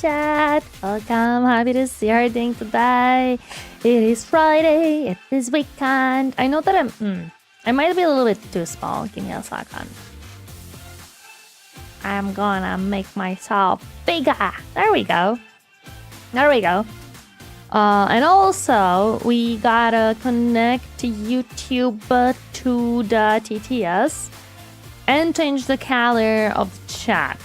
chat. Welcome, happy to see her doing today. It is Friday, it is weekend. I know that I might be a little bit too small. Give me a second. I'm gonna make myself bigger. There we go. There we go. And also, we gotta connect to YouTube to the TTS and change the color of the chat.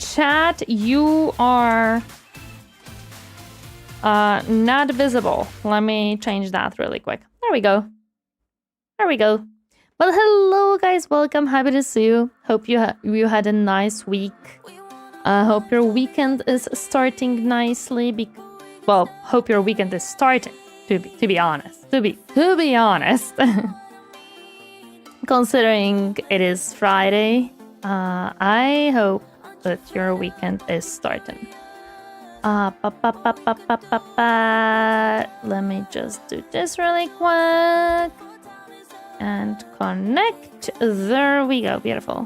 Chat, you are not visible. Let me change that really quick. There we go. There we go. Well, hello guys, welcome. Happy to see you. Hope you had a nice week. Hope your weekend is starting nicely. Well, hope your weekend is starting. To be honest. To be honest. Considering it is Friday, I hope that your weekend is starting. Let me just do this really quick. And connect. There we go. Beautiful.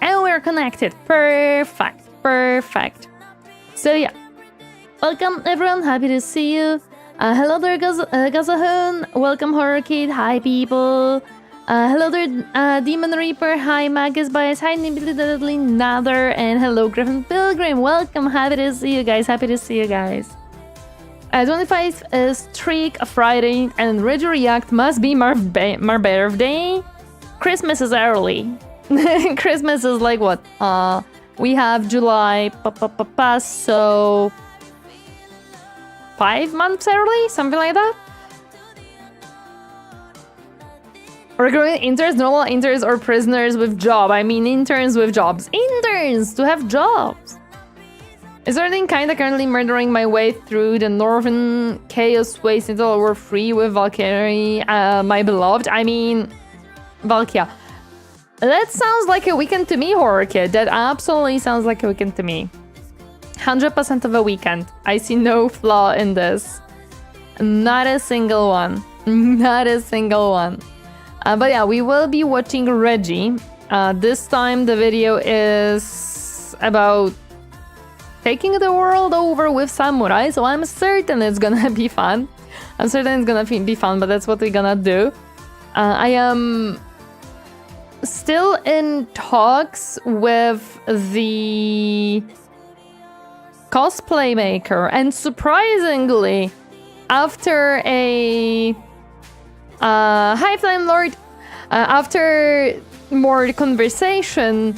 And we're connected. Perfect. Perfect. So yeah. Welcome everyone. Happy to see you. Hello there, Gazahun. Welcome, Horror Kid. Hi, people. Hello there, Demon Reaper. Hi, Magus Bias. Hi, Nibbly Nather. And hello, Griffin Pilgrim. Welcome. Happy to see you guys. Happy to see you guys. 25 is Streak, a Friday, and Ready React must be my birthday. Christmas is early. Christmas is like what? We have July, so 5 months early, something like that. Recruiting interns, normal interns, or prisoners with job. I mean interns with jobs. Interns to have jobs. Is there anything kinda currently murdering my way through the northern chaos waste until we're free with Valkyrie, my beloved? I mean, Valkia. That sounds like a weekend to me, Horror Kid. That absolutely sounds like a weekend to me. 100% of a weekend. I see no flaw in this. Not a single one. Not a single one. But yeah, we will be watching Reggie. This time the video is about taking the world over with samurai, so I'm certain it's gonna be fun. I'm certain it's gonna be fun, but that's what we're gonna do. I am still in talks with the cosplay maker, and surprisingly, after a Hi Flame Lord, after more conversation,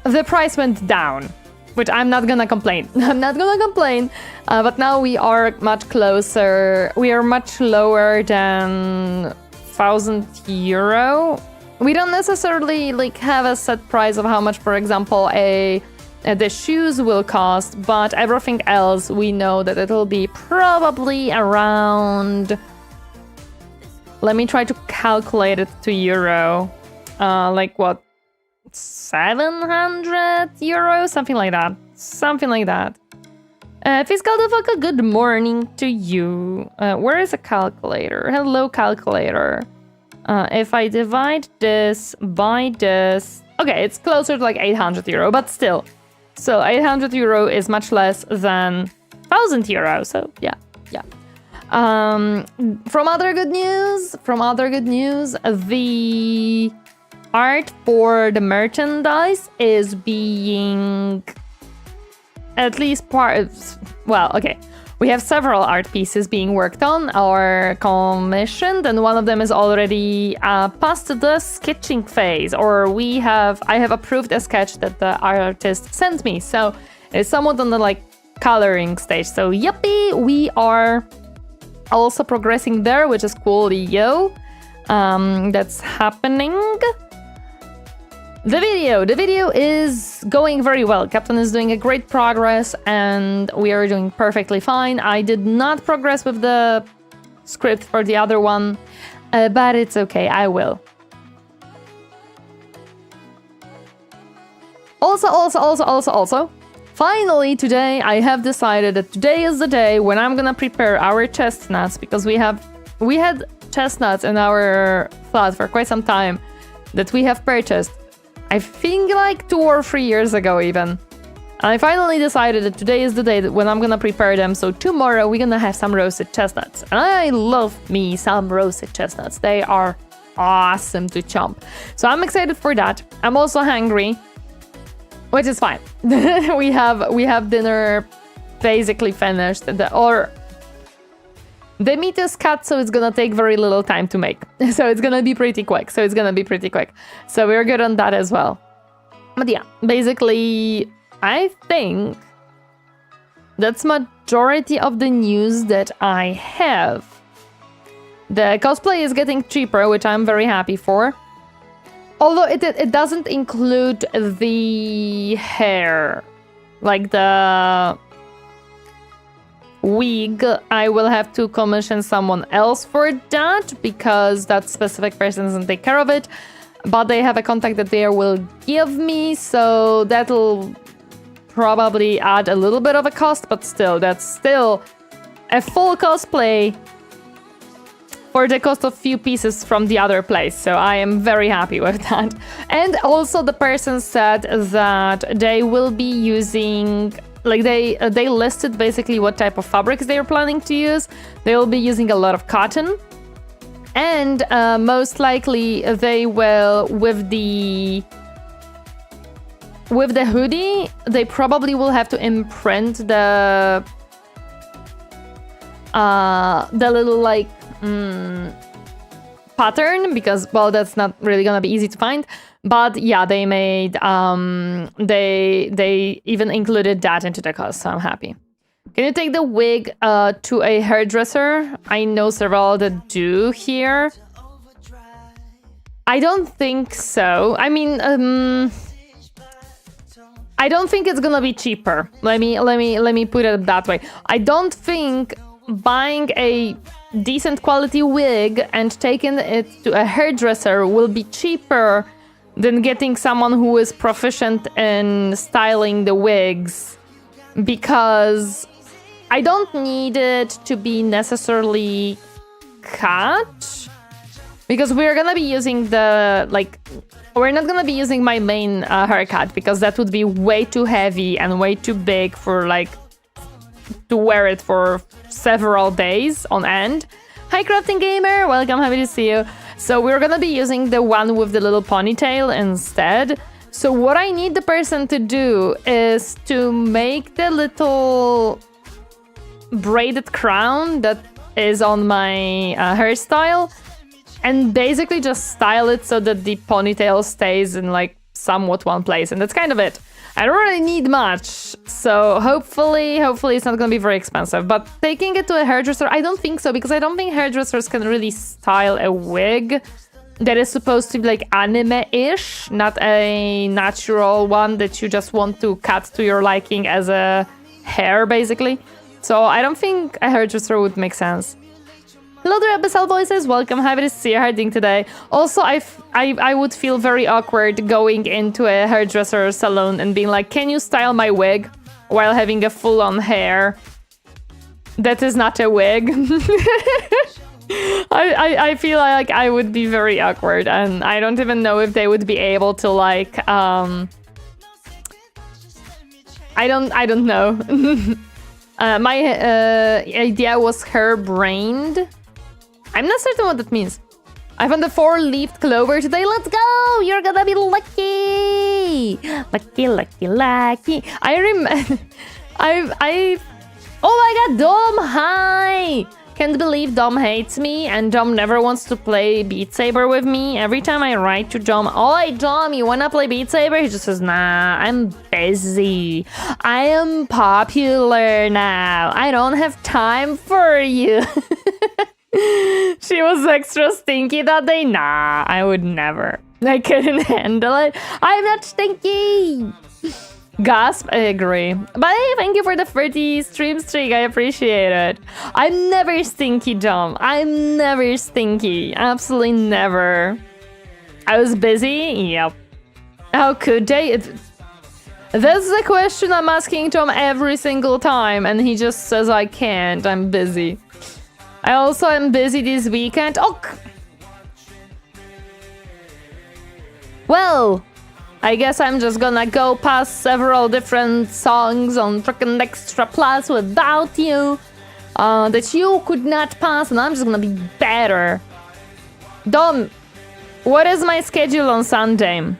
the price went down. Which I'm not gonna complain. I'm not gonna complain. But now we are much closer. We are much lower than €1,000. We don't necessarily like have a set price of how much, for example, the shoes will cost, but everything else we know that it'll be probably around. Let me try to calculate it to euro. Like what? €700, something like that. Something like that. Fiscal Devaka, good morning to you. Where is a calculator? Hello, calculator. If I divide this by this... Okay, it's closer to like €800, but still. So €800 is much less than €1,000, so yeah. From other good news, the art for the merchandise is being at least well, okay. We have several art pieces being worked on or commissioned, and one of them is already past the sketching phase, or I have approved a sketch that the artist sent me, so it's somewhat on the like coloring stage. So yuppie, we are also progressing there, which is cool, yo. That's happening. The video is going very well. Captain is doing a great progress and we are doing perfectly fine. I did not progress with the script for the other one, but it's okay, I will. Also, finally today I have decided that today is the day when I'm gonna prepare our chestnuts, because we had chestnuts in our flat for quite some time that we have purchased. I think like 2 or 3 years ago even. I finally decided that today is the day that when I'm gonna prepare them, so tomorrow we're gonna have some roasted chestnuts. And I love me some roasted chestnuts. They are awesome to chomp. So I'm excited for that. I'm also hungry, which is fine. we have dinner basically finished, the meat is cut, so it's gonna take very little time to make. So it's gonna be pretty quick. So we're good on that as well. But yeah, basically, I think that's majority of the news that I have. The cosplay is getting cheaper, which I'm very happy for. Although it doesn't include the hair, like the wig. I will have to commission someone else for that because that specific person doesn't take care of it. But they have a contact that they will give me, so that'll probably add a little bit of a cost, but still, that's still a full cosplay for the cost of few pieces from the other place. So I am very happy with that. And also the person said that they will be using, like they listed basically what type of fabrics they are planning to use. They will be using a lot of cotton. And most likely they will, with the hoodie, they probably will have to imprint the little like pattern, because, well, that's not really gonna be easy to find. But yeah, they made they even included that into the cost, so I'm happy. Can you take the wig to a hairdresser? I know several that do here. I don't think so. I mean, I don't think it's gonna be cheaper. Let me put it that way. I don't think buying a decent quality wig and taking it to a hairdresser will be cheaper than getting someone who is proficient in styling the wigs, because I don't need it to be necessarily cut, because we're gonna be using we're not gonna be using my main haircut, because that would be way too heavy and way too big for to wear it for several days on end. Hi Crafting Gamer, welcome, happy to see you. So we're gonna be using the one with the little ponytail instead. So what I need the person to do is to make the little braided crown that is on my hairstyle, and basically just style it so that the ponytail stays in somewhat one place, and that's kind of it. I don't really need much, so hopefully it's not gonna be very expensive. But taking it to a hairdresser, I don't think so, because I don't think hairdressers can really style a wig that is supposed to be anime-ish, not a natural one that you just want to cut to your liking as a hair, basically. So I don't think a hairdresser would make sense. Hello there, Abyssal Voices. Welcome, happy to see you. How are you doing today? Also, I would feel very awkward going into a hairdresser salon and being like, can you style my wig? While having a full-on hair that is not a wig. I feel like I would be very awkward, and I don't even know if they would be able to I don't know. My idea was hair-brained. I'm not certain what that means. I found the 4-leafed clover today. Let's go! You're gonna be lucky! Lucky. Oh my god, Dom, hi! Can't believe Dom hates me, and Dom never wants to play Beat Saber with me. Every time I write to Dom, "Oi, Dom, you wanna play Beat Saber?" He just says, "Nah, I'm busy. I am popular now. I don't have time for you." She was extra stinky that day. Nah, I would never. I couldn't handle it. I'm not stinky. Gasp, I agree. But hey, thank you for the 30 stream streak. I appreciate it. I'm never stinky, Dom. I'm never stinky. Absolutely never. I was busy? Yep. How could they? That's the question I'm asking Tom every single time, and he just says I can't. I'm busy. I also am busy this weekend. Oh! Well, I guess I'm just gonna go past several different songs on freaking Extra Plus without you. That you could not pass, and I'm just gonna be better. Dom, what is my schedule on Sunday?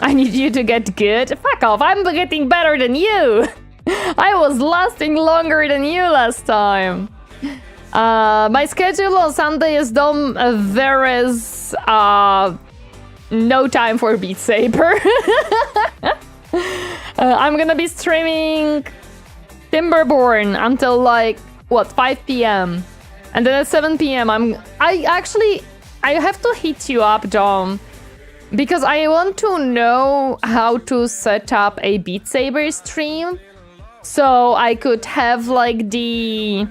I need you to get good. Fuck off, I'm getting better than you. I was lasting longer than you last time. My schedule on Sunday is Dom. There is no time for Beat Saber. I'm gonna be streaming Timberborn until like, what, 5 p.m. And then at 7 p.m. I have to hit you up, Dom, because I want to know how to set up a Beat Saber stream so I could have like the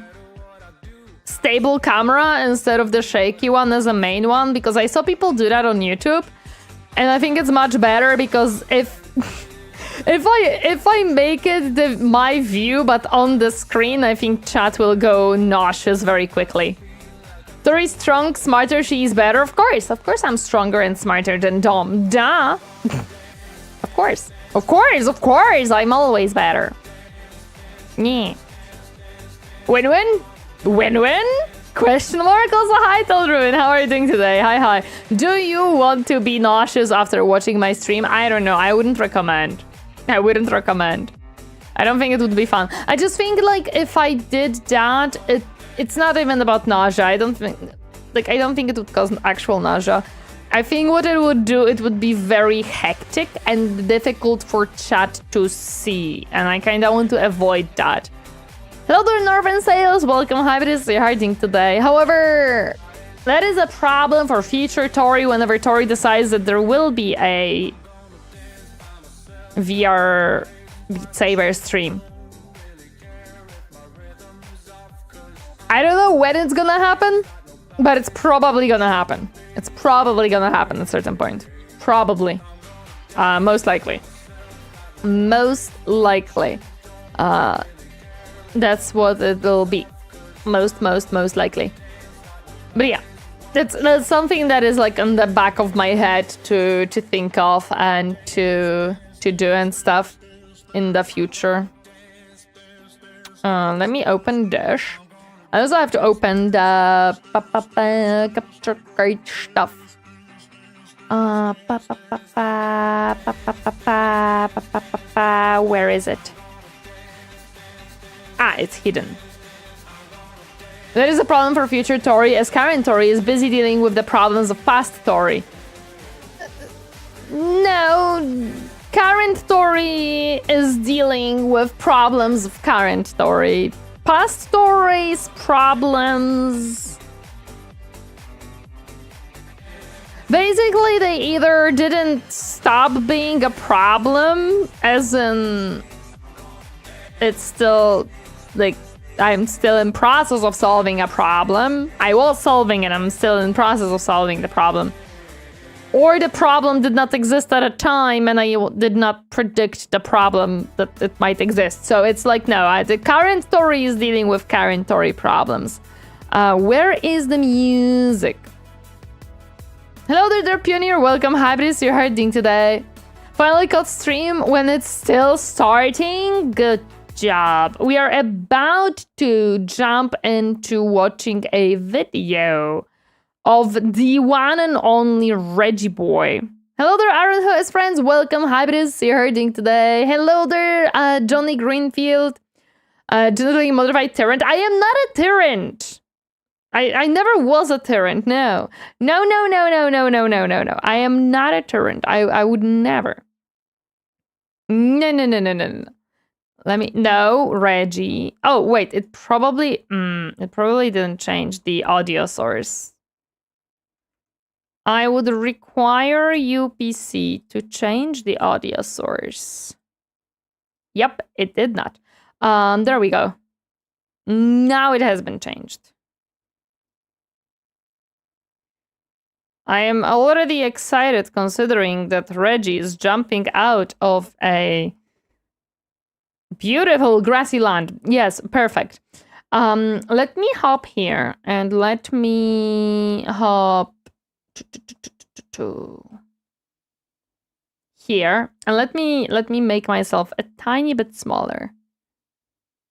stable camera instead of the shaky one as a main one, because I saw people do that on YouTube, and I think it's much better because if I make it my view but on the screen, I think chat will go nauseous very quickly. Tori's strong, smarter, she is better. Of course I'm stronger and smarter than Dom. Duh. Of course, I'm always better. Yeah. Win-win? Question mark? Also, hi, Tildruin. How are you doing today? Hi. Do you want to be nauseous after watching my stream? I don't know. I wouldn't recommend. I don't think it would be fun. I just think, like, if I did that, it's not even about nausea. I don't think it would cause actual nausea. I think what it would do, it would be very hectic and difficult for chat to see, and I kind of want to avoid that. Hello there, Northern Sales. Welcome, Hybridus. You're hiding today. However, that is a problem for future Tori whenever Tori decides that there will be a VR Beat Saber stream. I don't know when it's gonna happen, but it's probably gonna happen. It's probably gonna happen at a certain point. Probably. Most likely. Most likely. That's what it will be. Most likely. But yeah, that's something that is like on the back of my head to think of and to do and stuff in the future. Let me open Dash. I also have to open the capture card stuff. Where is it? Ah, it's hidden. That is a problem for future Tori, as current Tori is busy dealing with the problems of past Tori. No, current Tori is dealing with problems of current Tori. Past Tori's problems... Basically, they either didn't stop being a problem, as in... It's still... Like, I'm still in process of solving a problem. I was solving it, I'm still in process of solving the problem. Or the problem did not exist at a time and I did not predict the problem that it might exist. So it's like, no, the current Tori is dealing with current Tori problems. Where is the music? Hello there, Pioneer. Welcome, Hybris. You're hiding today. Finally caught stream when it's still starting. Good job. We are about to jump into watching a video of the one and only Reggie Boy. Hello there, Aaron Who is friends. Welcome, Hybris. You're herding today. Hello there, Johnny Greenfield. Genetically modified tyrant. I am not a tyrant. I never was a tyrant. No. No. I am not a tyrant. I would never. No. No, Reggie. Oh, wait, it probably didn't change the audio source. I would require UPC to change the audio source. Yep, it did not. There we go. Now it has been changed. I am already excited considering that Reggie is jumping out of a beautiful grassy land. Yes, perfect. Let me hop here and let me hop to here, and let me make myself a tiny bit smaller.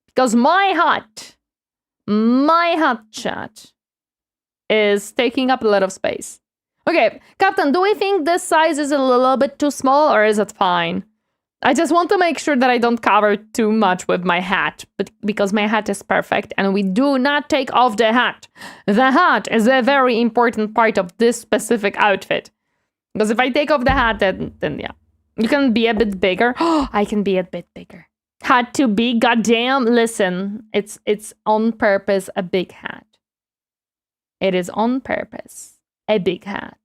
Because my hut chat is taking up a lot of space. Okay, Captain, do we think this size is a little bit too small, or is it fine? I just want to make sure that I don't cover too much with my hat, but because my hat is perfect, and we do not take off the hat. The hat is a very important part of this specific outfit. Because if I take off the hat, then yeah. You can be a bit bigger. Oh, I can be a bit bigger. Had to be, goddamn. Listen, it's on purpose a big hat. It is on purpose a big hat.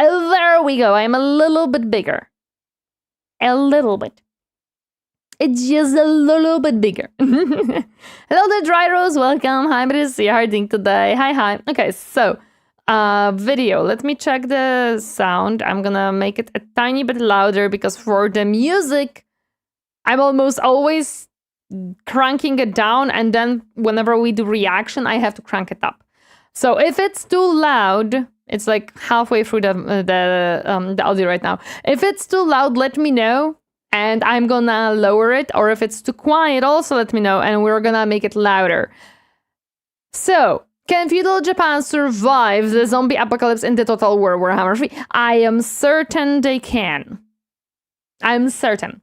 Oh, there we go. I'm a little bit bigger. A little bit. It's just a little bit bigger. Hello there, Dry Rose. Welcome. Hi, OMNISSIAH. How are you doing today? Hi. Okay, so, video. Let me check the sound. I'm gonna make it a tiny bit louder because for the music, I'm almost always cranking it down, and then whenever we do reaction, I have to crank it up. So if it's too loud, it's like halfway through the audio right now. If it's too loud, let me know, and I'm gonna lower it. Or if it's too quiet, also let me know, and we're gonna make it louder. So, can feudal Japan survive the zombie apocalypse in the Total War Warhammer 3? I am certain they can. I'm certain.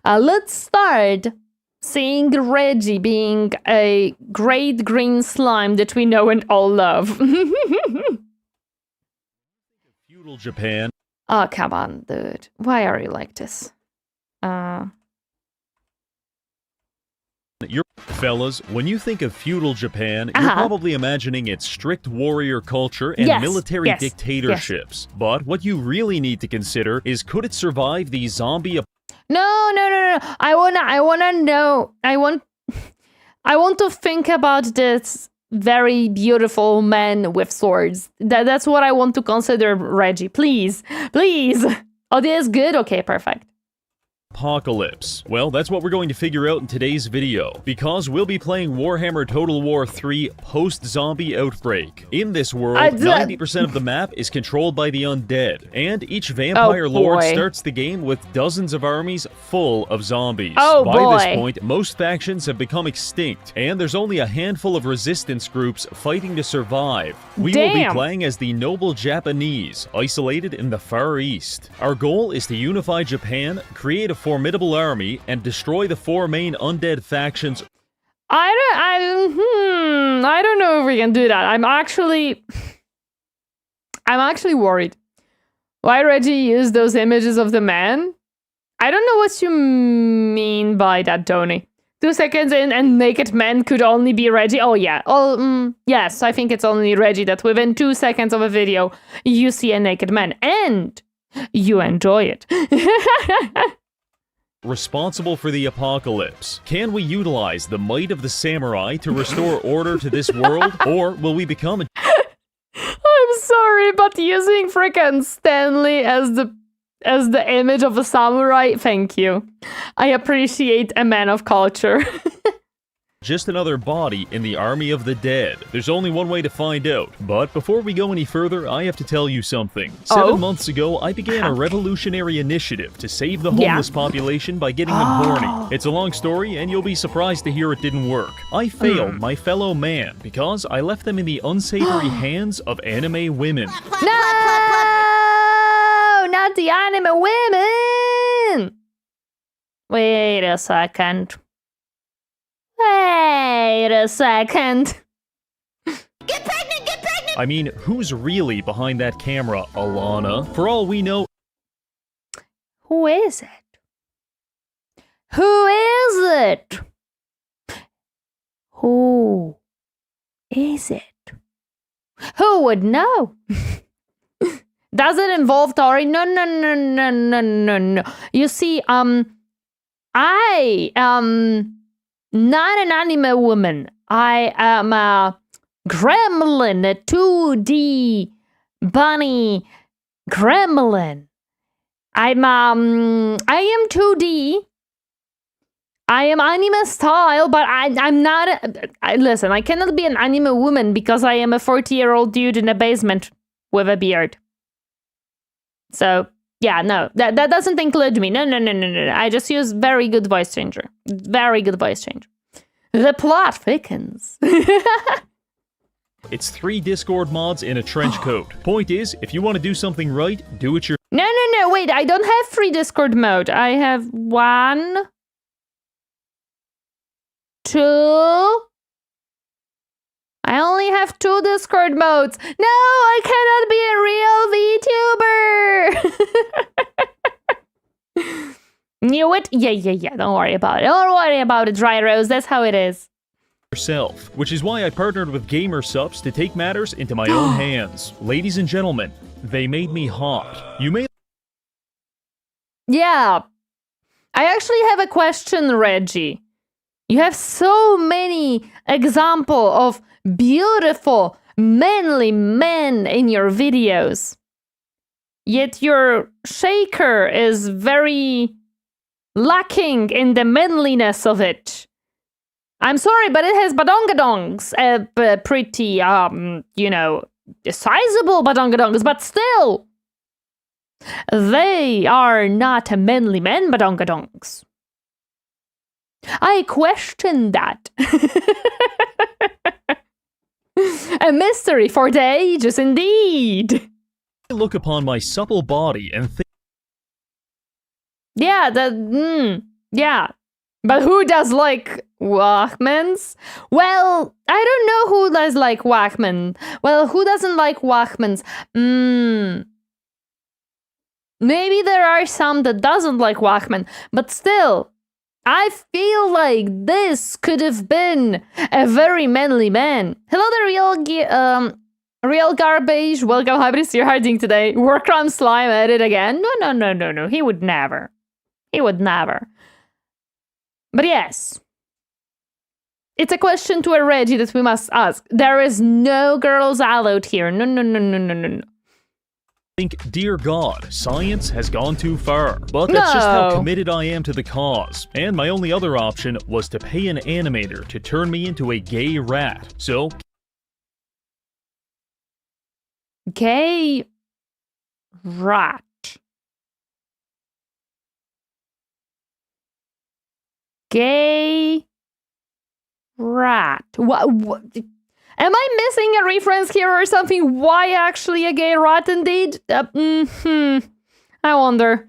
Let's start seeing Reggie being a great green slime that we know and all love. Feudal Japan. Oh, come on, dude. Why are you like this? Fellas, when you think of feudal Japan, you're probably imagining its strict warrior culture and military dictatorships. But what you really need to consider is, could it survive the zombie? No. I wanna know. I want to think about this very beautiful man with swords. That's what I want to consider, Reggie. Please. Oh, this is good? Okay, perfect. Apocalypse. Well, that's what we're going to figure out in today's video, because we'll be playing Warhammer Total War 3 post-zombie outbreak. In this world, 90% of the map is controlled by the undead, and each vampire lord starts the game with dozens of armies full of zombies. By this point, most factions have become extinct, and there's only a handful of resistance groups fighting to survive. We will be playing as the noble Japanese, isolated in the Far East. Our goal is to unify Japan, create a formidable army, and destroy the 4 main undead factions. I don't know if we can do that. I'm actually worried. Why Reggie used those images of the man? I don't know what you mean by that, Tony. 2 seconds in and naked men could only be Reggie. Oh yeah. Yes, I think it's only Reggie that within 2 seconds of a video you see a naked man and you enjoy it. Responsible for the apocalypse. Can we utilize the might of the samurai to restore order to this world, or will we become a... I'm sorry, but using frickin' Stanley as the image of a samurai, thank you. I appreciate a man of culture. Just another body in the army of the dead. There's only one way to find out. But before we go any further, I have to tell you something. 7 months ago, I began a revolutionary initiative to save the homeless population by getting them horny. It's a long story, and you'll be surprised to hear it didn't work. I failed my fellow man because I left them in the unsavory hands of anime women. No! Not the anime women! Wait a second. Wait a second. Get pregnant! I mean, who's really behind that camera, Alana? For all we know... Who is it? Who is it? Who is it? Who would know? Does it involve Tori? No. You see, I am not an anime woman. I am a gremlin, a 2D bunny gremlin. I am 2D. I am anime style, but I'm not. Listen, I cannot be an anime woman because I am a 40-year-old dude in a basement with a beard. So, yeah, no, that doesn't include me. No. I just use very good voice changer. Very good voice changer. The plot thickens. It's 3 Discord mods in a trench coat. Point is, if you want to do something right, do it yourself. No, wait, I don't have free Discord mode. I have 1, 2. I only have 2 Discord modes. No, I cannot be a real VTuber. Knew it? Yeah. Don't worry about it. Don't worry about it, Dry Rose. That's how it is. Yourself, which is why I partnered with Gamer Subs to take matters into my own hands. Ladies and gentlemen, they made me hot. You may... Yeah. I actually have a question, Reggie. You have so many examples of beautiful, manly men in your videos. Yet your shaker is very lacking in the manliness of it. I'm sorry, but it has badongadongs. Pretty, sizable badongadongs, but still. They are not manly men badongadongs. I question that. A mystery for the ages, indeed. look upon my supple body and think... Yeah, yeah. But who does like Wachmans? Well, I don't know who does like Wachman. Well, who doesn't like Wachmans? Maybe there are some that doesn't like Wachman, but still, I feel like this could have been a very manly man. Hello there, real garbage. Welcome, Hybrid Steer Harding today. Warcram Slime at it again. No. He would never. He would never. But yes, it's a question to a Reggie that we must ask. There is no girls allowed here. No. Think, dear God, science has gone too far. But that's just how committed I am to the cause. And my only other option was to pay an animator to turn me into a gay rat. So... Gay rat. Gay rat. What? Am I missing a reference here or something? Why actually a gay rat indeed? I wonder.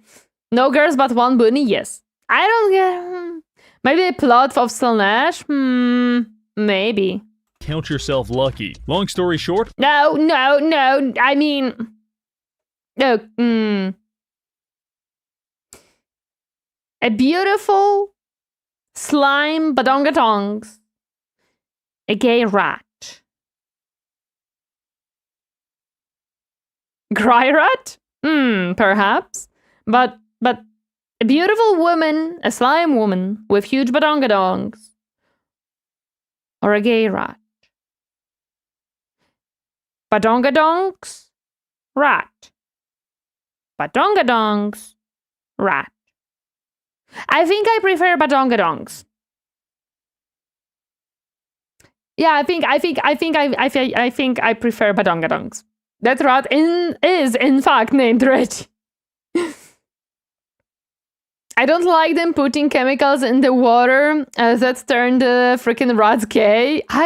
No girls but one bunny? Yes. I don't get... Maybe a plot of Slaanesh? Maybe. Count yourself lucky. Long story short... No. I mean... No. A beautiful slime badongatongs. A gay rat. Gryrat? Perhaps. But a beautiful woman, a slime woman with huge badongadongs. Or a gay rat. Badongadongs, rat. Badongadongs, rat. I think I prefer badongadongs. Yeah, I think I prefer badongadongs. That rat is in fact named Reggie. I don't like them putting chemicals in the water that turned the freaking rats gay. Oh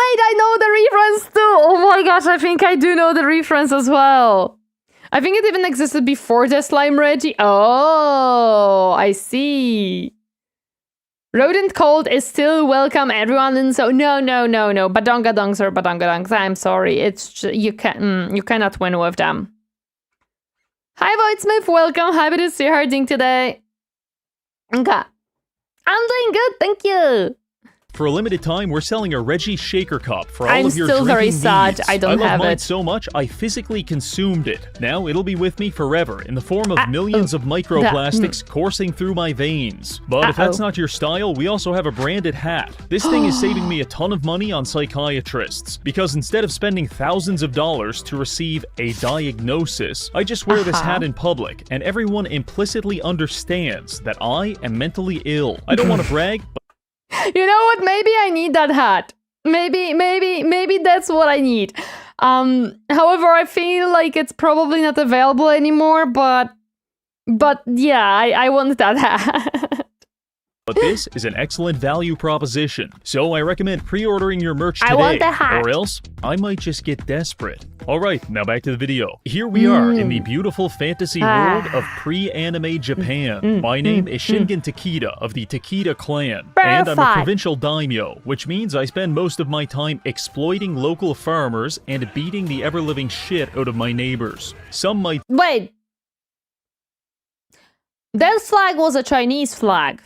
wait, I know the reference too. Oh my gosh, I think I do know the reference as well. I think it even existed before the slime Reggie. Oh, I see. Rodent cold is still welcome, everyone, and so no. Badongadongs are badongadongs. I'm sorry, it's just, you cannot win with them. Hi, Voidsmith. Welcome. Happy to see you harding today. Okay, I'm doing good, thank you. For a limited time, we're selling a Reggie Shaker Cup for all of your drinking needs. I'm still very sad I don't have it. I love mine so much, I physically consumed it. Now, it'll be with me forever in the form of millions of microplastics coursing through my veins. But if that's not your style, we also have a branded hat. This thing is saving me a ton of money on psychiatrists, because instead of spending thousands of dollars to receive a diagnosis, I just wear this hat in public, and everyone implicitly understands that I am mentally ill. I don't want to brag, but... You know what? Maybe I need that hat. Maybe that's what I need. However, I feel like it's probably not available anymore, but yeah, I want that hat. But this is an excellent value proposition, so I recommend pre-ordering your merch today, I want the hat. or else I might just get desperate. Alright, now back to the video. Here we are in the beautiful fantasy world of pre-anime Japan. My name is Shingen Takeda of the Takeda clan, and I'm a provincial daimyo, which means I spend most of my time exploiting local farmers and beating the ever-living shit out of my neighbors. Some might— Wait. That flag was a Chinese flag.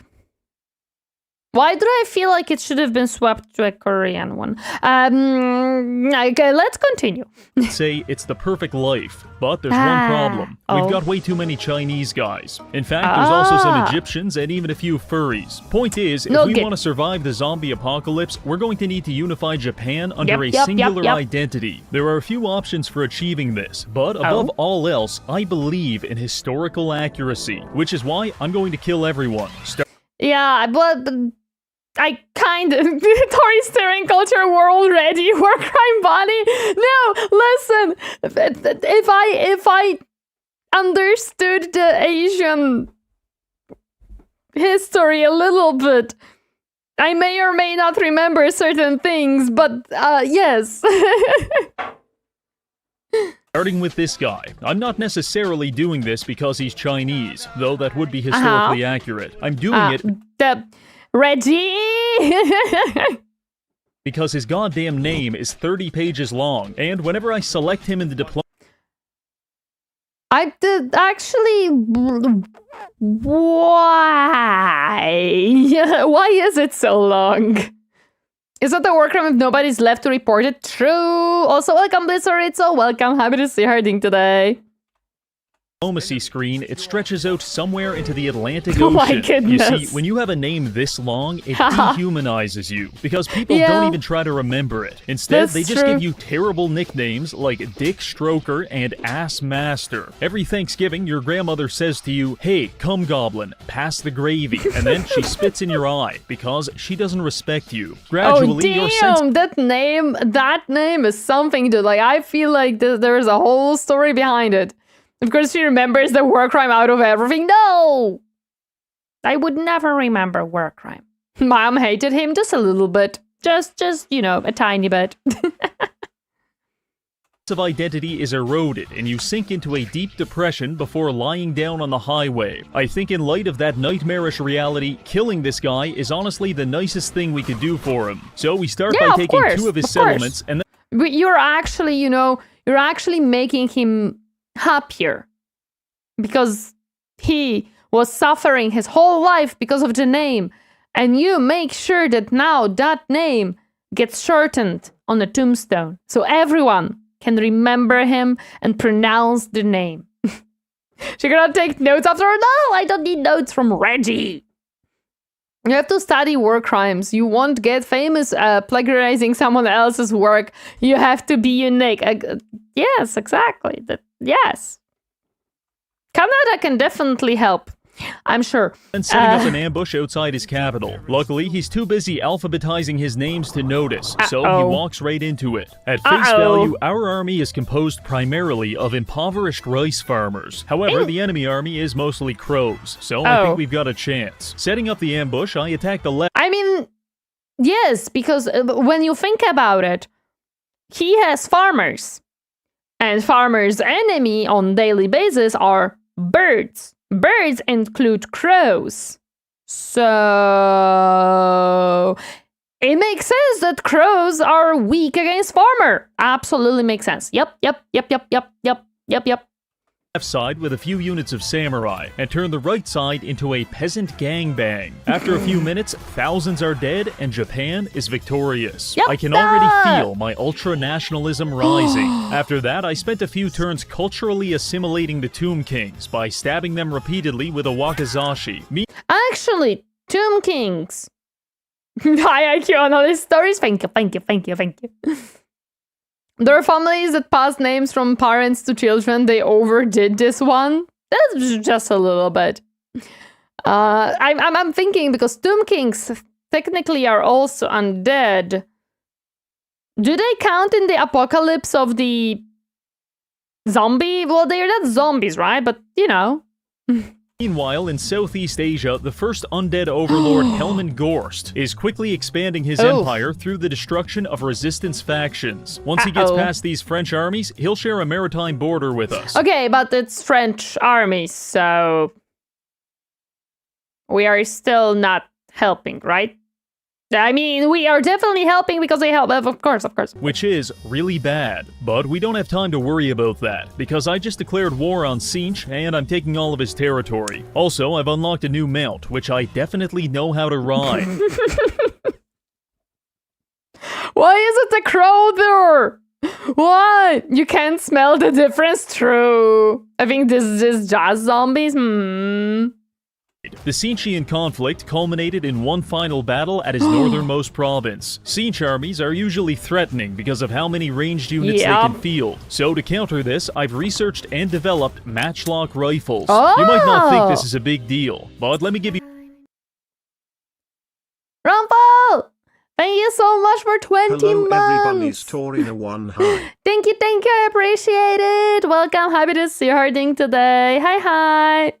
Why do I feel like it should have been swapped to a Korean one? Okay, let's continue. say it's the perfect life, but there's one problem. We've got way too many Chinese guys. In fact, there's also some Egyptians and even a few furries. Point is, if we want to survive the zombie apocalypse, we're going to need to unify Japan under a singular identity. There are a few options for achieving this, but above all else, I believe in historical accuracy, which is why I'm going to kill everyone. Yeah, but I kind of Tori steering culture war already. War crime body. No, listen. If I understood the Asian history a little bit, I may or may not remember certain things, but yes. Starting with this guy. I'm not necessarily doing this because he's Chinese, though that would be historically accurate. I'm doing it Reggie! because his goddamn name is 30 pages long, and whenever I select him in the deployment, I did actually. Why? Why is it so long? Is that the war crime if nobody's left to report it? True. Also, welcome, Blizzard. So welcome. Happy to see you herding today. diplomacy screen, it stretches out somewhere into the Atlantic Oh Ocean. my goodness. You see, when you have a name this long, it dehumanizes you, because people don't even try to remember it. Instead, they just give you terrible nicknames like Dick Stroker and Ass Master. Every Thanksgiving, your grandmother says to you, "Hey, come goblin, pass the gravy," and then she spits in your eye, because she doesn't respect you. Gradually, your sense— that name is something to, like, I feel like there's a whole story behind it. Of course, she remembers the war crime out of everything. No! I would never remember war crime. Mom hated him just a little bit. Just, you know, a tiny bit. of identity is eroded, and you sink into a deep depression before lying down on the highway. I think in light of that nightmarish reality, killing this guy is honestly the nicest thing we could do for him. So we start by taking two of his settlements, and then— You're actually, you know, you're actually making him happier, because he was suffering his whole life because of the name, and you make sure that now that name gets shortened on a tombstone, so everyone can remember him and pronounce the name. She cannot take notes after. No, I don't need notes from Reggie. You have to study war crimes. You won't get famous plagiarizing someone else's work. You have to be unique. Yes, exactly. Yes. Canada can definitely help, I'm sure. And setting up an ambush outside his capital. Luckily, he's too busy alphabetizing his names to notice, so he walks right into it. At face value, our army is composed primarily of impoverished rice farmers. However, the enemy army is mostly crows, so I think we've got a chance. Setting up the ambush, I attack the left— I mean, yes, because when you think about it, he has farmers. And farmers' enemy on daily basis are birds. Birds include crows. So it makes sense that crows are weak against farmer. Absolutely makes sense. Yep. left side with a few units of samurai, and turn the right side into a peasant gangbang. After a few minutes, thousands are dead, and Japan is victorious. I can already feel my ultra-nationalism rising. After that, I spent a few turns culturally assimilating the Tomb Kings by stabbing them repeatedly with a wakizashi. Actually, Tomb Kings. High IQ on all these stories. Thank you. There are families that pass names from parents to children. They overdid this one. That's just a little bit. I'm thinking because Tomb Kings technically are also undead. Do they count in the apocalypse of the zombie? Well, they're not zombies, right? But, you know. Meanwhile, in Southeast Asia, the first undead overlord Helman Gorst is quickly expanding his empire through the destruction of resistance factions. Once he gets past these French armies, he'll share a maritime border with us. Okay, but it's French armies, so we are still not helping, right? I mean, we are definitely helping because they help, of course. Which is really bad, but we don't have time to worry about that, because I just declared war on Tzeentch, and I'm taking all of his territory. Also, I've unlocked a new mount, which I definitely know how to ride. Why is it a crow there? Why? You can't smell the difference? True. I think this is just zombies. The Tzeentchian conflict culminated in one final battle at his northernmost province. Tzeentch armies are usually threatening because of how many ranged units they can field. So to counter this, I've researched and developed matchlock rifles. You might not think this is a big deal, but let me give you... Rumpel! Thank you so much for 20 Hello months! everybody's Torineesan, hi. Thank you, I appreciate it! Welcome, happy to see you harding today. Hi.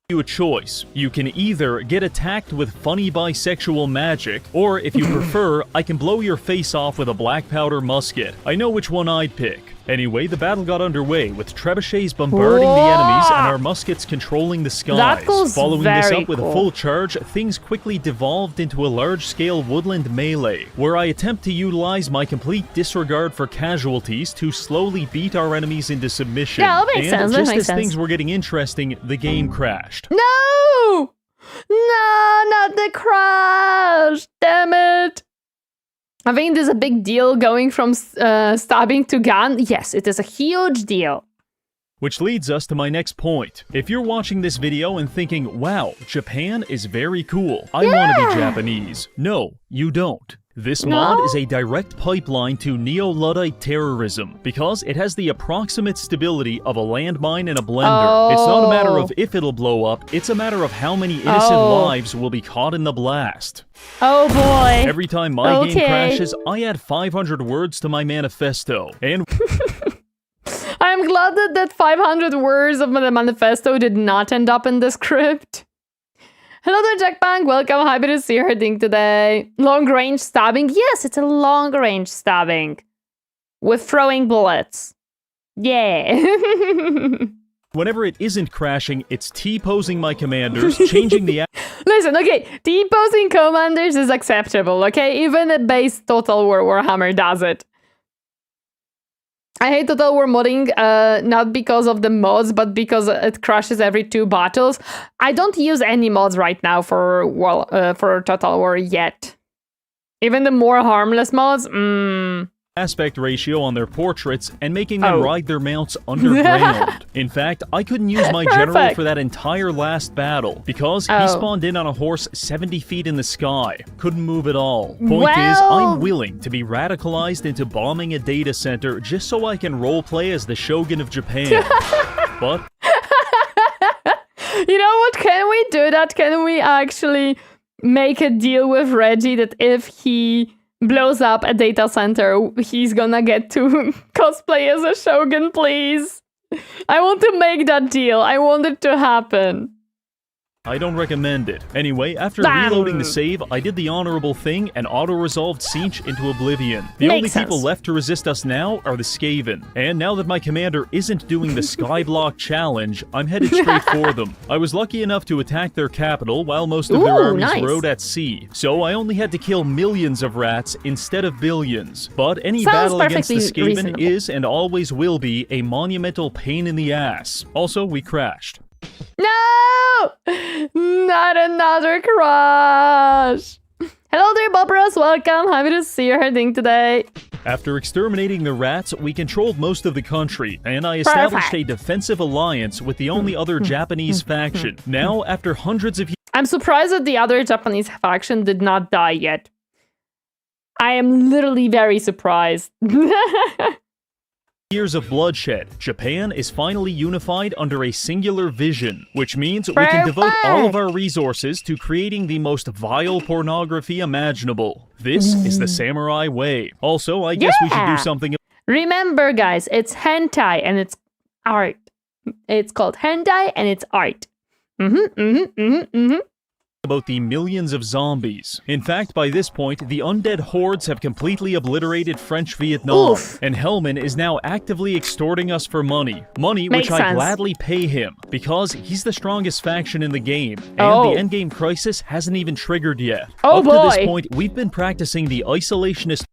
You a choice. You can either get attacked with funny bisexual magic, or if you prefer, I can blow your face off with a black powder musket. I know which one I'd pick. Anyway, the battle got underway, with trebuchets bombarding the enemies and our muskets controlling the skies. Following this up with a full charge, things quickly devolved into a large-scale woodland melee, where I attempt to utilize my complete disregard for casualties to slowly beat our enemies into submission. Yeah, that makes sense. Just as things were getting interesting, the game crashed. No! No, not the crash! Damn it! I think there's a big deal going from stabbing to gun. Yes, it is a huge deal. Which leads us to my next point. If you're watching this video and thinking, wow, Japan is very cool, I want to be Japanese. No, you don't. This mod is a direct pipeline to Neo-Luddite terrorism, because it has the approximate stability of a landmine in a blender. It's not a matter of if it'll blow up, it's a matter of how many innocent lives will be caught in the blast. Oh boy. Every time my game crashes, I add 500 words to my manifesto, and... I'm glad that 500 words of the manifesto did not end up in the script. Hello there, Jackbank. Welcome. Happy to see you hurting today. Long range stabbing. Yes, it's a long range stabbing with throwing bullets. Yeah. Whenever it isn't crashing, it's T-posing my commanders, changing the... Listen, okay, T-posing commanders is acceptable, okay? Even a base Total War Warhammer does it. I hate Total War modding, not because of the mods, but because it crashes every 2 battles. I don't use any mods right now for Total War yet. Even the more harmless mods, aspect ratio on their portraits and making them ride their mounts underground. In fact, I couldn't use my general for that entire last battle because he spawned in on a horse 70 feet in the sky. Couldn't move at all. Point is, I'm willing to be radicalized into bombing a data center just so I can roleplay as the Shogun of Japan. But... You know what? Can we do that? Can we actually make a deal with Reggie that if he blows up a data center, he's gonna get to cosplay as a Shogun, please? I want to make that deal. I want it to happen. I don't recommend it. Anyway, after reloading the save, I did the honorable thing and auto-resolved Tzeentch into oblivion. The only people left to resist us now are the Skaven. And now that my commander isn't doing the Skyblock challenge, I'm headed straight for them. I was lucky enough to attack their capital while most of their armies rode at sea. So I only had to kill millions of rats instead of billions. But any battle against the Skaven is and always will be a monumental pain in the ass. Also, we crashed. No! Not another crash! Hello there, Bobros. Welcome. Happy to see you hurting today. After exterminating the rats, we controlled most of the country, and I established a defensive alliance with the only other Japanese faction. Now, after hundreds of years... I'm surprised that the other Japanese faction did not die yet. I am literally very surprised. years of bloodshed, Japan is finally unified under a singular vision, which means we can devote all of our resources to creating the most vile pornography imaginable. This is the samurai way. Also, I guess we should do something. Remember, guys, it's hentai and it's art. It's called hentai and it's art. About the millions of zombies. In fact, by this point, the undead hordes have completely obliterated French Vietnam, and Hellman is now actively extorting us for money. Money which I gladly pay him, because he's the strongest faction in the game, and the endgame crisis hasn't even triggered yet. Up to this point, we've been practicing the isolationist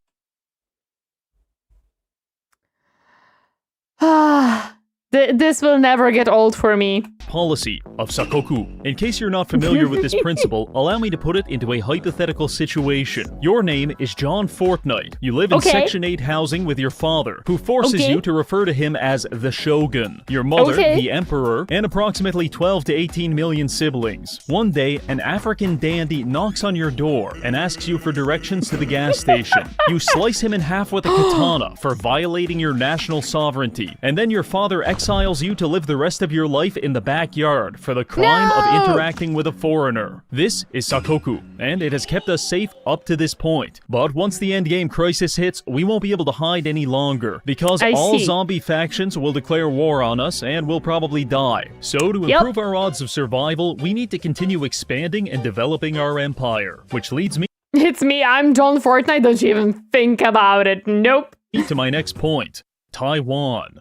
This will never get old for me. Policy of Sakoku. In case you're not familiar with this principle, allow me to put it into a hypothetical situation. Your name is John Fortnite. You live in Section 8 housing with your father, who forces you to refer to him as the Shogun. Your mother, the Emperor, and approximately 12 to 18 million siblings. One day, an African dandy knocks on your door and asks you for directions to the gas station. You slice him in half with a katana for violating your national sovereignty, and then your father exiles you to live the rest of your life in the backyard for the crime of interacting with a foreigner. This is Sakoku, and it has kept us safe up to this point. But once the endgame crisis hits, we won't be able to hide any longer, because all zombie factions will declare war on us and will probably die. So to improve our odds of survival, we need to continue expanding and developing our empire, which leads me... It's me, I'm John Fortnite, don't you even think about it. Nope. To my next point, Taiwan.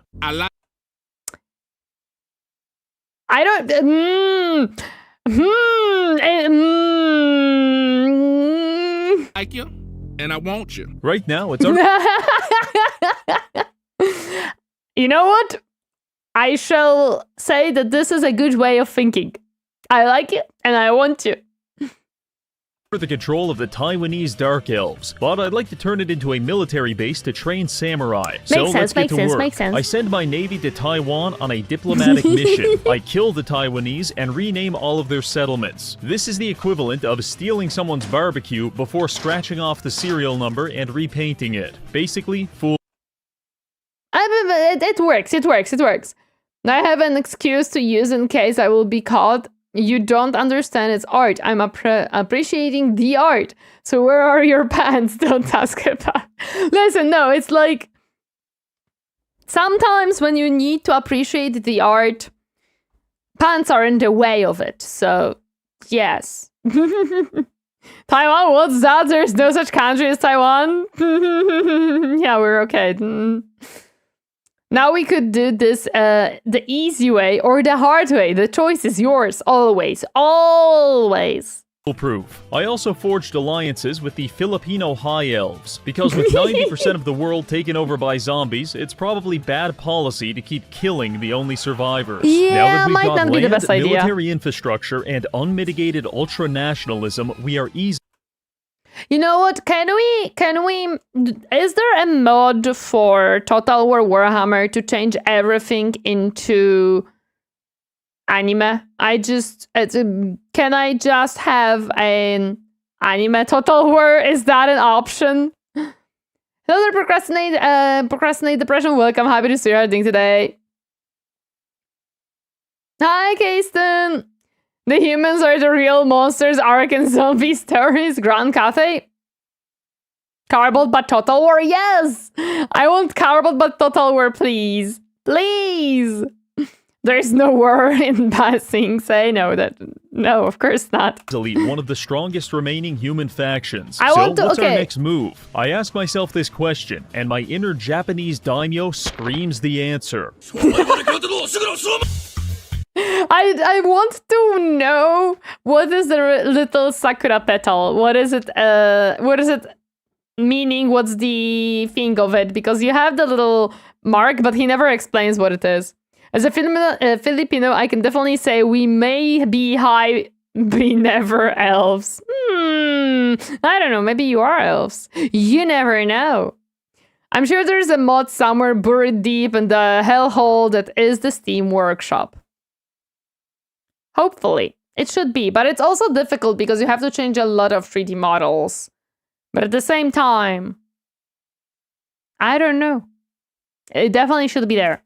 I don't... like you, and I want you. Right now, it's... You know what? I shall say that this is a good way of thinking. I like it, and I want you. For the control of the Taiwanese Dark Elves, but I'd like to turn it into a military base to train samurai. Let's get to work. Makes sense. I send my navy to Taiwan on a diplomatic mission. I kill the Taiwanese and rename all of their settlements. This is the equivalent of stealing someone's barbecue before scratching off the serial number and repainting it. Basically, fool. It works. I have an excuse to use in case I will be caught. You don't understand its art. I'm appreciating the art. So where are your pants? Don't ask about. Listen, no, it's like... Sometimes when you need to appreciate the art, pants are in the way of it. So, yes. Taiwan, what's that? There's no such country as Taiwan? Yeah, we're okay. Now we could do this the easy way or the hard way. The choice is yours, always. Always. Proof. I also forged alliances with the Filipino High Elves, because with 90% of the world taken over by zombies, it's probably bad policy to keep killing the only survivors. Yeah, now that we've might got not be the best idea. military infrastructure, and unmitigated ultra-nationalism, we are easy. You know what? Can we? Is there a mod for Total War Warhammer to change everything into anime? Can I just have an anime Total War? Is that an option? Hello, procrastinate depression. Welcome, happy to see you doing today. Hi, Kasten. The humans are the real monsters, Arkan zombie stories, Grand Cathay. Cardboard but Total War, yes! I want cardboard but Total War, please. Please! There's no war in passing. Say no, of course not. Delete one of the strongest remaining human factions. What's our next move? I ask myself this question, and my inner Japanese daimyo screams the answer. I want to know what is the little sakura petal. What is it meaning? What's the thing of it? Because you have the little mark, but he never explains what it is. As a Filipino, I can definitely say we may be high, be never elves. I don't know. Maybe you are elves. You never know. I'm sure there's a mod somewhere buried deep in the hellhole that is the Steam Workshop. Hopefully. It should be, but it's also difficult because you have to change a lot of 3D models. But at the same time, I don't know. It definitely should be there.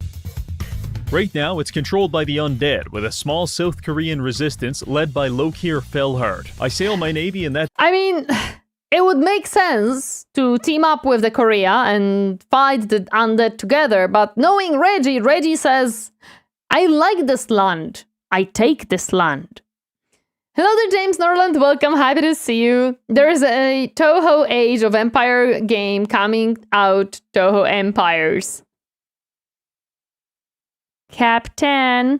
Right now, it's controlled by the undead, with a small South Korean resistance led by Lokir Felhart. I sail my navy in that... I mean, it would make sense to team up with the Korea and fight the undead together, but knowing Reggie says, I like this land. I take this land. Hello there, James Norland. Welcome. Happy to see you. There is a Toho Age of Empire game coming out. Toho Empires. Captain.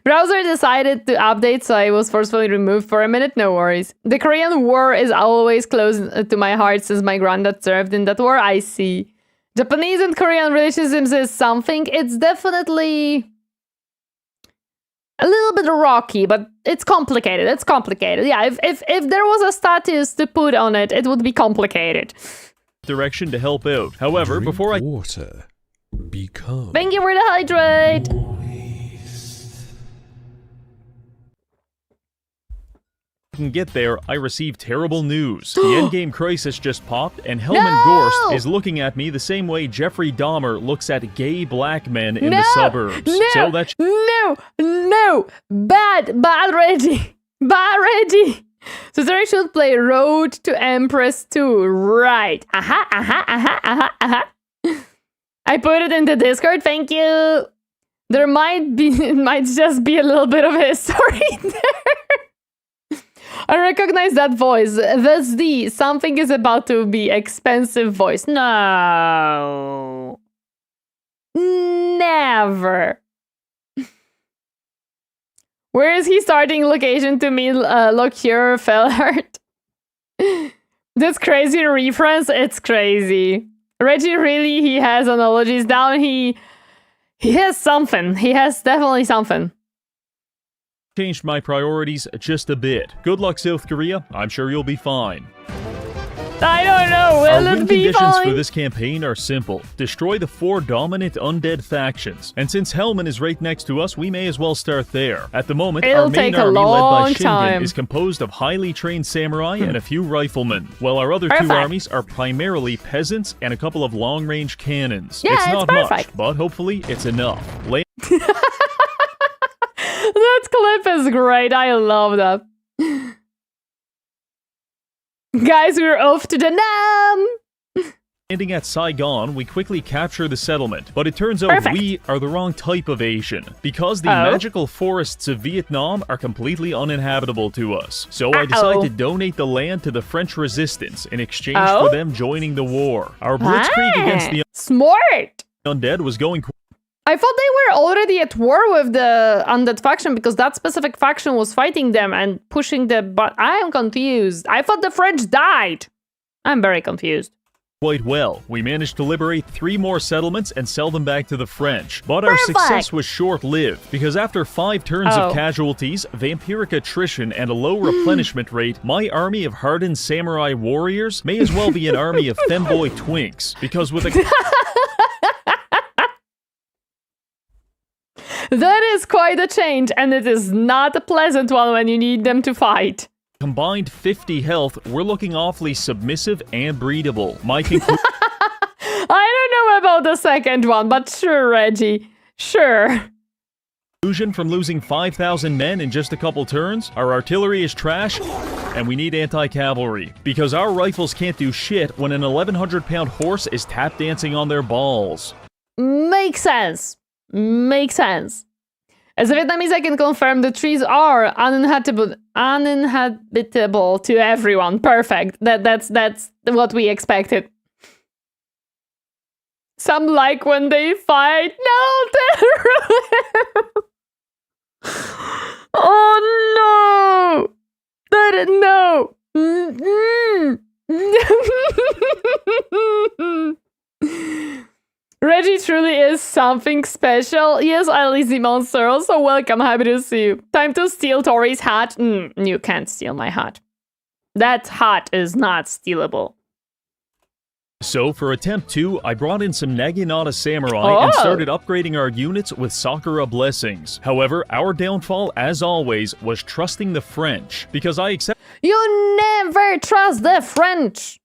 Browser decided to update, so I was forcefully removed for a minute. No worries. The Korean War is always close to my heart since my granddad served in that war. I see. Japanese and Korean relationships is something. It's definitely a little bit rocky, but it's complicated. It's complicated. Yeah, if there was a status to put on it, it would be complicated. Direction to help out. However, Drink before I water. Become. Thank you for the hydrate. can get there, I receive terrible news. The endgame crisis just popped, and Helman Gorst is looking at me the same way Jeffrey Dahmer looks at gay black men in the suburbs. So that's bad Reggie. Bad Reggie. So Terry should play Road to Empress 2. Right. I put it in the Discord. Thank you. There might just be a little bit of history there. I recognize that voice. That's the something is about to be expensive voice. No. Never. Where is he starting location to meet Lokir Felhart? This crazy reference, it's crazy. Reggie really, he has analogies down. He has something. He has definitely something. Changed my priorities just a bit. Good luck, South Korea. I'm sure you'll be fine. I don't know. Will Our it win be conditions fine? for this campaign are simple. Destroy the 4 dominant undead factions. And since Helman is right next to us, we may as well start there. At the moment, It'll our main take a army led by long Shingen time. is composed of highly trained samurai and a few riflemen, while our other Perfect. 2 armies are primarily peasants and a couple of long-range cannons. Yeah, it's it's not perfect. much, but hopefully it's enough. That clip is great. I love that. Guys, we're off to the Nam! Landing at Saigon, we quickly capture the settlement, but it turns out we are the wrong type of Asian, because the magical forests of Vietnam are completely uninhabitable to us. So I decide to donate the land to the French resistance in exchange for them joining the war. Our blitzkrieg against the Smart! undead was going I thought they were already at war with the undead faction because that specific faction was fighting them and pushing the... But I am confused. I thought the French died. I'm very confused. quite well. We managed to liberate 3 more settlements and sell them back to the French. But our success was short-lived, because after 5 turns of casualties, vampiric attrition, and a low replenishment rate, my army of hardened samurai warriors may as well be an army of femboy twinks, because with a... That is quite a change, and it is not a pleasant one when you need them to fight. combined 50 health, we're looking awfully submissive and breedable. My conclusion... I don't know about the second one, but sure, Reggie. Sure. Conclusion from losing 5,000 men in just a couple turns? Our artillery is trash, and we need anti-cavalry. Because our rifles can't do shit when an 1,100-pound horse is tap dancing on their balls. Makes sense. Makes sense. As a Vietnamese, I can confirm the trees are uninhabitable to everyone. Perfect. That's what we expected. Some like when they fight. No, oh no! No. Reggie truly is something special. Yes, Alice Monster. Also welcome. Happy to see you. Time to steal Tori's hat. You can't steal my hat. That hat is not stealable. So, for attempt 2, I brought in some Naginata samurai and started upgrading our units with Sakura blessings. However, our downfall, as always, was trusting the French, because I accept... You never trust the French.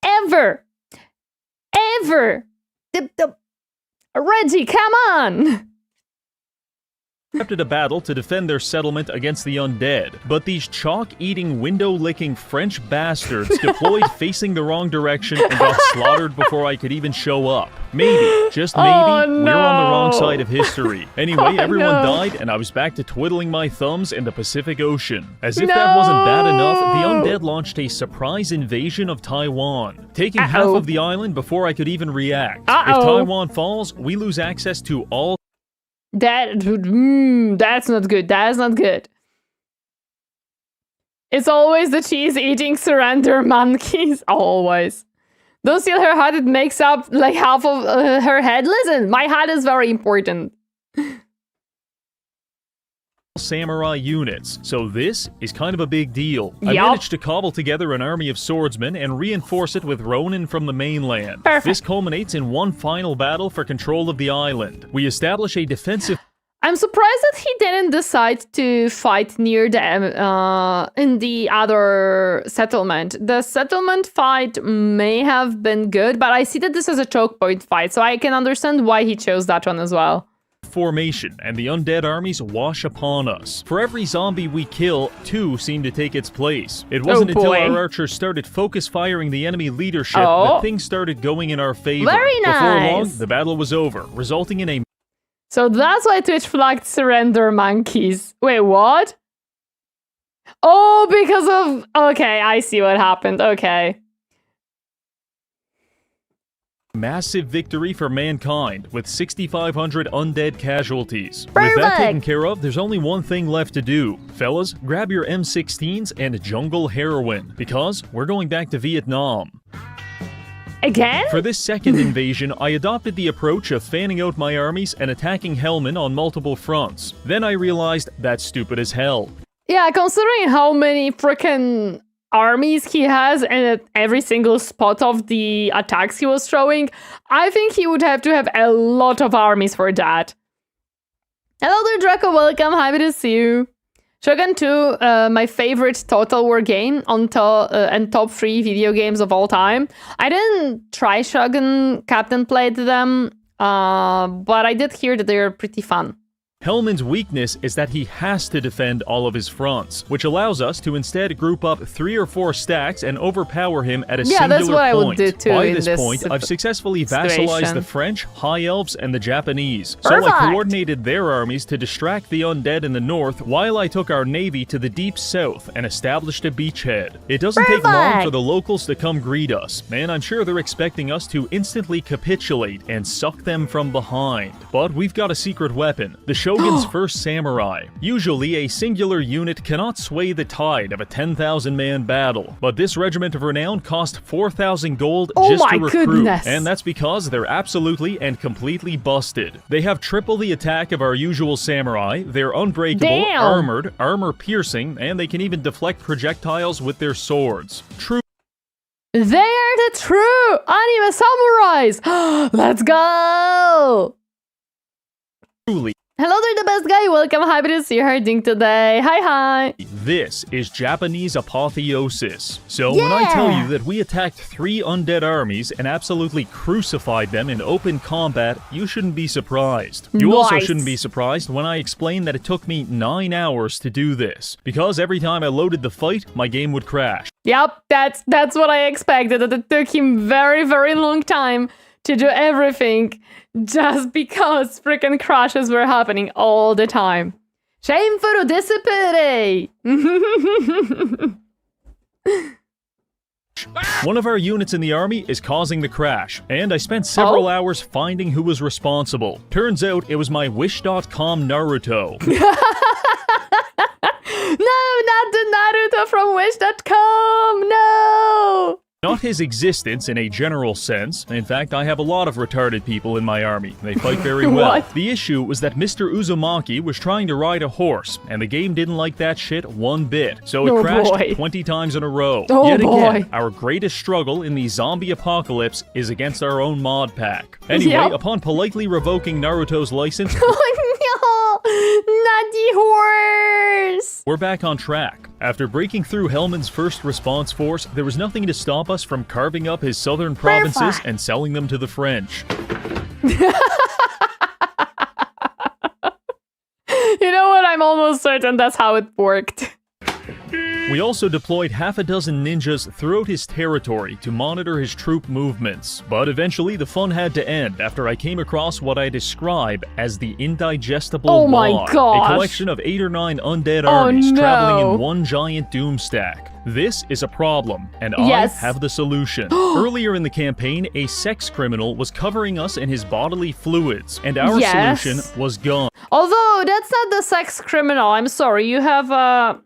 Ever. Ever. Reggie, come on. Accepted a battle to defend their settlement against the undead, but these chalk-eating, window-licking French bastards deployed facing the wrong direction and got slaughtered before I could even show up. Maybe, just maybe, Oh, we're on the wrong no. side of history. Anyway, everyone no. died, and I was back to twiddling my thumbs in the Pacific Ocean. As if that wasn't bad enough, the undead launched a surprise invasion of Taiwan, taking half of the island before I could even react. If Taiwan falls, we lose access to all That's not good. That's not good. It's always the cheese-eating surrender monkeys. Always. Don't steal her heart. It makes up like half of her head. Listen, my heart is very important. samurai units, so this is kind of a big deal. I Yup. managed to cobble together an army of swordsmen and reinforce it with Ronin from the mainland. Perfect. This culminates in one final battle for control of the island. We establish a defensive I'm surprised that he didn't decide to fight near them in the other settlement. The settlement fight may have been good, but I see that this is a choke point fight, so I can understand why he chose that one as well. formation, and the undead armies wash upon us. For every zombie we kill, 2 seem to take its place. It wasn't until boy. our archers started focus firing the enemy leadership Oh. that things started going in our favor. Very Before nice. long, the battle was over, resulting in a So that's why Twitch flagged surrender monkeys. Wait, what? Oh, because of... Okay, I see what happened. Okay. massive victory for mankind, with 6,500 undead casualties. With that Perfect. taken care of, there's only one thing left to do. Fellas, grab your M16s and jungle heroin, because we're going back to Vietnam. Again? For this second invasion, I adopted the approach of fanning out my armies and attacking Hellman on multiple fronts. Then I realized that's stupid as hell. Yeah, considering how many freaking armies he has and at every single spot of the attacks he was throwing, I think he would have to have a lot of armies for that. Hello there, Draco. Welcome. Happy to see you. Shogun 2, my favorite Total War game and top 3 video games of all time. I didn't try Shogun, Captain played them, but I did hear that they're pretty fun. Hellman's weakness is that he has to defend all of his fronts, which allows us to instead group up 3 or 4 stacks and overpower him at a Yeah, singular that's what I would point. do too By in this this point, I've successfully situation. vassalized the French, High Elves, and the Japanese. So I Perfect. coordinated their armies to distract the undead in the north, while I took our navy to the deep south and established a beachhead. It doesn't take long Perfect. for the locals to come greet us, and I'm sure they're expecting us to instantly capitulate and suck them from behind. But we've got a secret weapon, the Shogun's first samurai. Usually, a singular unit cannot sway the tide of a 10,000-man battle, but this regiment of renown cost 4,000 gold Oh just my to recruit, goodness. and that's because they're absolutely and completely busted. They have triple the attack of our usual samurai, they're unbreakable, Damn. armored, armor-piercing, and they can even deflect projectiles with their swords. They are the true anime samurais! Let's go! Truly, Hello there, the best guy. Welcome. Happy to see you harding today. Hi. this is Japanese apotheosis. So when I tell you that we attacked 3 undead armies and absolutely crucified them in open combat, you shouldn't be surprised. You also Nice. shouldn't be surprised when I explain that it took me 9 hours to do this, because every time I loaded the fight, my game would crash. Yep, that's what I expected. That it took him very, very long time to do everything just because freaking crashes were happening all the time. Shameful dissipate! One of our units in the army is causing the crash, and I spent several hours finding who was responsible. Turns out it was my Wish.com Naruto. No, not the Naruto from Wish.com! No! Not his existence in a general sense. In fact, I have a lot of retarded people in my army. They fight very well. What? The issue was that Mr. Uzumaki was trying to ride a horse, and the game didn't like that shit one bit. So it Oh, crashed boy. 20 times in a row. Oh, Yet again, boy. our greatest struggle in the zombie apocalypse is against our own mod pack. Anyway, Yep. upon politely revoking Naruto's license, Oh no! Not the horse! we're back on track. After breaking through Hellman's first response force, there was nothing to stop us from carving up his southern provinces and selling them to the French. You know what? I'm almost certain that's how it worked. We also deployed half a dozen ninjas throughout his territory to monitor his troop movements, but eventually the fun had to end after I came across what I describe as the Indigestible Log, a collection of 8 or 9 undead armies traveling in one giant doom stack. This is a problem, and I have the solution. Earlier in the campaign, a sex criminal was covering us in his bodily fluids, and our solution was gun. Although, that's not the sex criminal, I'm sorry, you have,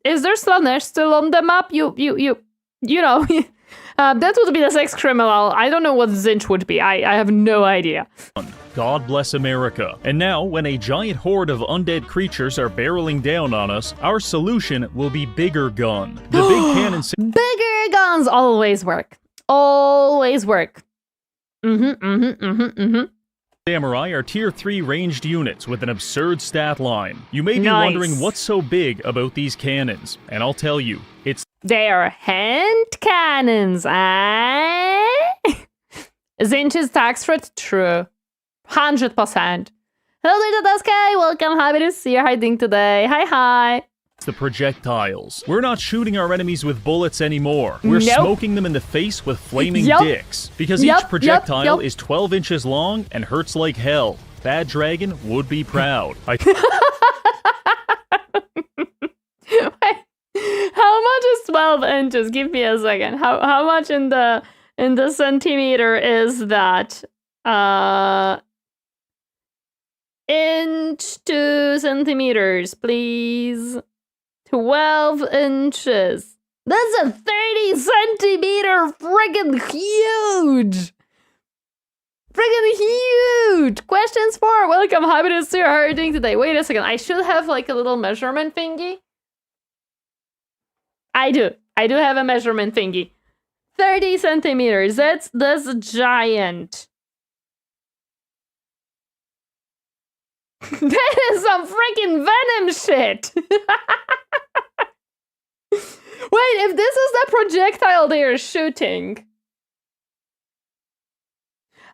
is there Slaanesh still on the map? You know, that would be the sex criminal. I don't know what Tzeentch would be. I have no idea. God bless America. And now, when a giant horde of undead creatures are barreling down on us, our solution will be bigger gun. The big cannon... Bigger guns always work. Always work. Samurai are tier 3 ranged units with an absurd stat line. You may be wondering what's so big about these cannons, and I'll tell you, it's... They are hand cannons, eh? Tzeentch's tax threat? True. 100%. Hello, Little Sky, welcome, happy to see you, how are you doing today? Hi. The projectiles. We're not shooting our enemies with bullets anymore. We're smoking them in the face with flaming dicks. Because each projectile is 12 inches long and hurts like hell. Bad Dragon would be proud. Wait, how much is 12 inches? Give me a second. How much in the centimeter is that? Inch to centimeters, please. 12 inches. That's a 30 centimeter friggin' huge. Friggin' huge. Questions for welcome. Happy to see you. How are you doing today? Wait a second. I should have like a little measurement thingy. I do have a measurement thingy. 30 centimeters. That's giant. That is some freaking venom shit. Wait, if this is the projectile they are shooting,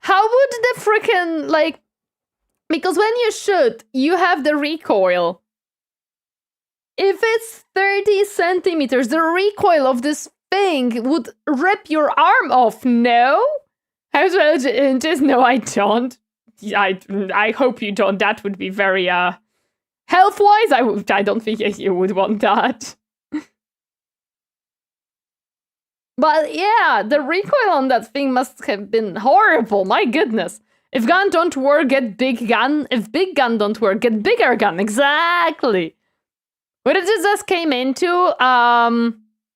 how would the freaking, like, because when you shoot, you have the recoil. If it's 30 centimeters, the recoil of this thing would rip your arm off, no? How 12 inches? No, I don't. I hope you don't. That would be very, health-wise, I don't think you would want that. But yeah, the recoil on that thing must have been horrible. My goodness. If gun don't work, get big gun. If big gun don't work, get bigger gun. Exactly. What did it just came into? I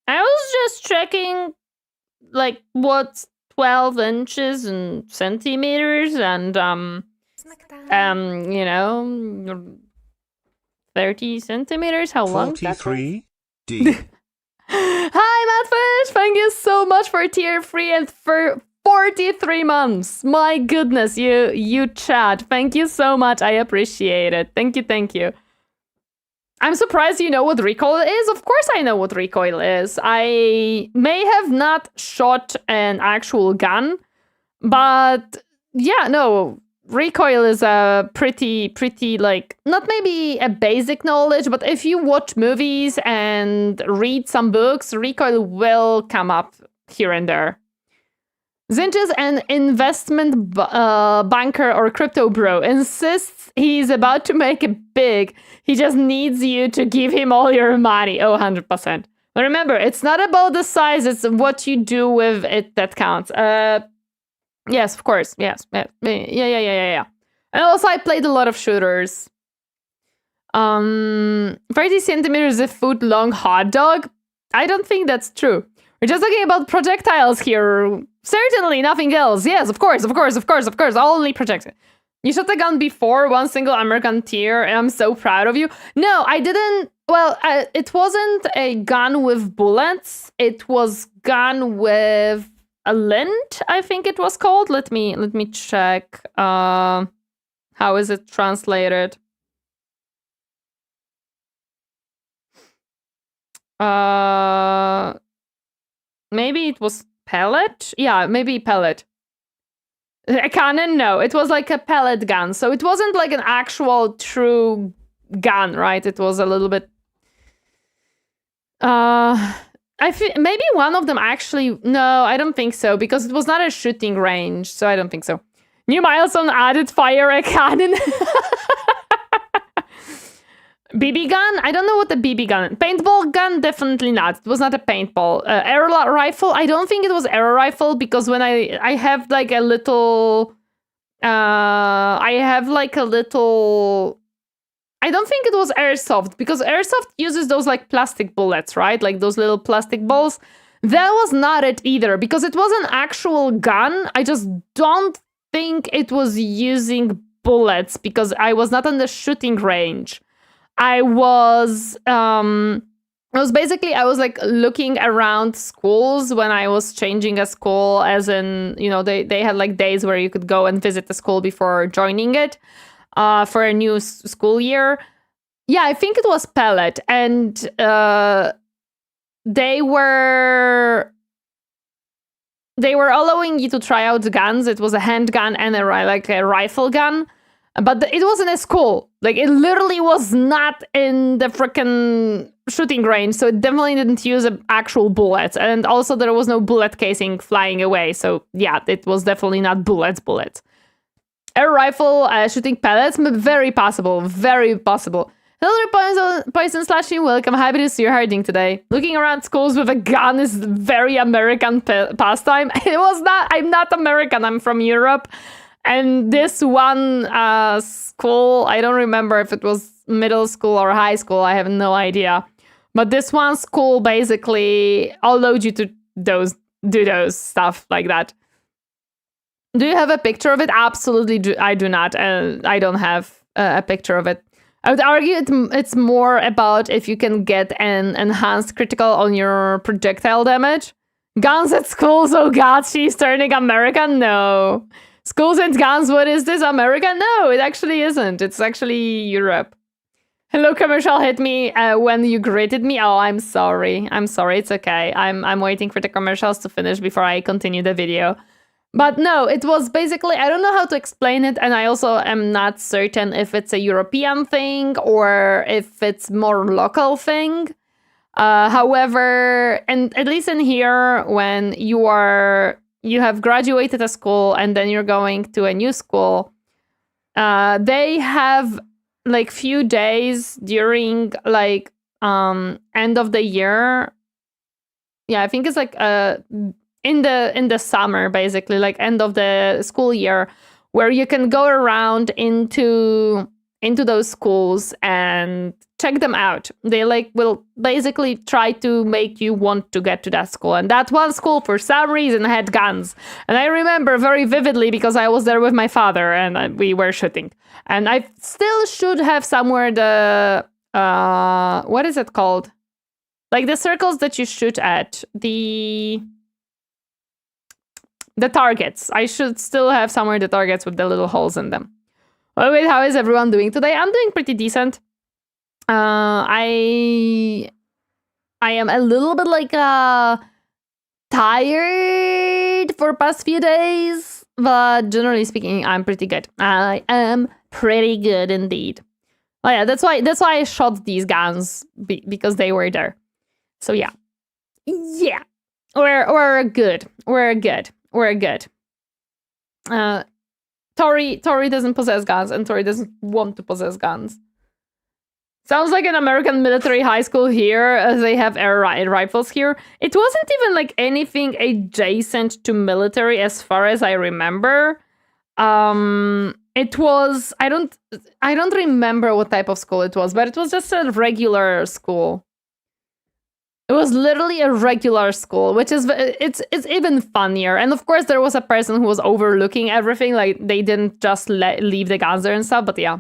was just checking, like, what's 12 inches in centimeters and, you know, 30 centimeters. How long? 43 D. Hi, Mattfish! Thank you so much for tier 3 and for 43 months. My goodness, you chat. Thank you so much. I appreciate it. Thank you. I'm surprised you know what recoil is. Of course I know what recoil is. I may have not shot an actual gun, but yeah, no. Recoil is a pretty, like, not maybe a basic knowledge, but if you watch movies and read some books, recoil will come up here and there. Tzeentch is an investment banker or crypto bro. Insists he's about to make it big. He just needs you to give him all your money. Oh, 100%. But remember, it's not about the size, it's what you do with it that counts. Yes, of course. Yes. Yeah. And also, I played a lot of shooters. 30 centimeters a foot long hot dog? I don't think that's true. We're just talking about projectiles here. Certainly nothing else. Yes, of course. Only projectiles. You shot a gun before, one single American tier, and I'm so proud of you. No, I didn't. Well, it wasn't a gun with bullets. It was gun with a lint, I think it was called. Let me check. How is it translated? Maybe it was pellet? Yeah, maybe pellet. A cannon? No, it was like a pellet gun. So it wasn't like an actual true gun, right? It was a little bit... I feel maybe one of them actually... No, I don't think so, because it was not a shooting range, so I don't think so. New milestone added, fire a cannon. BB gun? I don't know what the BB gun... Paintball gun? Definitely not. It was not a paintball. Arrow rifle? I don't think it was arrow rifle, because when I have like a little... I have like a little... I don't think it was airsoft, because airsoft uses those like plastic bullets, right? Like those little plastic balls. That was not it either, because it was an actual gun. I just don't think it was using bullets, because I was not on the shooting range. I was like looking around schools when I was changing a school, as in, you know, they had like days where you could go and visit the school before joining it. For a new school year. Yeah, I think it was pellet, and they were allowing you to try out guns. It was a handgun and a rifle gun, but it was in a school. Like, it literally was not in the freaking shooting range, so it definitely didn't use actual bullets, and also there was no bullet casing flying away, so yeah, it was definitely not bullets. Air rifle, shooting pellets, very possible, very possible. Hello, Poison Slashing, welcome, happy to see you hiding today. Looking around schools with a gun is very American pastime. It was not, I'm not American, I'm from Europe. And this one school, I don't remember if it was middle school or high school, I have no idea. But this one school basically allowed you to do those stuff like that. Do you have a picture of it? Absolutely, I do not. I don't have a picture of it. I would argue it's more about if you can get an enhanced critical on your projectile damage. Guns at schools, oh god, she's turning American? No. Schools and guns, what is this, America? No, it actually isn't. It's actually Europe. Hello, commercial hit me when you greeted me. Oh, I'm sorry. I'm sorry, it's okay. I'm waiting for the commercials to finish before I continue the video. But no, it was basically, I don't know how to explain it, and I also am not certain if it's a European thing or if it's more local thing. However, and at least in here, when you have graduated a school and then you're going to a new school, they have like few days during like end of the year. Yeah, I think it's like in the summer, basically, like end of the school year, where you can go around into those schools and check them out. They like will basically try to make you want to get to that school. And that one school, for some reason, had guns. And I remember very vividly because I was there with my father and we were shooting. And I still should have somewhere the what is it called? Like the circles that you shoot at, the targets. I should still have somewhere the targets with the little holes in them. Oh wait, how is everyone doing today? I'm doing pretty decent. I am a little bit like tired for past few days, but generally speaking, I'm pretty good. I am pretty good indeed. Oh yeah, that's why I shot these guns because they were there. So yeah, we're good. Tori doesn't possess guns, and Tori doesn't want to possess guns. Sounds like an American military high school here, as they have air rifles here. It wasn't even like anything adjacent to military, as far as I remember. It was I don't remember what type of school it was, but it was just a regular school. It was literally a regular school, which is it's even funnier. And of course, there was a person who was overlooking everything. Like they didn't just leave the guns there and stuff. But yeah,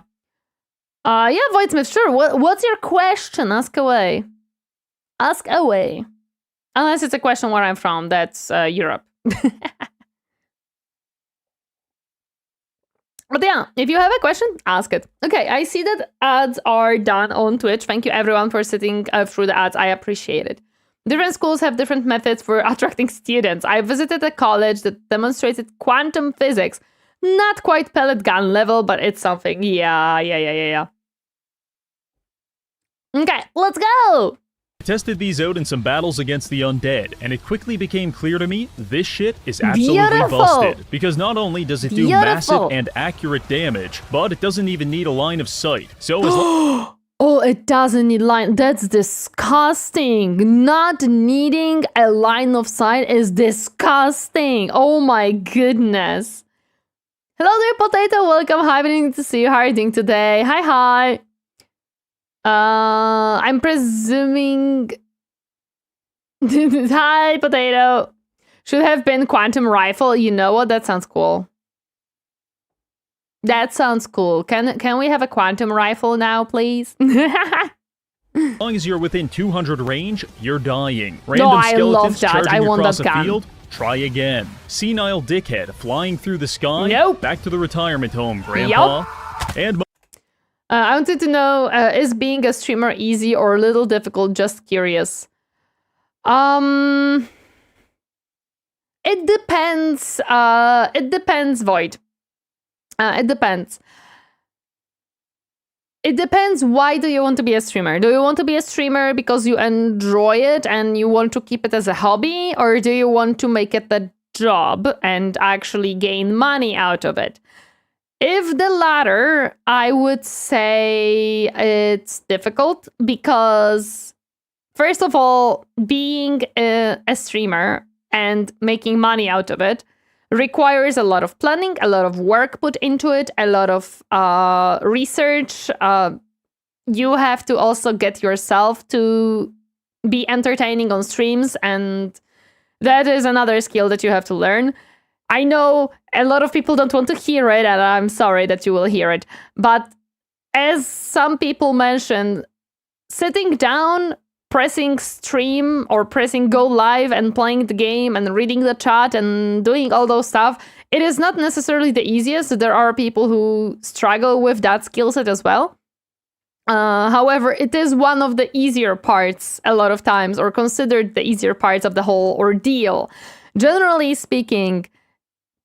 Voidsmith, sure. What's your question? Ask away. Ask away. Unless it's a question where I'm from. That's Europe. But yeah, if you have a question, ask it. Okay, I see that ads are done on Twitch. Thank you everyone for sitting through the ads. I appreciate it. Different schools have different methods for attracting students. I visited a college that demonstrated quantum physics. Not quite pellet gun level, but it's something. Yeah. Okay, let's go! I tested these out in some battles against the undead, and it quickly became clear to me this shit is absolutely busted. Because not only does it do massive and accurate damage, but it doesn't even need a line of sight. So as Oh, it doesn't need line. That's disgusting. Not needing a line of sight is disgusting. Oh my goodness. Hello there, Potato. Welcome. Happening to see you. How are you doing today? Hi. I'm presuming... Hi, Potato. Should have been quantum rifle. You know what? That sounds cool. That sounds cool. Can we have a quantum rifle now, please? As long as you're within 200 range, you're dying. Random I love skeletons that. charging I want across that a gun. field, try again. Senile dickhead flying through the sky. Nope. Back to the retirement home, Grandpa. And I wanted to know, is being a streamer easy or a little difficult? Just curious. It depends. It depends, Void. It depends. It depends. Why do you want to be a streamer? Do you want to be a streamer because you enjoy it and you want to keep it as a hobby? Or do you want to make it a job and actually gain money out of it? If the latter, I would say it's difficult because, first of all, being a streamer and making money out of it requires a lot of planning, a lot of work put into it, a lot of research. You have to also get yourself to be entertaining on streams, and that is another skill that you have to learn. I know a lot of people don't want to hear it, and I'm sorry that you will hear it. But as some people mentioned, sitting down, pressing stream or pressing go live and playing the game and reading the chat and doing all those stuff, it is not necessarily the easiest. There are people who struggle with that skill set as well. However, it is one of the easier parts a lot of times, or considered the easier parts of the whole ordeal. Generally speaking,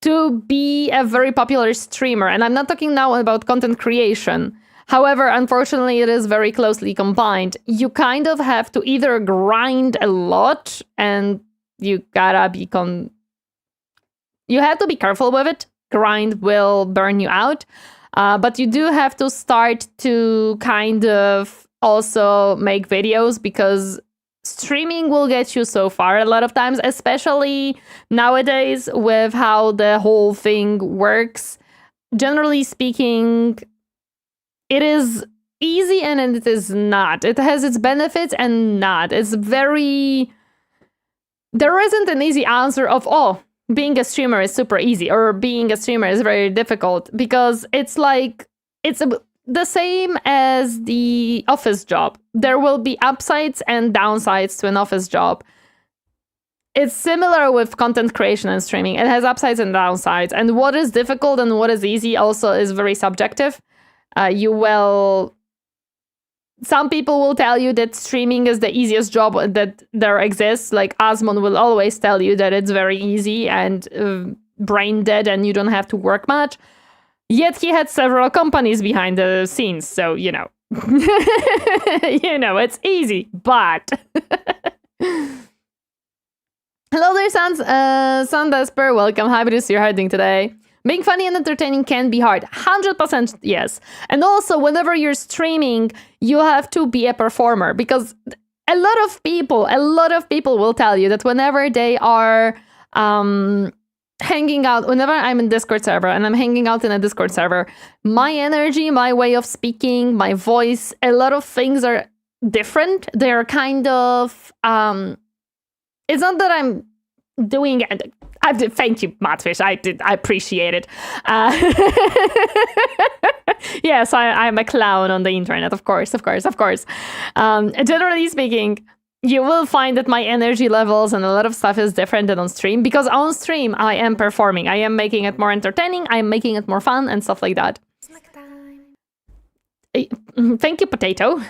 to be a very popular streamer, and I'm not talking now about content creation. However, unfortunately, it is very closely combined. You kind of have to either grind a lot, and you gotta be you have to be careful with it. Grind will burn you out. But you do have to start to kind of also make videos, because streaming will get you so far a lot of times, especially nowadays with how the whole thing works. Generally speaking, it is easy and it is not. It has its benefits and not. It's very... There isn't an easy answer of, oh, being a streamer is super easy or being a streamer is very difficult, because it's like, it's the same as the office job. There will be upsides and downsides to an office job. It's similar with content creation and streaming. It has upsides and downsides. And what is difficult and what is easy also is very subjective. Some people will tell you that streaming is the easiest job that there exists. Like Asmon will always tell you that it's very easy and brain dead and you don't have to work much. Yet he had several companies behind the scenes, so, you know. It's easy, but... Hello there, Sandesper. Welcome. Happy to see you hiding today. Being funny and entertaining can be hard. 100% yes. And also, whenever you're streaming, you have to be a performer, because a lot of people will tell you that whenever they are hanging out, whenever I'm in Discord server and I'm hanging out in a Discord server, my energy, my way of speaking, my voice, a lot of things are different. They're kind of, it's not that I'm doing it. Thank you, Matfish. I appreciate it. Yes, I'm a clown on the internet, of course. Generally speaking, you will find that my energy levels and a lot of stuff is different than on stream, because on stream I am performing. I am making it more entertaining, I am making it more fun and stuff like that. Thank you, Potato.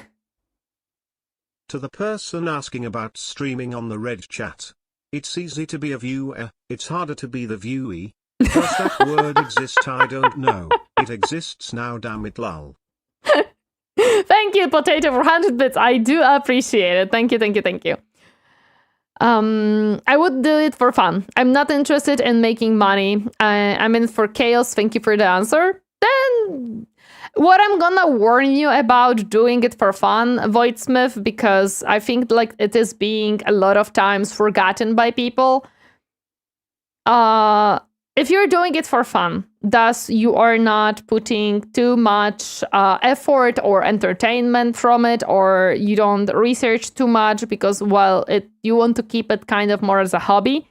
To the person asking about streaming on the red chat, it's easy to be a viewer, it's harder to be the viewee. Does that word exist? I don't know. It exists now, damn it, lol. Thank you, Potato, for 100 bits. I do appreciate it. Thank you, thank you, thank you. I would do it for fun. I'm not interested in making money. I'm in it for chaos. Thank you for the answer. Then, what I'm gonna warn you about doing it for fun, Voidsmith, because I think like it is being a lot of times forgotten by people. If you're doing it for fun, thus you are not putting too much effort or entertainment from it, or you don't research too much because, well, you want to keep it kind of more as a hobby.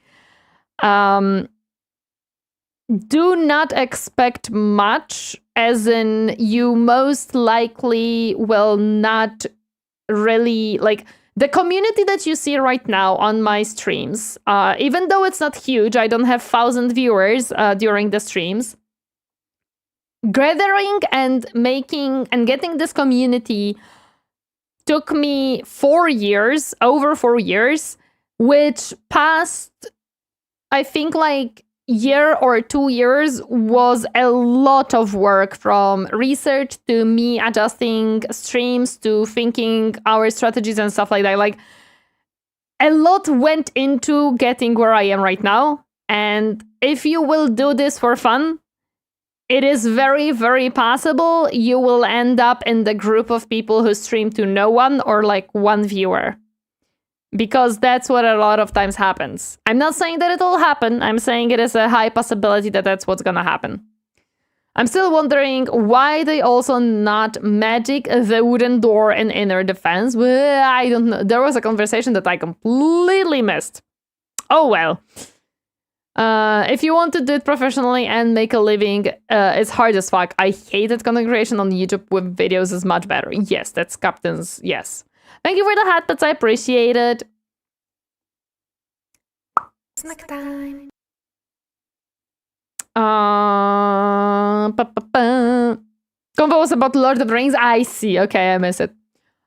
Do not expect much, as in you most likely will not really, like, the community that you see right now on my streams, even though it's not huge, I don't have 1,000 viewers during the streams, gathering and making and getting this community took me 4 years, over 4 years, which past, I think, like, year or 2 years was a lot of work, from research to me adjusting streams to thinking our strategies and stuff like that. Like, a lot went into getting where I am right now. And if you will do this for fun, it is very, very possible you will end up in the group of people who stream to no one or like one viewer. Because that's what a lot of times happens. I'm not saying that it'll happen. I'm saying it is a high possibility that that's what's gonna happen. I'm still wondering why they also not magic the wooden door in inner defense. Well, I don't know. There was a conversation that I completely missed. Oh well. If you want to do it professionally and make a living, it's hard as fuck. I hated content creation on YouTube with videos is much better. Yes, that's Captain's. Yes. Thank you for the hat, but I appreciate it. Snack time. Convo was about Lord of the Rings. I see. Okay, I miss it.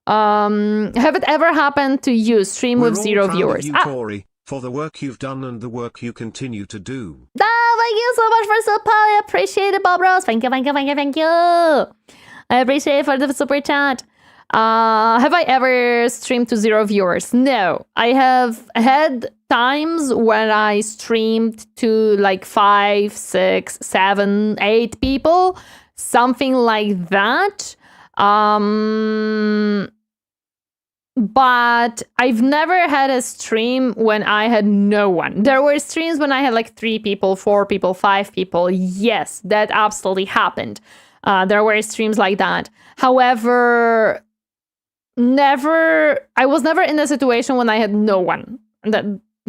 Have it ever happened to you stream with 0 viewers? We're all proud of you, Tori, for the work you've done and the work you continue to do. Thank you so much for support. I appreciate it, Bob Rose. Thank you, thank you, thank you, thank you. I appreciate it for the super chat. Have I ever streamed to 0 viewers? No. I have had times when I streamed to like 5, 6, 7, 8 people. Something like that. But I've never had a stream when I had no one. There were streams when I had like 3 people, 4 people, 5 people. Yes, that absolutely happened. There were streams like that. However, I was never in a situation when I had no one.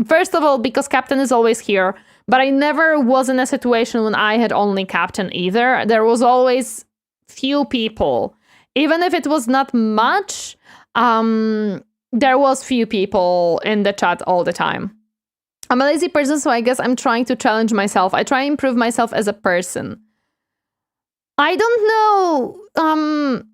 First of all, because Captain is always here, but I never was in a situation when I had only Captain either. There was always few people. Even if it was not much, there was few people in the chat all the time. I'm a lazy person, so I guess I'm trying to challenge myself. I try to improve myself as a person. I don't know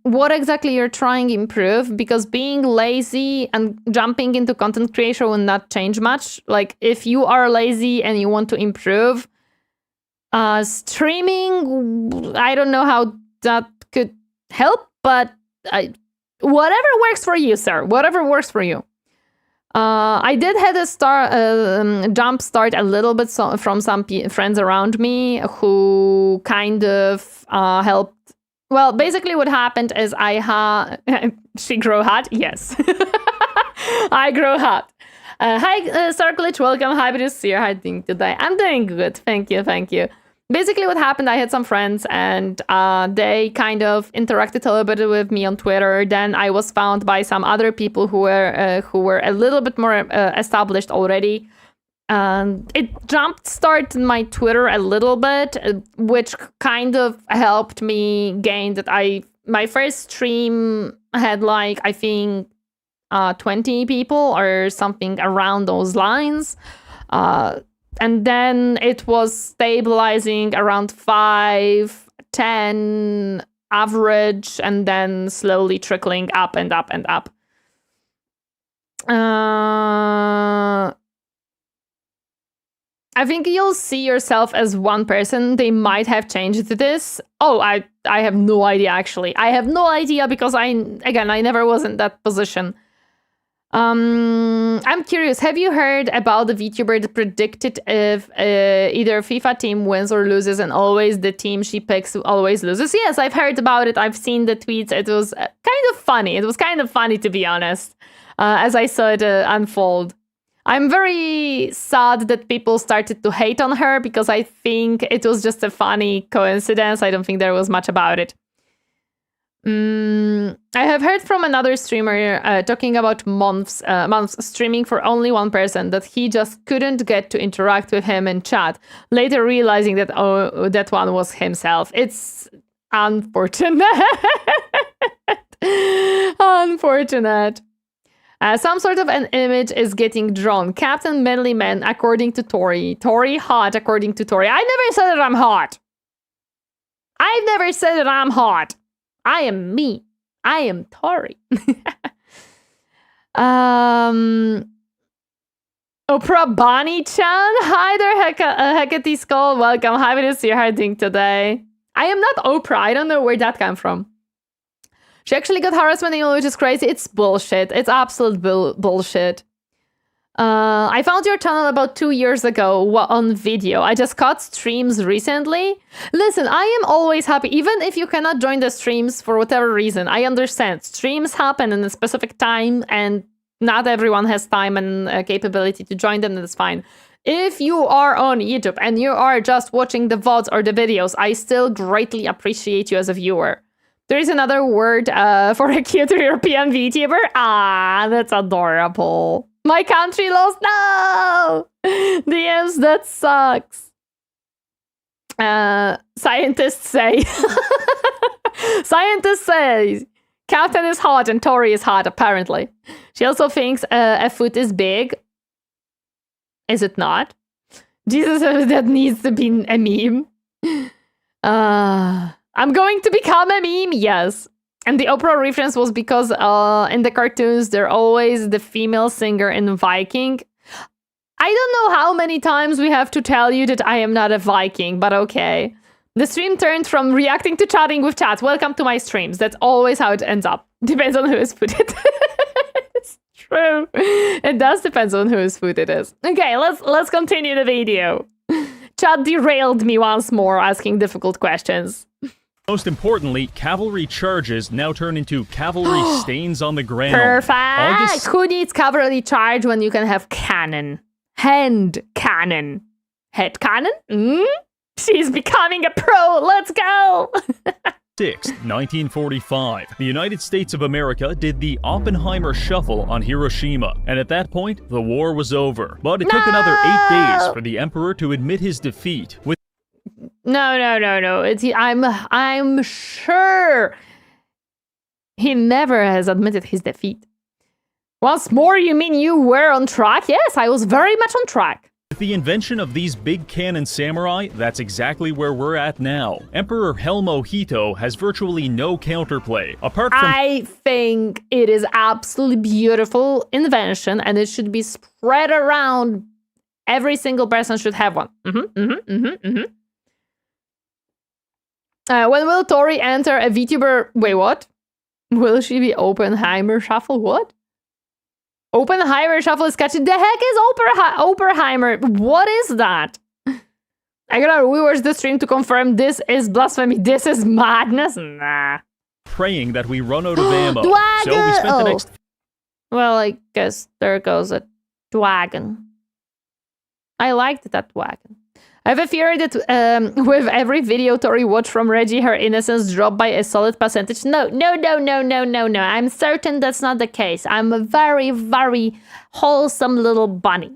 what exactly you're trying to improve, because being lazy and jumping into content creation will not change much. Like, if you are lazy and you want to improve, streaming, I don't know how that could help, but whatever works for you, sir. Whatever works for you. I did have a jump start a little bit from some friends around me who kind of helped. Well, basically what happened is she grow hot? Yes. I grow hot. Hi, Starglitch, welcome. Happy to see you. How are you doing today? I'm doing good. Thank you, thank you. Basically what happened, I had some friends and they kind of interacted a little bit with me on Twitter. Then I was found by some other people who were a little bit more established already. And it jump-started my Twitter a little bit, which kind of helped me gain that my first stream had like, I think, 20 people or something around those lines. And then it was stabilizing around 5, 10 average, and then slowly trickling up and up and up. I think you'll see yourself as one person. They might have changed this. Oh, I have no idea, actually. I have no idea because I never was in that position. I'm curious, have you heard about the Vtuber that predicted if either FIFA team wins or loses and always the team she picks always loses? Yes, I've heard about it. I've seen the tweets. It was kind of funny. It was kind of funny, to be honest, as I saw it unfold. I'm very sad that people started to hate on her because I think it was just a funny coincidence. I don't think there was much about it. I have heard from another streamer talking about months streaming for only one person, that he just couldn't get to interact with him in chat, later realizing that that one was himself. It's unfortunate. Unfortunate. Some sort of an image is getting drawn. Captain Manly Man, according to Tori. Tori hot, according to Tori. I never said that I'm hot. I've never said that I'm hot. I am me. I am Tori. Oprah Bonnie-chan. Hi there, Hecate Skull. Welcome. Happy to see you hiding today. I am not Oprah. I don't know where that came from. She actually got harassment email, which is crazy. It's bullshit. It's absolute bullshit. I found your channel about 2 years ago on video. I just caught streams recently. Listen, I am always happy, even if you cannot join the streams for whatever reason. I understand. Streams happen in a specific time, and not everyone has time and capability to join them. That's fine. If you are on YouTube and you are just watching the VODs or the videos, I still greatly appreciate you as a viewer. There is another word for a cute European VTuber. Ah, that's adorable. My country lost. No! DMs, that sucks. Scientists say. Scientists say Captain is hot and Tori is hot, apparently. She also thinks a foot is big. Is it not? Jesus, that needs to be a meme. I'm going to become a meme, yes. And the Oprah reference was because in the cartoons, they're always the female singer in Viking. I don't know how many times we have to tell you that I am not a Viking, but okay. The stream turned from reacting to chatting with chat. Welcome to my streams. That's always how it ends up. Depends on whose foot it is. It's true. It does depend on whose foot it is. Okay, let's continue the video. Chat derailed me once more, asking difficult questions. Most importantly, cavalry charges now turn into cavalry stains on the ground. Perfect! Who needs cavalry charge when you can have cannon? Hand cannon. Head cannon? She's becoming a pro! Let's go! 6th, 1945. The United States of America did the Oppenheimer Shuffle on Hiroshima, and at that point, the war was over. But it took another 8 days for the Emperor to admit his defeat. No. I'm sure he never has admitted his defeat. Once more, you mean you were on track? Yes, I was very much on track. With the invention of these big cannon samurai, that's exactly where we're at now. Emperor Helmo Hito has virtually no counterplay, apart from... I think it is absolutely beautiful invention, and it should be spread around. Every single person should have one. When will Tori enter a VTuber? Wait, what? Will she be Oppenheimer Shuffle? What? Oppenheimer Shuffle is catchy. The heck is Oppenheimer? What is that? I gotta rewatch the stream to confirm this is blasphemy. This is madness. Nah. Praying that we run out of ammo. So we spent the next... Well, I guess there goes a dragon. I liked that wagon. I have a theory that with every video Tori watched from Reggie, her innocence dropped by a solid percentage. No. I'm certain that's not the case. I'm a very, very wholesome little bunny.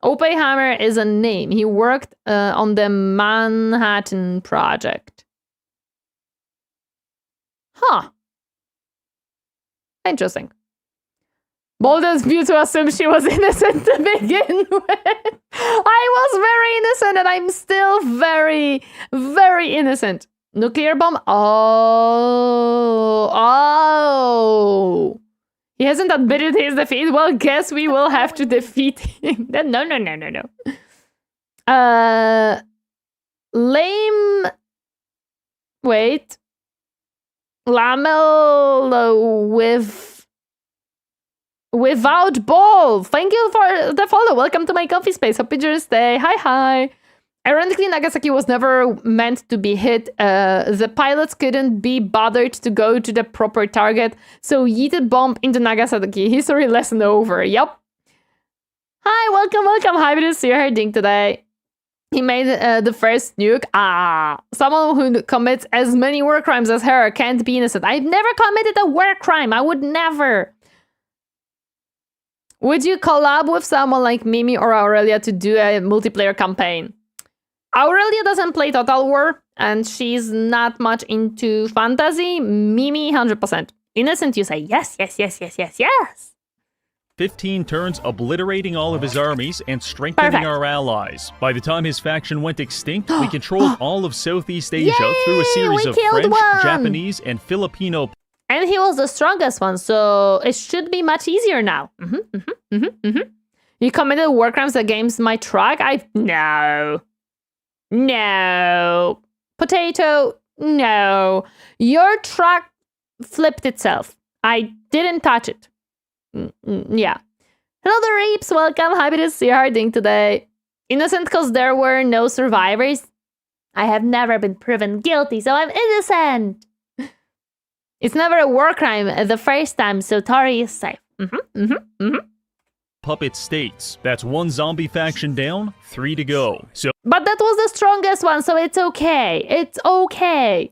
Oppenheimer is a name. He worked on the Manhattan Project. Huh. Interesting. Boldest view to assume she was innocent to begin with. I was very innocent and I'm still very, very innocent. Nuclear bomb? Oh. He hasn't admitted his defeat? Well, guess we will have to defeat him. No. Lame... Wait. Lamel without ball. Thank you for the follow. Welcome to my coffee space. Hope you stay. Hi. Ironically, Nagasaki was never meant to be hit. The pilots couldn't be bothered to go to the proper target, so yeeted bomb into Nagasaki. History lesson over. Yup. Hi, welcome. Happy to see her ding today. He made the first nuke. Someone who commits as many war crimes as her can't be innocent. I've never committed a war crime. I would never. Would you collab with someone like Mimi or Aurelia to do a multiplayer campaign? Aurelia doesn't play Total War, and she's not much into fantasy. Mimi, 100%. Innocent, you say yes. 15 turns obliterating all of his armies and strengthening our allies. By the time his faction went extinct, we controlled all of Southeast Asia through a series of French, Japanese, and Filipino. And he was the strongest one, so it should be much easier now. You committed war crimes against my truck? No. Potato? No. Your truck flipped itself. I didn't touch it. Yeah. Hello, the Reaps. Welcome. Happy to see Harding today. Innocent because there were no survivors. I have never been proven guilty, so I'm innocent. It's never a war crime the first time, so Tori is safe. Puppet states. That's one zombie faction down, 3 to go. But that was the strongest one, so it's okay. It's okay.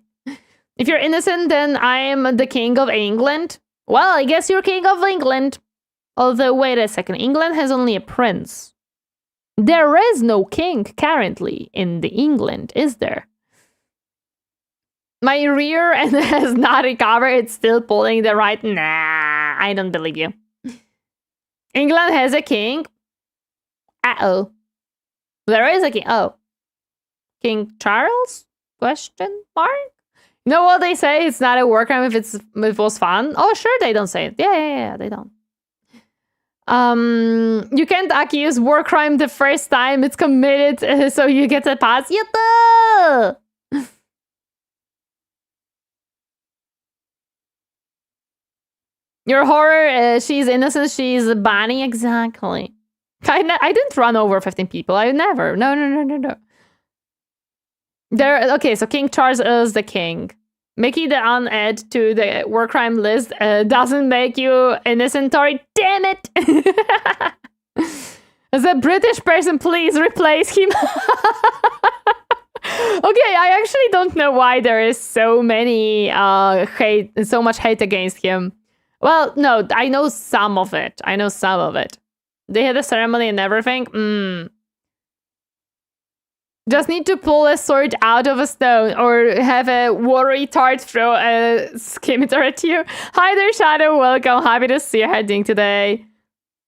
If you're innocent, then I am the king of England. Well, I guess you're king of England. Although, wait a second. England has only a prince. There is no king currently in the England, is there? My rear end has not recovered. It's still pulling the right. Nah, I don't believe you. England has a king. Uh-oh. There is a king. Oh. King Charles? Question mark? You know what they say? It's not a war crime if it was fun. Oh, sure, they don't say it. Yeah, they don't. You can't accuse war crime the first time it's committed, so you get a pass. Yatta! Your horror, she's innocent, she's Bonnie, exactly. I didn't run over 15 people. I never. No. Okay, so King Charles is the king. Making the unadd to the war crime list doesn't make you innocent, Tori. Damn it! As a British person, please replace him. Okay, I actually don't know why there is so many so much hate against him. Well, no, I know some of it. They had a ceremony and everything. Just need to pull a sword out of a stone or have a worry tart throw a scimitar at you. Hi there, Shadow. Welcome. Happy to see you heading today.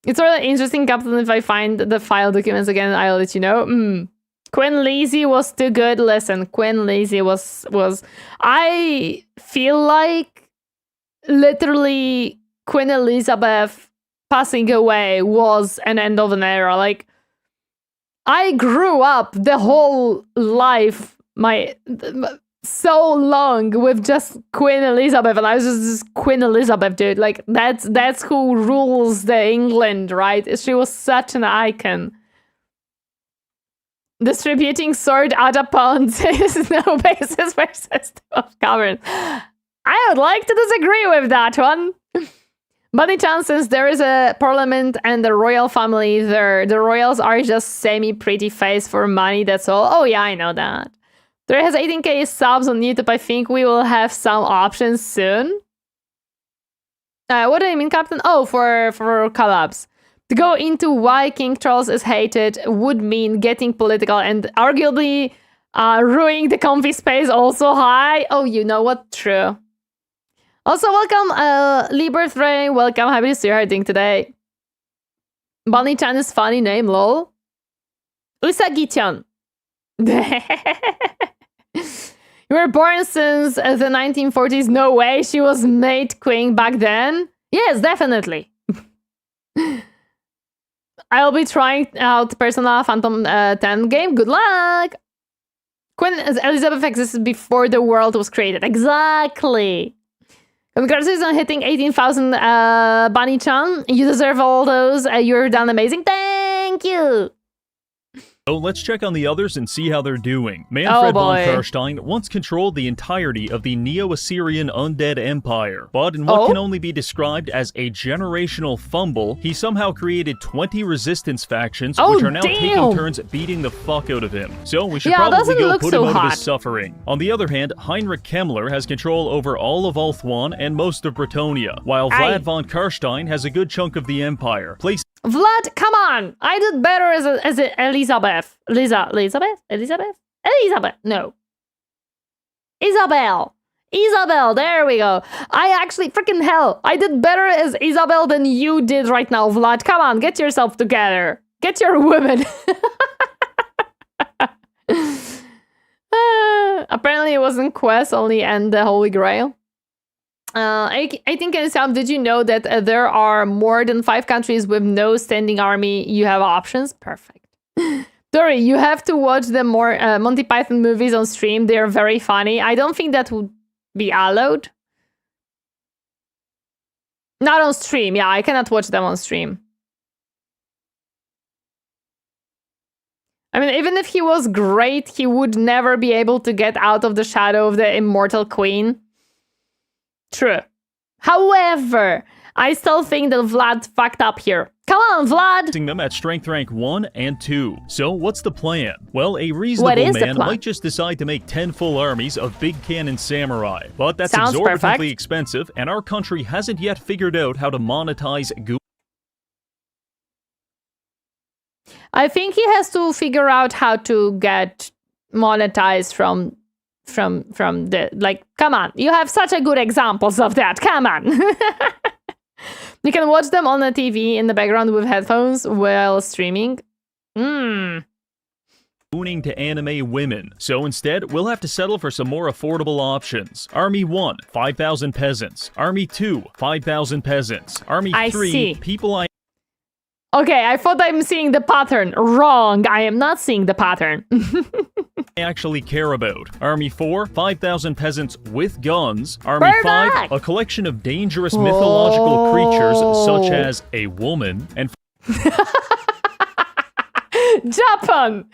It's really interesting, Captain. If I find the file documents again, I'll let you know. Queen Lizzie was too good. Listen, Queen Lizzie was... I feel like literally Queen Elizabeth passing away was an end of an era. Like, I grew up the whole life, so long with just Queen Elizabeth, and I was just Queen Elizabeth, dude. Like, that's who rules the England, right? She was such an icon. Distributing sword out of pawns is no basis for system of governance. I would like to disagree with that one. But in chance, since there is a parliament and the royal family there, the royals are just semi-pretty face for money, that's all. Oh yeah, I know that. There has 18k subs on YouTube. I think we will have some options soon. What do you mean, Captain? Oh, for collabs. To go into why King Charles is hated would mean getting political and arguably ruining the comfy space also high. Oh, you know what? True. Also, welcome, Liberthray. Welcome. Happy to see you. How are you doing today? Bonnie-chan is funny name, lol. Usagi-chan. You were born since the 1940s. No way. She was made queen back then. Yes, definitely. I'll be trying out Persona Phantom 10 game. Good luck. Queen Elizabeth existed before the world was created. Exactly. Congratulations on hitting 18,000, Bunny-chan. You deserve all those. You're done amazing. Thank you. So let's check on the others and see how they're doing. Manfred von boy. Karstein once controlled the entirety of the Neo-Assyrian undead empire, but in what can only be described as a generational fumble, he somehow created 20 resistance factions, which are now taking turns beating the fuck out of him. So we should probably go put him out of his suffering. On the other hand, Heinrich Kemmler has control over all of Ulthuan and most of Bretonnia, while Vlad von Karstein has a good chunk of the empire. Vlad, come on! I did better as Elizabeth. Elizabeth? No. Isabel, there we go. I actually, freaking hell, I did better as Isabel than you did right now, Vlad. Come on, get yourself together. Get your woman. Apparently it wasn't Quest, only and the Holy Grail. I think in some, did you know that there are more than 5 countries with no standing army? You have options. Perfect. Tori, you have to watch the more Monty Python movies on stream. They are very funny. I don't think that would be allowed. Not on stream. Yeah, I cannot watch them on stream. I mean, even if he was great, he would never be able to get out of the shadow of the immortal queen. True. However, I still think that Vlad fucked up here. Come on, Vlad! Them at strength rank 1 and 2. So what's the plan? Well, a reasonable man might just decide to make 10 full armies of big cannon samurai. But that's exorbitantly expensive, and our country hasn't yet figured out how to monetize goo. I think he has to figure out how to get monetized from the, like, come on, you have such a good examples of that, come on. You can watch them on the TV in the background with headphones while streaming. Mooning to anime women. So instead, we'll have to settle for some more affordable options. Army 1, 5,000 peasants. Army 2, 5,000 peasants. Army 3, people Okay, I thought I'm seeing the pattern. Wrong, I am not seeing the pattern. I actually care about. Army 4, 5,000 peasants with guns. Army 5, a collection of dangerous mythological creatures such as a woman. And Japan,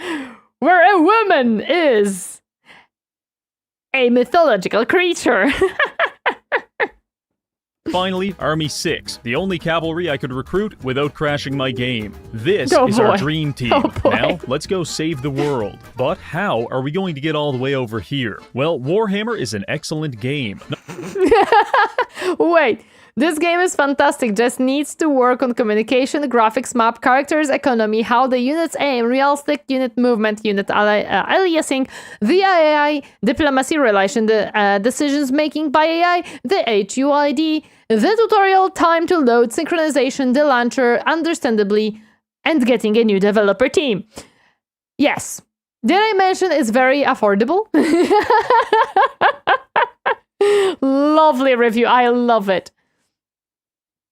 where a woman is a mythological creature. Finally, Army 6, the only cavalry I could recruit without crashing my game. This is our dream team. Now, let's go save the world. But how are we going to get all the way over here? Well, Warhammer is an excellent game. Wait, this game is fantastic, just needs to work on communication, graphics, map, characters, economy, how the units aim, realistic unit movement, unit aliasing, the AI, diplomacy relation, the decisions making by AI, the HUID, the tutorial, time to load, synchronization, the launcher, understandably, and getting a new developer team. Yes. Did I mention it's very affordable? Lovely review. I love it.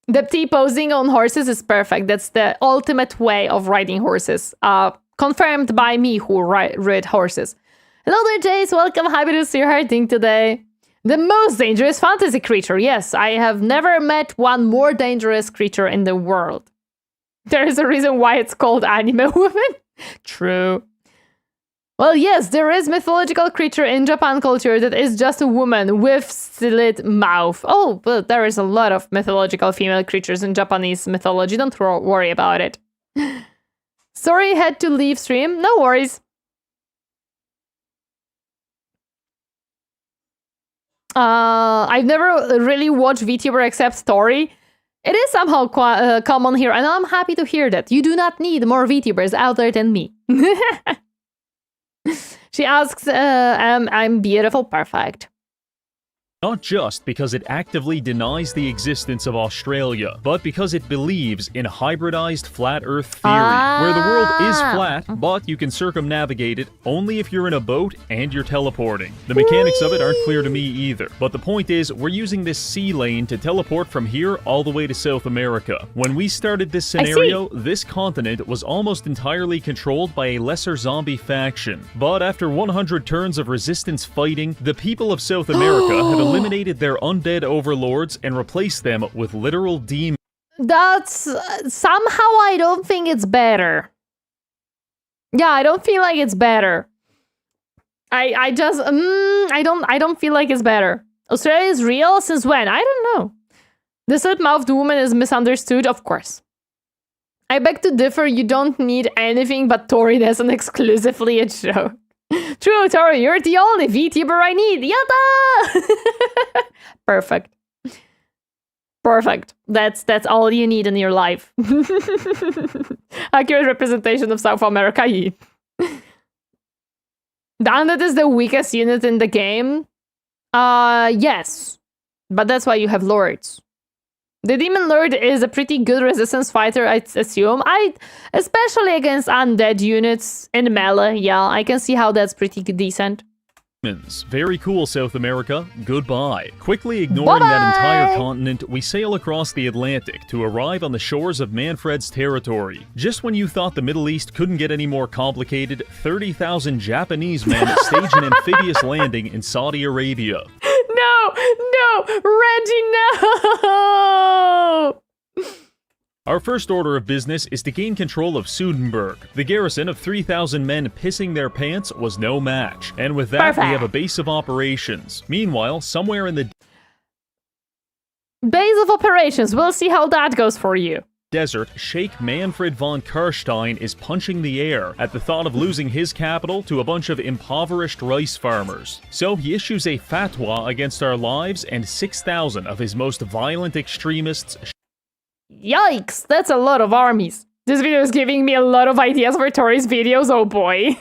The T-posing on horses is perfect. That's the ultimate way of riding horses. Confirmed by me who ride horses. Hello there, Jace. Welcome. Happy to see you hiding today. The most dangerous fantasy creature. Yes, I have never met one more dangerous creature in the world. There is a reason why it's called anime woman. True. Well, yes, there is mythological creature in Japan culture that is just a woman with slit mouth. Oh, but there is a lot of mythological female creatures in Japanese mythology. Don't worry about it. Sorry, had to leave stream. No worries. I've never really watched VTuber except Story. It is somehow common here, and I'm happy to hear that. You do not need more VTubers out there than me. She asks, I'm beautiful, perfect. Not just because it actively denies the existence of Australia, but because it believes in hybridized flat Earth theory, where the world is flat, but you can circumnavigate it only if you're in a boat and you're teleporting. The mechanics of it aren't clear to me either, but the point is, we're using this sea lane to teleport from here all the way to South America. When we started this scenario, this continent was almost entirely controlled by a lesser zombie faction, but after 100 turns of resistance fighting, the people of South America have eliminated their undead overlords and replaced them with literal demons. That's somehow I don't think it's better. Yeah, I don't feel like it's better. I don't feel like it's better. Australia is real? Since when? I don't know. The slip-mouthed woman is misunderstood, of course. I beg to differ, you don't need anything but Torineesan exclusively a joke. True, Tori, you're the only Vtuber I need. Yatta! Perfect. Perfect. That's all you need in your life. Accurate representation of South America. The undead is the weakest unit in the game. Yes. But that's why you have lords. The Demon Lord is a pretty good resistance fighter, I assume. Especially against undead units in melee. Yeah, I can see how that's pretty decent. Very cool, South America. Goodbye. Quickly ignoring that entire continent, we sail across the Atlantic to arrive on the shores of Manfred's territory. Just when you thought the Middle East couldn't get any more complicated, 30,000 Japanese men stage an amphibious landing in Saudi Arabia. No, Reggie, no! Our first order of business is to gain control of Sudenburg. The garrison of 3,000 men pissing their pants was no match, and with that we have a base of operations. Meanwhile, somewhere in the base of operations, we'll see how that goes for you. Desert, Sheikh Manfred von Karstein is punching the air at the thought of losing his capital to a bunch of impoverished rice farmers. So he issues a fatwa against our lives, and 6,000 of his most violent extremists. Yikes, that's a lot of armies. This video is giving me a lot of ideas for Tori's videos, oh boy.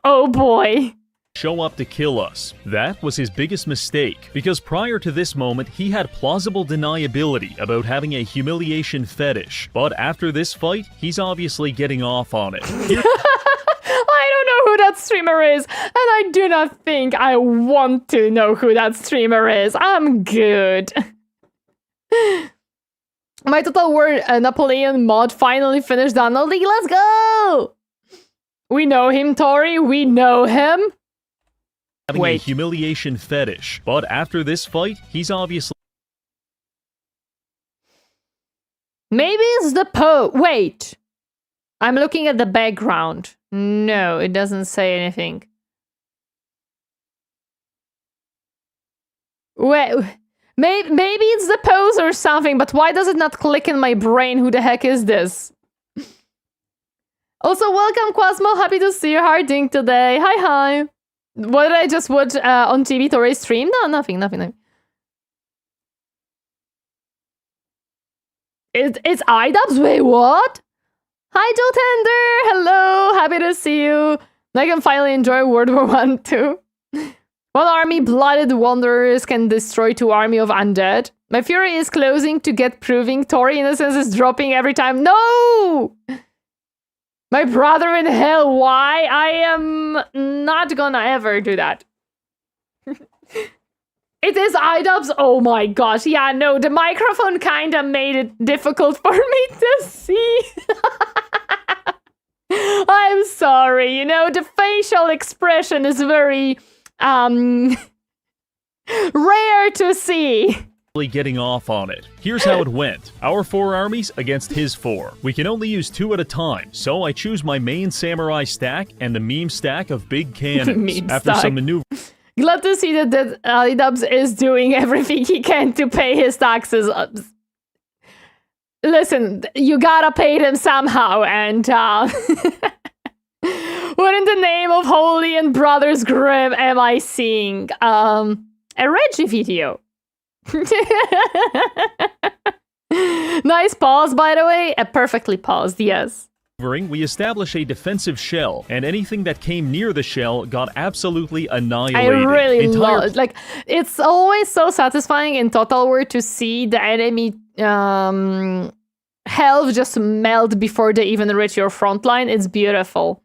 Oh boy. Show up to kill us. That was his biggest mistake, because prior to this moment, he had plausible deniability about having a humiliation fetish. But after this fight, he's obviously getting off on it. I don't know who that streamer is, and I do not think I want to know who that streamer is. I'm good. My Total War Napoleon mod finally finished downloading. Let's go! We know him, Tori. We know him. Having a humiliation fetish, but after this fight, he's obviously... Maybe it's the wait. I'm looking at the background. No, it doesn't say anything. Wait, maybe it's the pose or something, but why does it not click in my brain? Who the heck is this? Also, welcome, Quasmo. Happy to see you harding today. Hi. What did I just watch on TV? Tori's stream? No, nothing. It's iDubbbz? Wait, what? Hi, Joe Tender! Hello! Happy to see you. I can finally enjoy World War I too. One army blooded wanderers can destroy 2 army of undead. My fury is closing to get proving. Tori innocence is dropping every time. No! My brother in hell, why? I am not gonna ever do that. It is iDubbbz? Oh my gosh. Yeah, no, the microphone kinda made it difficult for me to see. I'm sorry, you know, the facial expression is very, rare to see. Getting off on it. Here's how it went. Our 4 armies against his 4. We can only use 2 at a time, so I choose my main samurai stack and the meme stack of big cannons. After some maneuver. Glad to see that iDubbbz is doing everything he can to pay his taxes. Listen, you gotta pay them somehow, and what in the name of Holy and Brothers Grimm am I seeing? A Reggie video. Nice pause, by the way. Perfectly paused, yes. we establish a defensive shell, and anything that came near the shell got absolutely annihilated. I really love it. Like, it's always so satisfying in Total War to see the enemy health just melt before they even reach your front line. It's beautiful.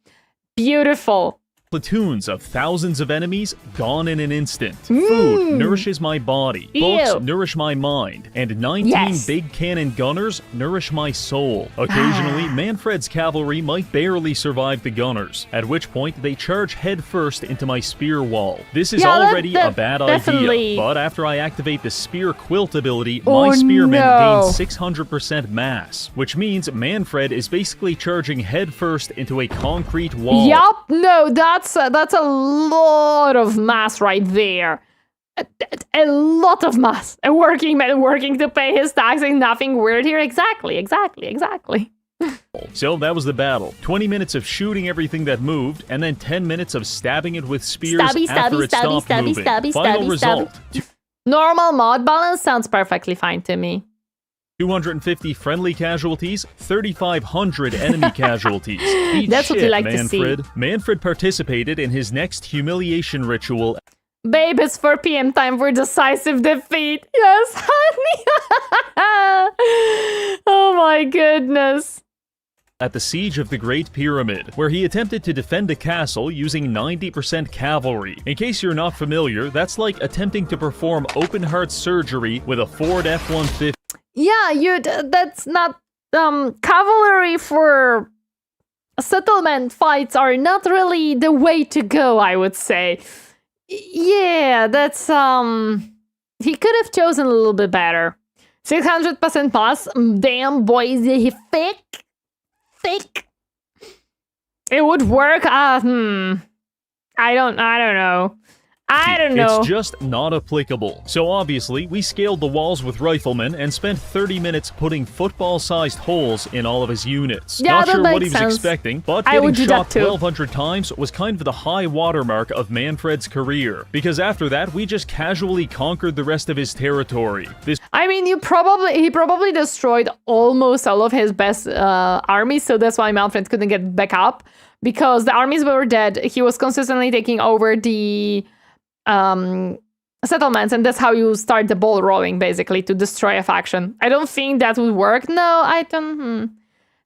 Beautiful. Platoons of thousands of enemies gone in an instant. Food nourishes my body. Books nourish my mind. And 19 big cannon gunners nourish my soul. Occasionally, Manfred's cavalry might barely survive the gunners, at which point they charge headfirst into my spear wall. This is already a bad idea, but after I activate the spear quilt ability, my spearmen gain 600% mass, which means Manfred is basically charging headfirst into a concrete wall. Yup, no, that's a lot of mass right there. A lot of mass. A working man working to pay his taxes. Nothing weird here. Exactly. So that was the battle. 20 minutes of shooting everything that moved, and then 10 minutes of stabbing it with spears after it stopped moving. Final result. Normal mod balance sounds perfectly fine to me. 250 friendly casualties, 3,500 enemy casualties. That's what you like Manfred. to see. Manfred participated in his next humiliation ritual. Babe, it's 4 p.m. time for decisive defeat. Yes, honey. Oh my goodness. At the Siege of the Great Pyramid, where he attempted to defend a castle using 90% cavalry. In case you're not familiar, that's like attempting to perform open-heart surgery with a Ford F-150. Yeah, that's not cavalry for settlement fights are not really the way to go, I would say. Yeah, that's he could have chosen a little bit better. 600% plus. Damn, boys, he thick. It would work. I don't know. It's just not applicable. So obviously, we scaled the walls with riflemen and spent 30 minutes putting football-sized holes in all of his units. Yeah, not sure what he was sense. expecting, but getting shot 1,200 times was kind of the high watermark of Manfred's career. Because after that, we just casually conquered the rest of his territory. I mean, he probably destroyed almost all of his best armies, so that's why Manfred couldn't get back up. Because the armies were dead, he was consistently taking over the settlements, and that's how you start the ball rolling, basically, to destroy a faction. I don't think that would work. No, I don't.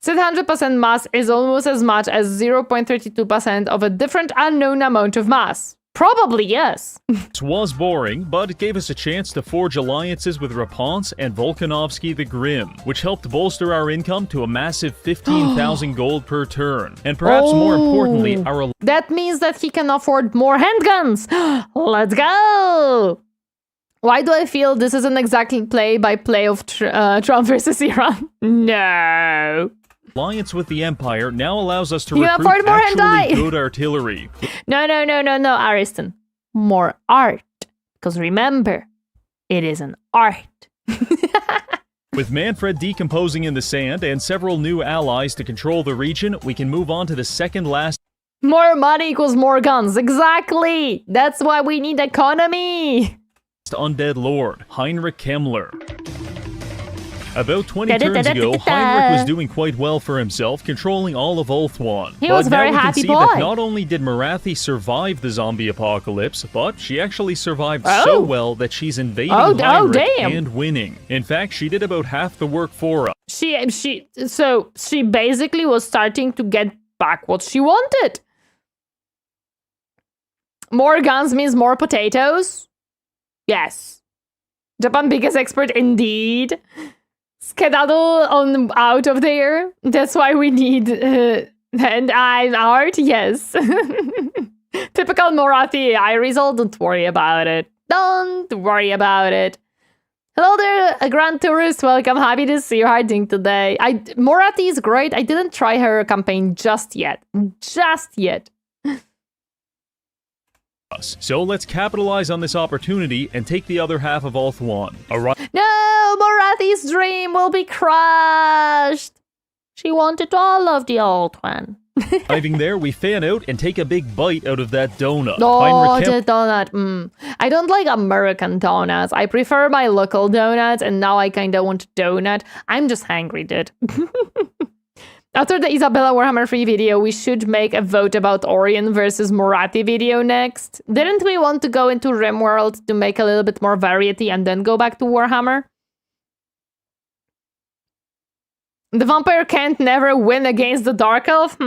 700% mass is almost as much as 0.32% of a different unknown amount of mass. Probably, yes. This was boring, but it gave us a chance to forge alliances with Raponce and Volkanovsky the Grim, which helped bolster our income to a massive 15,000 gold per turn. And perhaps more importantly, our... That means that he can afford more handguns! Let's go! Why do I feel this isn't exactly play-by-play of Trump versus Iran? No. Alliance with the Empire now allows us to recruit actually good artillery. No, Ariston. More art. Because remember, it is an art. With Manfred decomposing in the sand and several new allies to control the region, we can move on to the second last... More money equals more guns. Exactly. That's why we need economy. Undead Lord, Heinrich Kemmler. About 20 turns ago, Heinrich was doing quite well for himself, controlling all of Ulthuan. He was a very happy boy. That not only did Morathi survive the zombie apocalypse, but she actually survived so well that she's invading Heinrich and winning. In fact, she did about half the work for us. So she basically was starting to get back what she wanted. More guns means more potatoes? Yes. Japan biggest expert indeed. Skedaddle on out of there. That's why we need and art. Yes. Typical Morathi eye result. Don't worry about it. Don't worry about it. Hello there, a grand tourist. Welcome. Happy to see you. How are you doing today? Morathi is great. I didn't try her campaign just yet. So let's capitalize on this opportunity and take the other half of Ulthuan. No, Morathi's dream will be crushed. She wanted all of the old one. Arriving there, we fan out and take a big bite out of that donut. Oh, the donut. I don't like American donuts. I prefer my local donuts, and now I kind of want a donut. I'm just hungry, dude. After the Isabella Warhammer 3 video, we should make a vote about Orion versus Morathi video next. Didn't we want to go into RimWorld to make a little bit more variety and then go back to Warhammer? The vampire can't never win against the Dark Elf?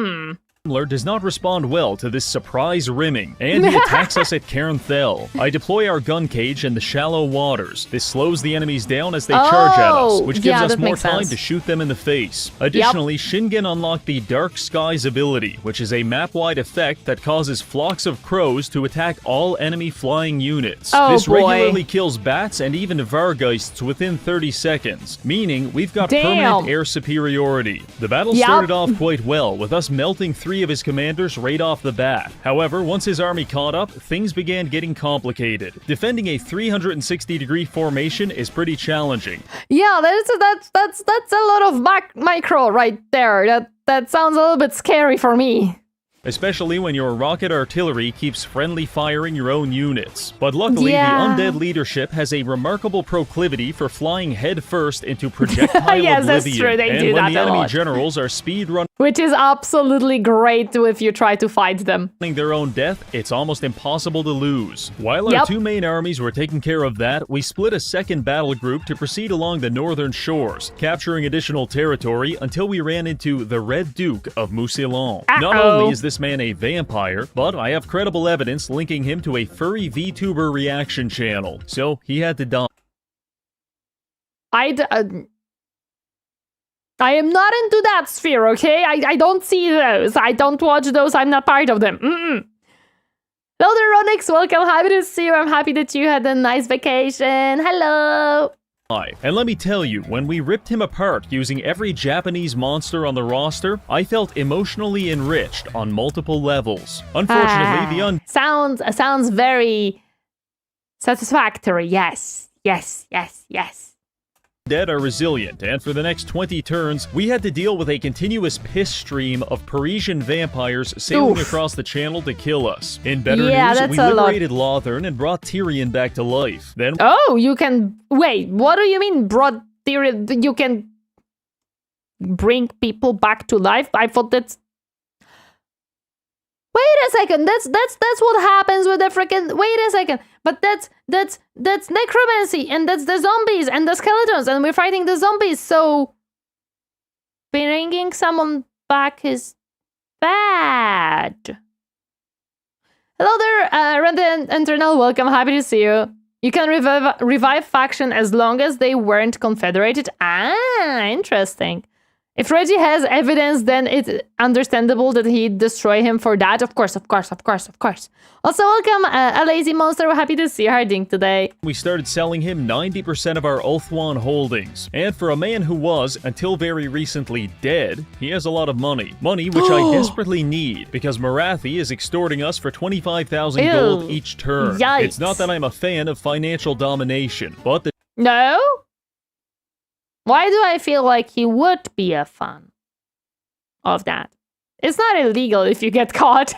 Does not respond well to this surprise rimming, and he attacks us at Cairn Thel. I deploy our gun cage in the shallow waters. This slows the enemies down as they charge at us, which gives us more time to shoot them in the face. Additionally, Shingen unlocked the Dark Skies ability, which is a map-wide effect that causes flocks of crows to attack all enemy flying units. This regularly kills bats and even Vargeists within 30 seconds, meaning we've got permanent air superiority. The battle started off quite well, with us melting 3 of his commanders right off the bat. However, once his army caught up, things began getting complicated. Defending a 360-degree formation is pretty challenging. Yeah, that's a lot of micro right there. That sounds a little bit scary for me. Especially when your rocket artillery keeps friendly firing your own units. But luckily, the undead leadership has a remarkable proclivity for flying headfirst into projectile oblivion. That's true. They do that when the enemy generals are speedrunning, which is absolutely great if you try to fight them. Their own death, it's almost impossible to lose. While our 2 main armies were taking care of that, we split a second battle group to proceed along the northern shores, capturing additional territory until we ran into the Red Duke of Mousillon. Not only is this man a vampire, but I have credible evidence linking him to a furry VTuber reaction channel, so he had to die. I am not into that sphere, okay? I don't see those. I don't watch those. I'm not part of them. Hello there, Ronix. Welcome. Happy to see you. I'm happy that you had a nice vacation. Hello. And let me tell you, when we ripped him apart using every Japanese monster on the roster, I felt emotionally enriched on multiple levels. Unfortunately, sounds very satisfactory. Yes. Dead are resilient, and for the next 20 turns, we had to deal with a continuous piss stream of Parisian vampires sailing across the channel to kill us. In better news, we liberated Lothern and brought Tyrion back to life. Then you can... Wait, what do you mean brought Tyrion? You can bring people back to life? I thought that's... Wait a second, that's what happens with the freaking... Wait a second, but that's necromancy, and that's the zombies and the skeletons, and we're fighting the zombies, so... Bringing someone back is bad. Hello there, Random Internal, welcome, happy to see you. You can revive faction as long as they weren't confederated. Interesting. If Reggie has evidence, then it's understandable that he'd destroy him for that. Of course. Also, welcome, a lazy monster. We're happy to see you harding today. We started selling him 90% of our Ulthuan holdings. And for a man who was, until very recently, dead, he has a lot of money. Money which I desperately need, because Morathi is extorting us for 25,000 gold each turn. Yikes. It's not that I'm a fan of financial domination, but the... No? Why do I feel like he would be a fan of that? It's not illegal if you get caught.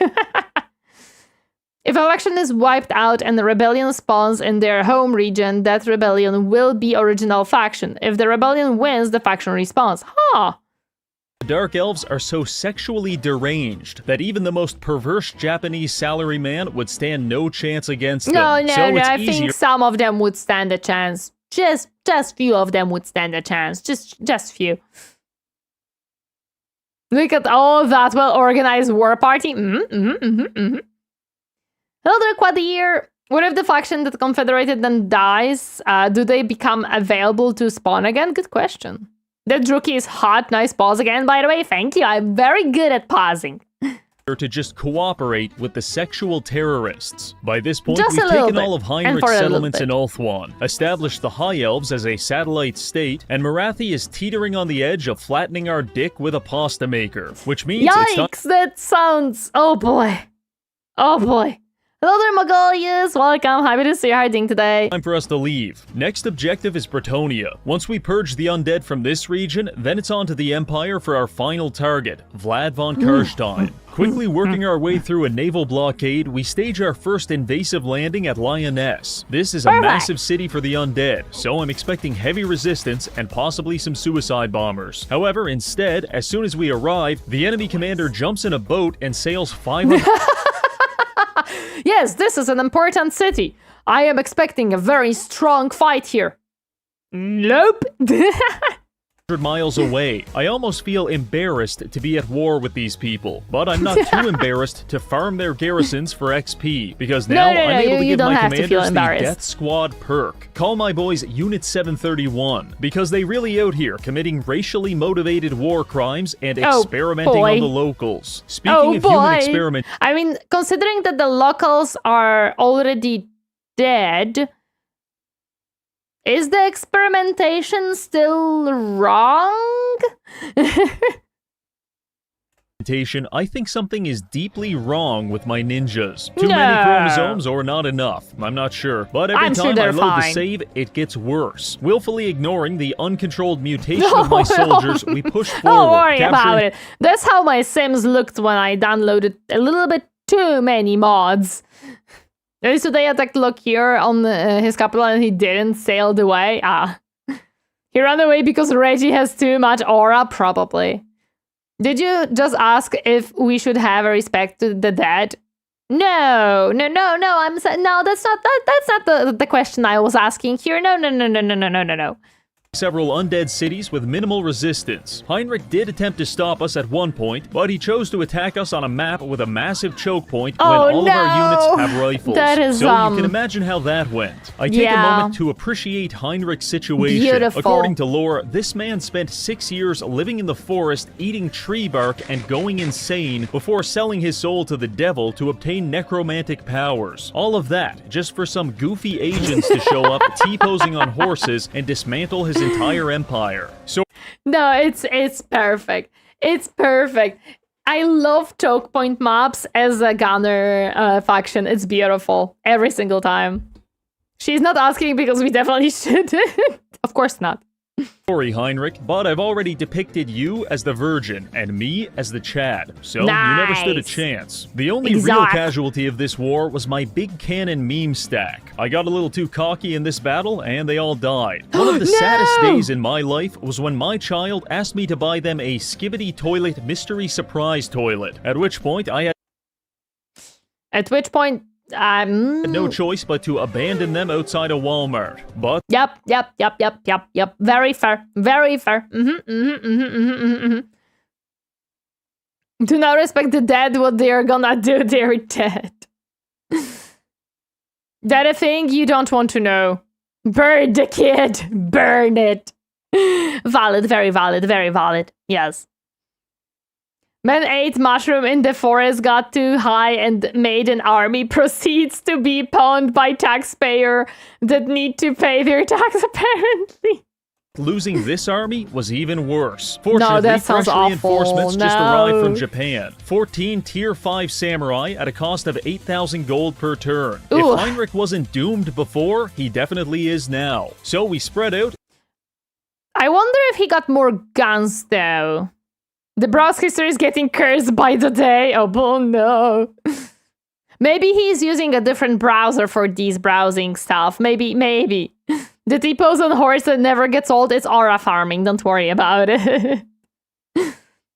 If a faction is wiped out and the rebellion spawns in their home region, that rebellion will be original faction. If the rebellion wins, the faction respawns. The Dark Elves are so sexually deranged that even the most perverse Japanese salaryman would stand no chance against them. No, I think some of them would stand a chance. Just few of them would stand a chance. Just few. Look at all that well-organized war party. Hello there, Quadir. What if the faction that confederated them dies? Do they become available to spawn again? Good question. That Druki is hot. Nice pause again, by the way. Thank you. I'm very good at pausing. To just cooperate with the sexual terrorists. By this point, we've taken all of Heinrich's settlements in Ulthuan, established the High Elves as a satellite state, and Morathi is teetering on the edge of flattening our dick with a pasta maker, which means Yikes, that sounds... Oh boy. Hello there, Magolius. Welcome. Happy to see you. How are you doing today? Time for us to leave. Next objective is Bretonnia. Once we purge the undead from this region, then it's on to the Empire for our final target, Vlad von Karstein. Quickly working our way through a naval blockade, we stage our first invasive landing at Lioness. This is a massive city for the undead, so I'm expecting heavy resistance and possibly some suicide bombers. However, instead, as soon as we arrive, the enemy commander jumps in a boat and sails 500 Yes, this is an important city. I am expecting a very strong fight here. Nope. miles away. I almost feel embarrassed to be at war with these people, but I'm not too embarrassed to farm their garrisons for XP, because now I'm able to give my commanders the Death Squad perk. Call my boys Unit 731, because they really out here committing racially motivated war crimes and experimenting on the locals. Speaking of human experiment... I mean, considering that the locals are already dead... Is the experimentation still wrong? I think something is deeply wrong with my ninjas. Too many chromosomes or not enough, I'm not sure. But every time I load the save, it gets worse. Willfully ignoring the uncontrolled mutation of my soldiers, we push forward. Don't worry about it. That's how my Sims looked when I downloaded a little bit too many mods. So they attacked Lockyer on his capital and he didn't sail away. He ran away because Reggie has too much aura, probably. Did you just ask if we should have a respect to the dead? No. That's not the question I was asking here. No. Several undead cities with minimal resistance. Heinrich did attempt to stop us at one point, but he chose to attack us on a map with a massive choke point when all of our units have rifles. That is, so you can imagine how that went. I take a moment to appreciate Heinrich's situation. Beautiful. According to lore, this man spent 6 years living in the forest, eating tree bark, and going insane before selling his soul to the devil to obtain necromantic powers. All of that just for some goofy agents to show up, T-posing on horses, and dismantle his entire empire. So no, it's perfect. It's perfect. I love choke point maps as a gunner faction. It's beautiful every single time. She's not asking because we definitely should. Of course not. Sorry, Heinrich, but I've already depicted you as the Virgin and me as the Chad, so you never stood a chance. The only real casualty of this war was my big cannon meme stack. I got a little too cocky in this battle, and they all died. One of the saddest days in my life was when my child asked me to buy them a Skibbity Toilet mystery surprise toilet, at which point I had... had no choice but to abandon them outside a Walmart. But Yep. Very fair. Do not respect the dead. What they are gonna do, they're dead. That a thing you don't want to know. Burn the kid. Burn it. Valid. Very valid. Yes. Man ate mushroom in the forest, got too high, and made an army. Proceeds to be pawned by taxpayer that need to pay their tax, apparently. Losing this army was even worse. Fortunately, fresh reinforcements just arrived from Japan. 14 Tier 5 samurai at a cost of 8,000 gold per turn. If Heinrich wasn't doomed before, he definitely is now. So we spread out. I wonder if he got more guns, though. The browse history is getting cursed by the day. Oh no. Maybe he's using a different browser for these browsing stuff. Maybe. The T-pose on horse that never gets old is aura farming. Don't worry about it.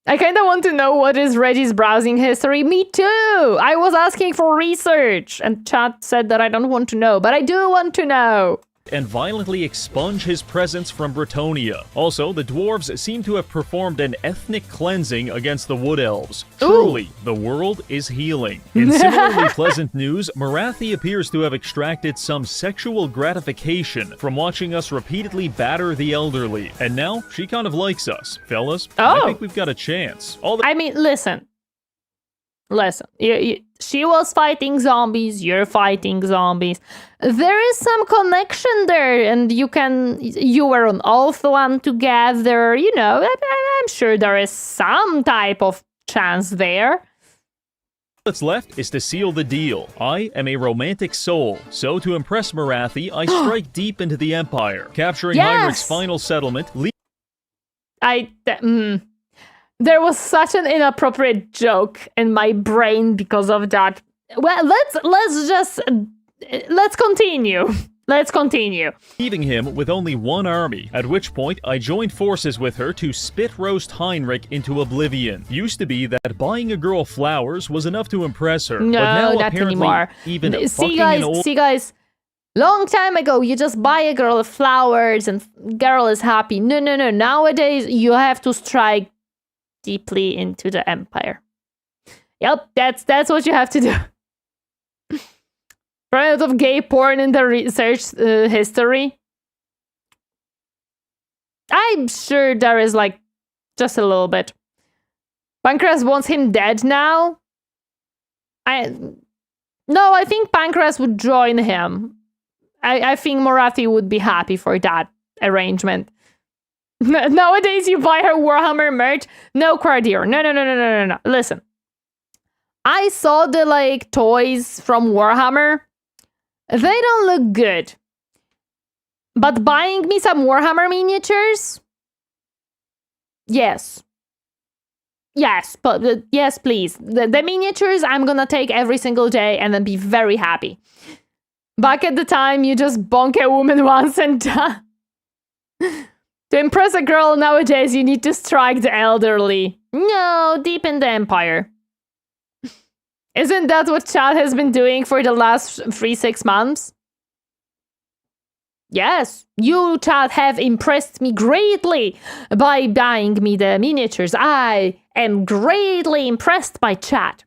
I kind of want to know what is Reggie's browsing history. Me too. I was asking for research. And chat said that I don't want to know. But I do want to know. And violently expunge his presence from Bretonnia. Also, the dwarves seem to have performed an ethnic cleansing against the wood elves. Truly, the world is healing. In similarly pleasant news, Marathi appears to have extracted some sexual gratification from watching us repeatedly batter the elderly. And now, she kind of likes us. Fellas, I think we've got a chance. Listen. She was fighting zombies, you're fighting zombies. There is some connection there, and you were on Ulthuan together, you know, I'm sure there is some type of chance there. What's left is to seal the deal. I am a romantic soul, so to impress Morathi, I strike deep into the Empire, capturing Heinrich's final settlement. There was such an inappropriate joke in my brain because of that. Well, let's continue. Let's continue. Leaving him with only one army, at which point I joined forces with her to spit roast Heinrich into oblivion. Used to be that buying a girl flowers was enough to impress her, No, but now not apparently anymore. even See guys, long time ago you just buy a girl flowers and girl is happy. No. Nowadays you have to strike deeply into the Empire. Yep, that's what you have to do. Product of gay porn in the research history. I'm sure there is like just a little bit. Pancras wants him dead now. I think Pancras would join him. I think Morathi would be happy for that arrangement. Nowadays you buy her Warhammer merch. No, Quartier. No. Listen. I saw the like toys from Warhammer. They don't look good. But buying me some Warhammer miniatures? Yes. Yes, but yes, please. The miniatures I'm gonna take every single day and then be very happy. Back at the time, you just bonk a woman once and done. To impress a girl nowadays, you need to strike the elderly. No, deep in the Empire. Isn't that what Chad has been doing for the last 3-6 months? Yes, you, Chad, have impressed me greatly by buying me the miniatures. I am greatly impressed by Chad.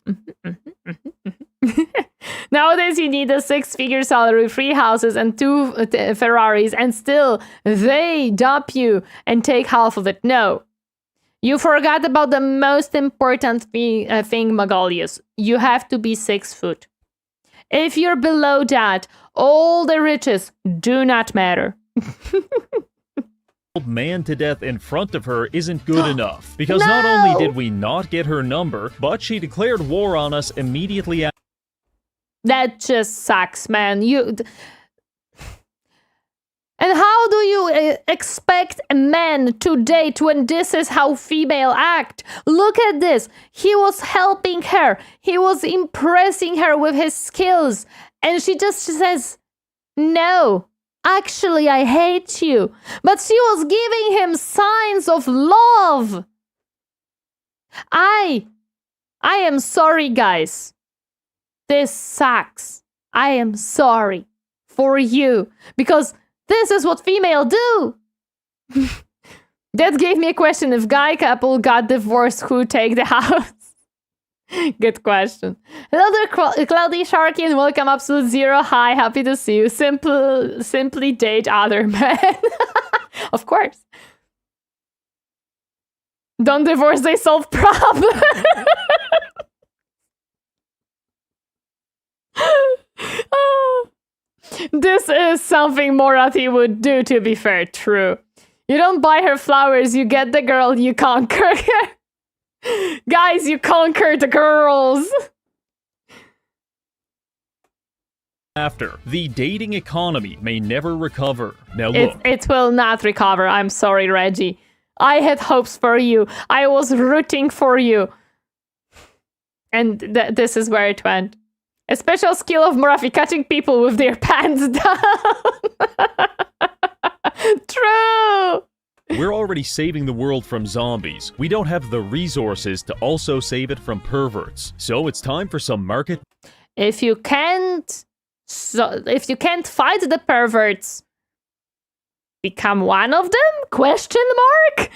Nowadays, you need a 6-figure salary, 3 houses, and 2 Ferraris, and still they dump you and take half of it. No. You forgot about the most important thing, Magalius. You have to be 6 foot. If you're below that, all the riches do not matter. Man to death in front of her isn't good enough. Because not only did we not get her number, but she declared war on us immediately after. That just sucks, man. And how do you expect a man to date when this is how female act? Look at this. He was helping her. He was impressing her with his skills. And she just says, no, actually, I hate you. But she was giving him signs of love. I am sorry, guys. This sucks. I am sorry for you. Because this is what female do. That gave me a question. If guy couple got divorced, who take the house? Good question. Another Cloudy Sharky and welcome Absolute Zero. Hi, happy to see you. Simply date other men. Of course. Don't divorce, they solve problem. This is something Morathi would do, to be fair. True. You don't buy her flowers, you get the girl, you conquer her. Guys, you conquer the girls. After, the dating economy may never recover. Now look. It will not recover. I'm sorry, Reggie. I had hopes for you. I was rooting for you. And this is where it went. A special skill of Morathi, catching people with their pants down. True! We're already saving the world from zombies. We don't have the resources to also save it from perverts. So it's time for some market. If you can't fight the perverts, become one of them? Question mark?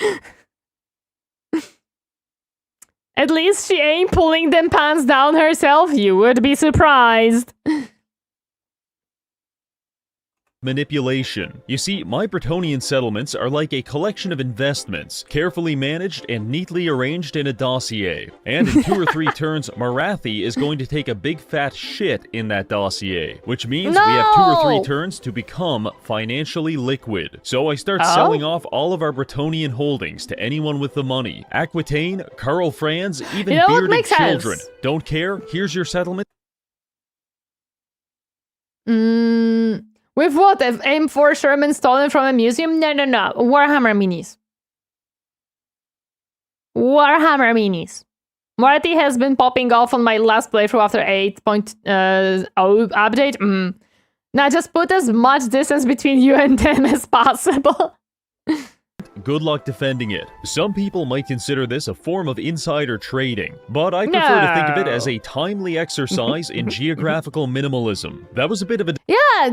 At least she ain't pulling them pants down herself. You would be surprised. manipulation. You see, my Bretonnian settlements are like a collection of investments, carefully managed and neatly arranged in a dossier. And in 2 or 3 turns, Morathi is going to take a big fat shit in that dossier, which means we have 2 or 3 turns to become financially liquid. So I start selling off all of our Bretonnian holdings to anyone with the money. Aquitaine, Karl Franz, even bearded children. Don't care, here's your settlement. With what? If M4 Sherman stolen from a museum? No. Warhammer minis. Warhammer minis. Morathi has been popping off on my last playthrough after 8.0 update. Now just put as much distance between you and them as possible. Good luck defending it. Some people might consider this a form of insider trading, but I prefer to think of it as a timely exercise in geographical minimalism. That was a bit of a... Yeah,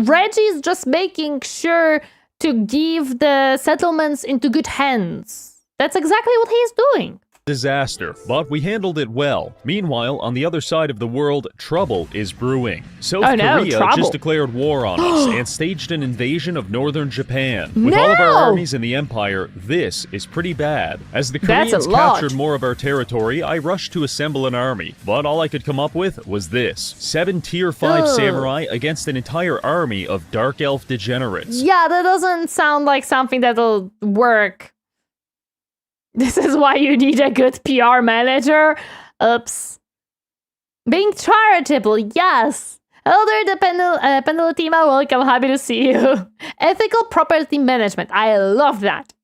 Reggie's just making sure to give the settlements into good hands. That's exactly what he's doing. Disaster, but we handled it well. Meanwhile, on the other side of the world, trouble is brewing. South Korea just declared war on us and staged an invasion of northern Japan. With all of our armies in the Empire, this is pretty bad. As the Koreans captured more of our territory, I rushed to assemble an army, but all I could come up with was this. 7 tier 5 samurai against an entire army of dark elf degenerates. Yeah, that doesn't sound like something that'll work. This is why you need a good PR manager? Oops. Being charitable, yes. Elder the Penultima, welcome, happy to see you. Ethical property management, I love that.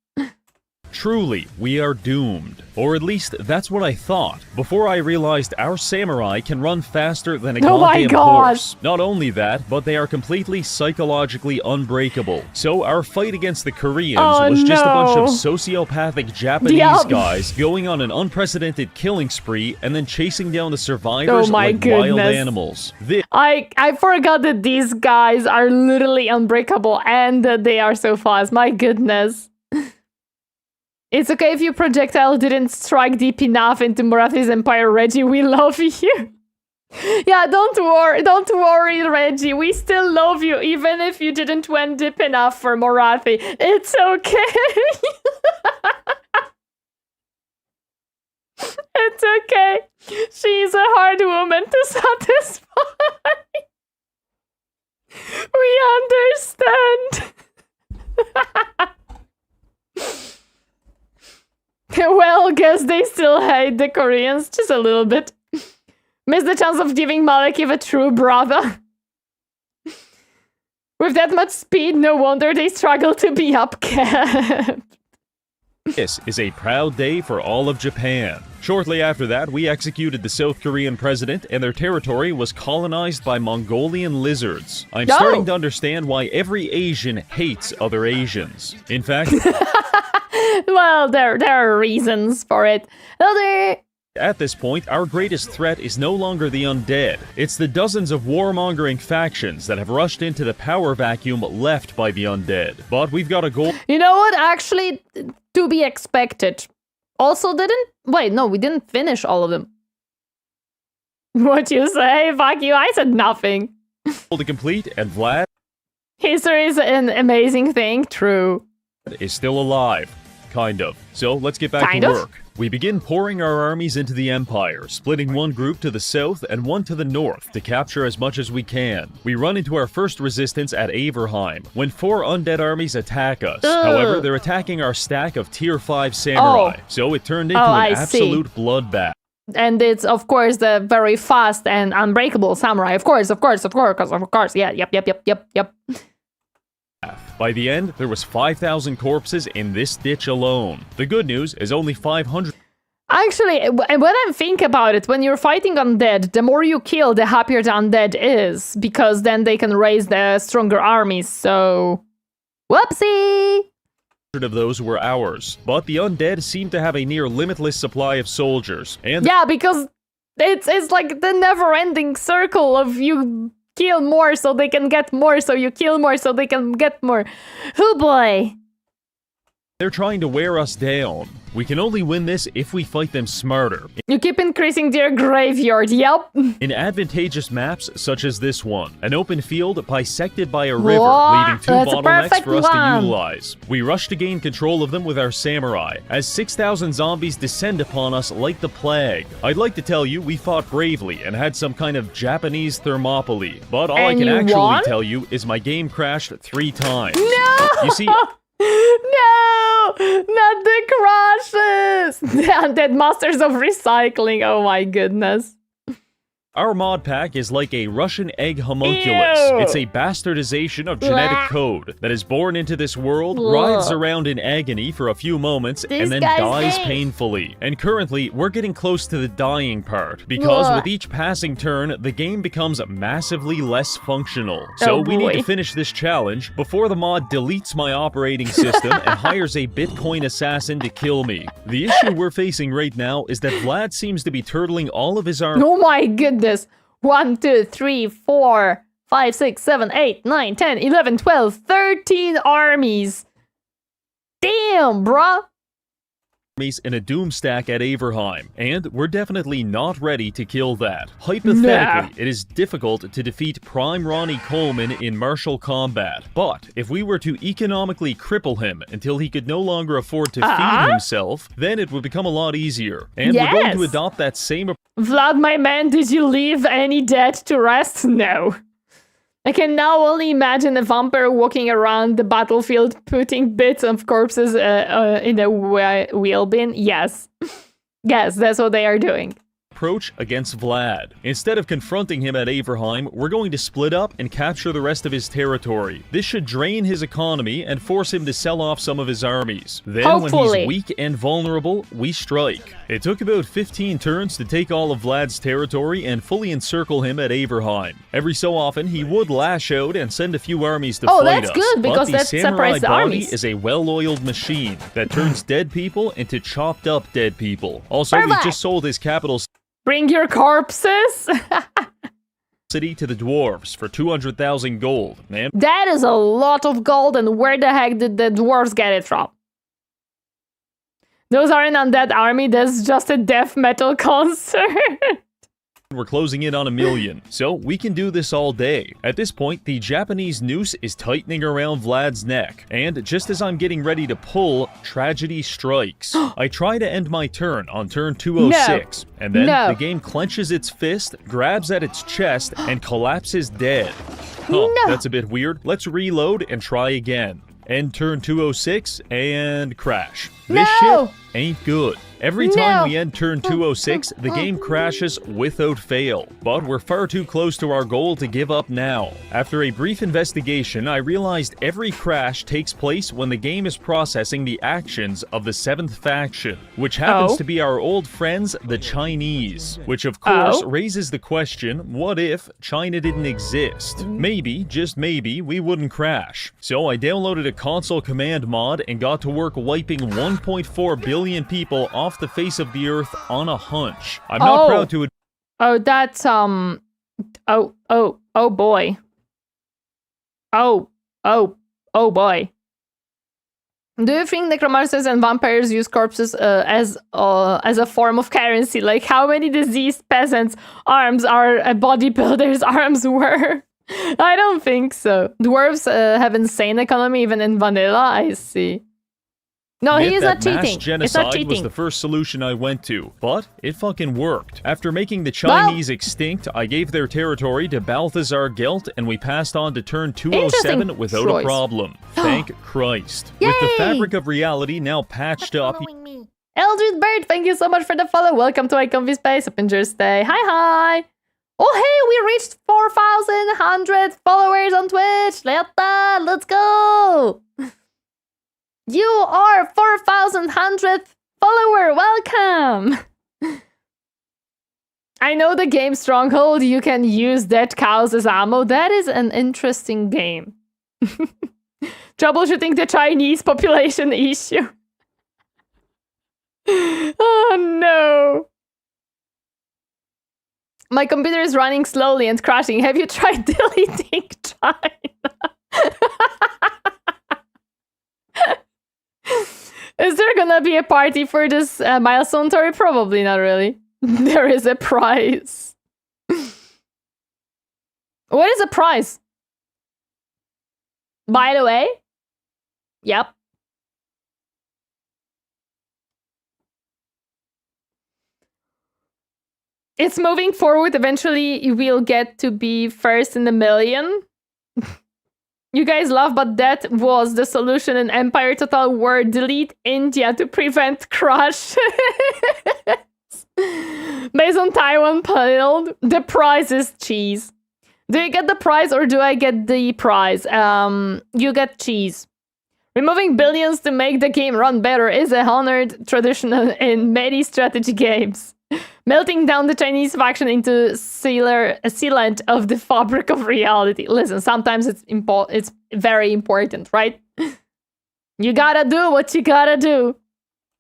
Truly, we are doomed. Or at least, that's what I thought, before I realized our samurai can run faster than a goddamn horse. Not only that, but they are completely psychologically unbreakable. So our fight against the Koreans was just a bunch of sociopathic Japanese guys going on an unprecedented killing spree and then chasing down the survivors like wild animals. I forgot that these guys are literally unbreakable and that they are so fast. My goodness. It's okay if your projectile didn't strike deep enough into Morathi's empire, Reggie. We love you. Yeah, don't worry, Reggie. We still love you, even if you didn't went deep enough for Morathi. It's okay. It's okay. She's a hard woman to satisfy. We understand. Well, guess they still hate the Koreans just a little bit. Miss the chance of giving Malekiv a true brother. With that much speed, no wonder they struggle to be upkept. This is a proud day for all of Japan. Shortly after that, we executed the South Korean president, and their territory was colonized by Mongolian lizards. I'm starting to understand why every Asian hates other Asians. In fact... Well, there are reasons for it. At this point, our greatest threat is no longer the undead. It's the dozens of warmongering factions that have rushed into the power vacuum left by the undead. But we've got a goal. You know what? Actually, to be expected. Also wait, no, we didn't finish all of them. What you say? Fuck you, I said nothing. To complete, and Vlad... History is an amazing thing, true. ...is still alive. Kind of. So let's get back to work. We begin pouring our armies into the Empire, splitting one group to the south and one to the north to capture as much as we can. We run into our first resistance at Averheim, when 4 undead armies attack us. However, they're attacking our stack of tier 5 samurai, so it turned into an absolute bloodbath. And it's, of course, the very fast and unbreakable samurai. Of course. Yeah, yep. By the end, there was 5,000 corpses in this ditch alone. The good news is only 500... Actually, when I think about it, when you're fighting undead, the more you kill, the happier the undead is, because then they can raise the stronger armies, so... Whoopsie! Of those were ours, but the undead seem to have a near limitless supply of soldiers, and... Yeah, because it's like the never-ending circle of you... Kill more so they can get more, so you kill more so they can get more. Oh boy. They're trying to wear us down. We can only win this if we fight them smarter. You keep increasing their graveyard, yep. In advantageous maps such as this one, an open field bisected by a river, Whoa, leaving 2 that's a bottlenecks perfect for us to one. utilize. We rush to gain control of them with our samurai, as 6,000 zombies descend upon us like the plague. I'd like to tell you we fought bravely and had some kind of Japanese Thermopylae, but all I And can you actually won? tell you is my game crashed 3 times. No! You see, No! Not the crashes! The undead masters of recycling, oh my goodness. our mod pack is like a Russian egg homunculus. Ew. It's a bastardization of genetic Blah. code that is born into this world, Blah. writhes around in agony for a few moments, and then Disgusting. dies painfully. And currently, we're getting close to the dying part, because Blah. with each passing turn, the game becomes massively less functional. Oh, So we need boy. to finish this challenge before the mod deletes my operating system and hires a Bitcoin assassin to kill me. The issue we're facing right now is that Vlad seems to be turtling all of his arms. Oh my goodness. 1, 2, 3, 4, 5, 6, 7, 8, 9, 10, 11, 12, 13 armies. Damn, bruh. In a doom stack at Averheim, and we're definitely not ready to kill that. Hypothetically, it is difficult to defeat Prime Ronnie Coleman in martial combat, but if we were to economically cripple him until he could no longer afford to feed himself, then it would become a lot easier. And we're going to Yes. adopt that same Vlad, my man, did you leave any dead to rest? No. I can now only imagine a vampire walking around the battlefield putting bits of corpses in a wheel bin. Yes. Yes, that's what they are doing. approach against Vlad. Instead of confronting him at Averheim, we're going to split up and capture the rest of his territory. This should drain his economy and force him to sell off some of his armies. Then, when Hopefully. he's weak and vulnerable, we strike. It took about 15 turns to take all of Vlad's territory and fully encircle him at Averheim. Every so often, he would lash out and send a few armies to Oh, fight that's us. good, because but the that samurai separates the body armies. is a well-oiled machine that turns dead people into chopped up dead people. Also, we Perfect. just sold his capital Bring your corpses. city to the dwarves for 200,000 gold, man. That is a lot of gold, and where the heck did the dwarves get it from? Those aren't undead army, that's just a death metal concert. We're closing in on 1 million, so we can do this all day. At this point, the Japanese noose is tightening around Vlad's neck, and just as I'm getting ready to pull, tragedy strikes. I try to end my turn on turn 206, and then No. the game clenches its fist, grabs at its chest, and collapses dead. Huh, that's a bit weird. Let's reload and try again. End turn 206 and crash. This No. shit ain't good. Every time No. we end turn 206, the game crashes without fail. But we're far too close to our goal to give up now. After a brief investigation, I realized every crash takes place when the game is processing the actions of the 7th faction, which happens to be our old friends, the Chinese. Which of course raises the question, what if China didn't exist? Maybe, just maybe, we wouldn't crash. So I downloaded a console command mod and got to work wiping 1.4 billion people off the face of the earth on a hunch. I'm not proud to Oh, that's, oh boy. Oh boy. Do you think necromancers and vampires use corpses as a form of currency? Like, how many diseased peasants' arms are a bodybuilder's arms were? I don't think so. Dwarves have insane economy even in vanilla, I see. No, he is not that mass cheating. It's genocide not was cheating. the first solution I went to, but it fucking worked. After making the Chinese extinct, I gave their territory to Balthazar Gelt, and we passed on to turn 207 Interesting without choice. a problem. Thank Christ. With the fabric of reality now patched up, Following me. Eldred Bird, thank you so much for the follow. Welcome to my comfy space. Up in your stay. Hi. Oh, hey, we reached 4,100 followers on Twitch. Let's go. You are 4,100th follower. Welcome. I know the game Stronghold, you can use dead cows as ammo. That is an interesting game. Troubleshooting the Chinese population issue. Oh no. My computer is running slowly and crashing. Have you tried deleting China? Is there gonna be a party for this milestone, Tori? Probably not really. There is a prize. What is the prize? By the way? Yep. It's moving forward. Eventually, you will get to be first in a million. You guys laugh, but that was the solution in Empire Total War. Delete India to prevent crush. Based on Taiwan pilled. The prize is cheese. Do you get the prize or do I get the prize? You get cheese. Removing billions to make the game run better is a honored tradition in many strategy games. Melting down the Chinese faction into sealant of the fabric of reality. Listen, sometimes it's very important, right? You gotta do what you gotta do.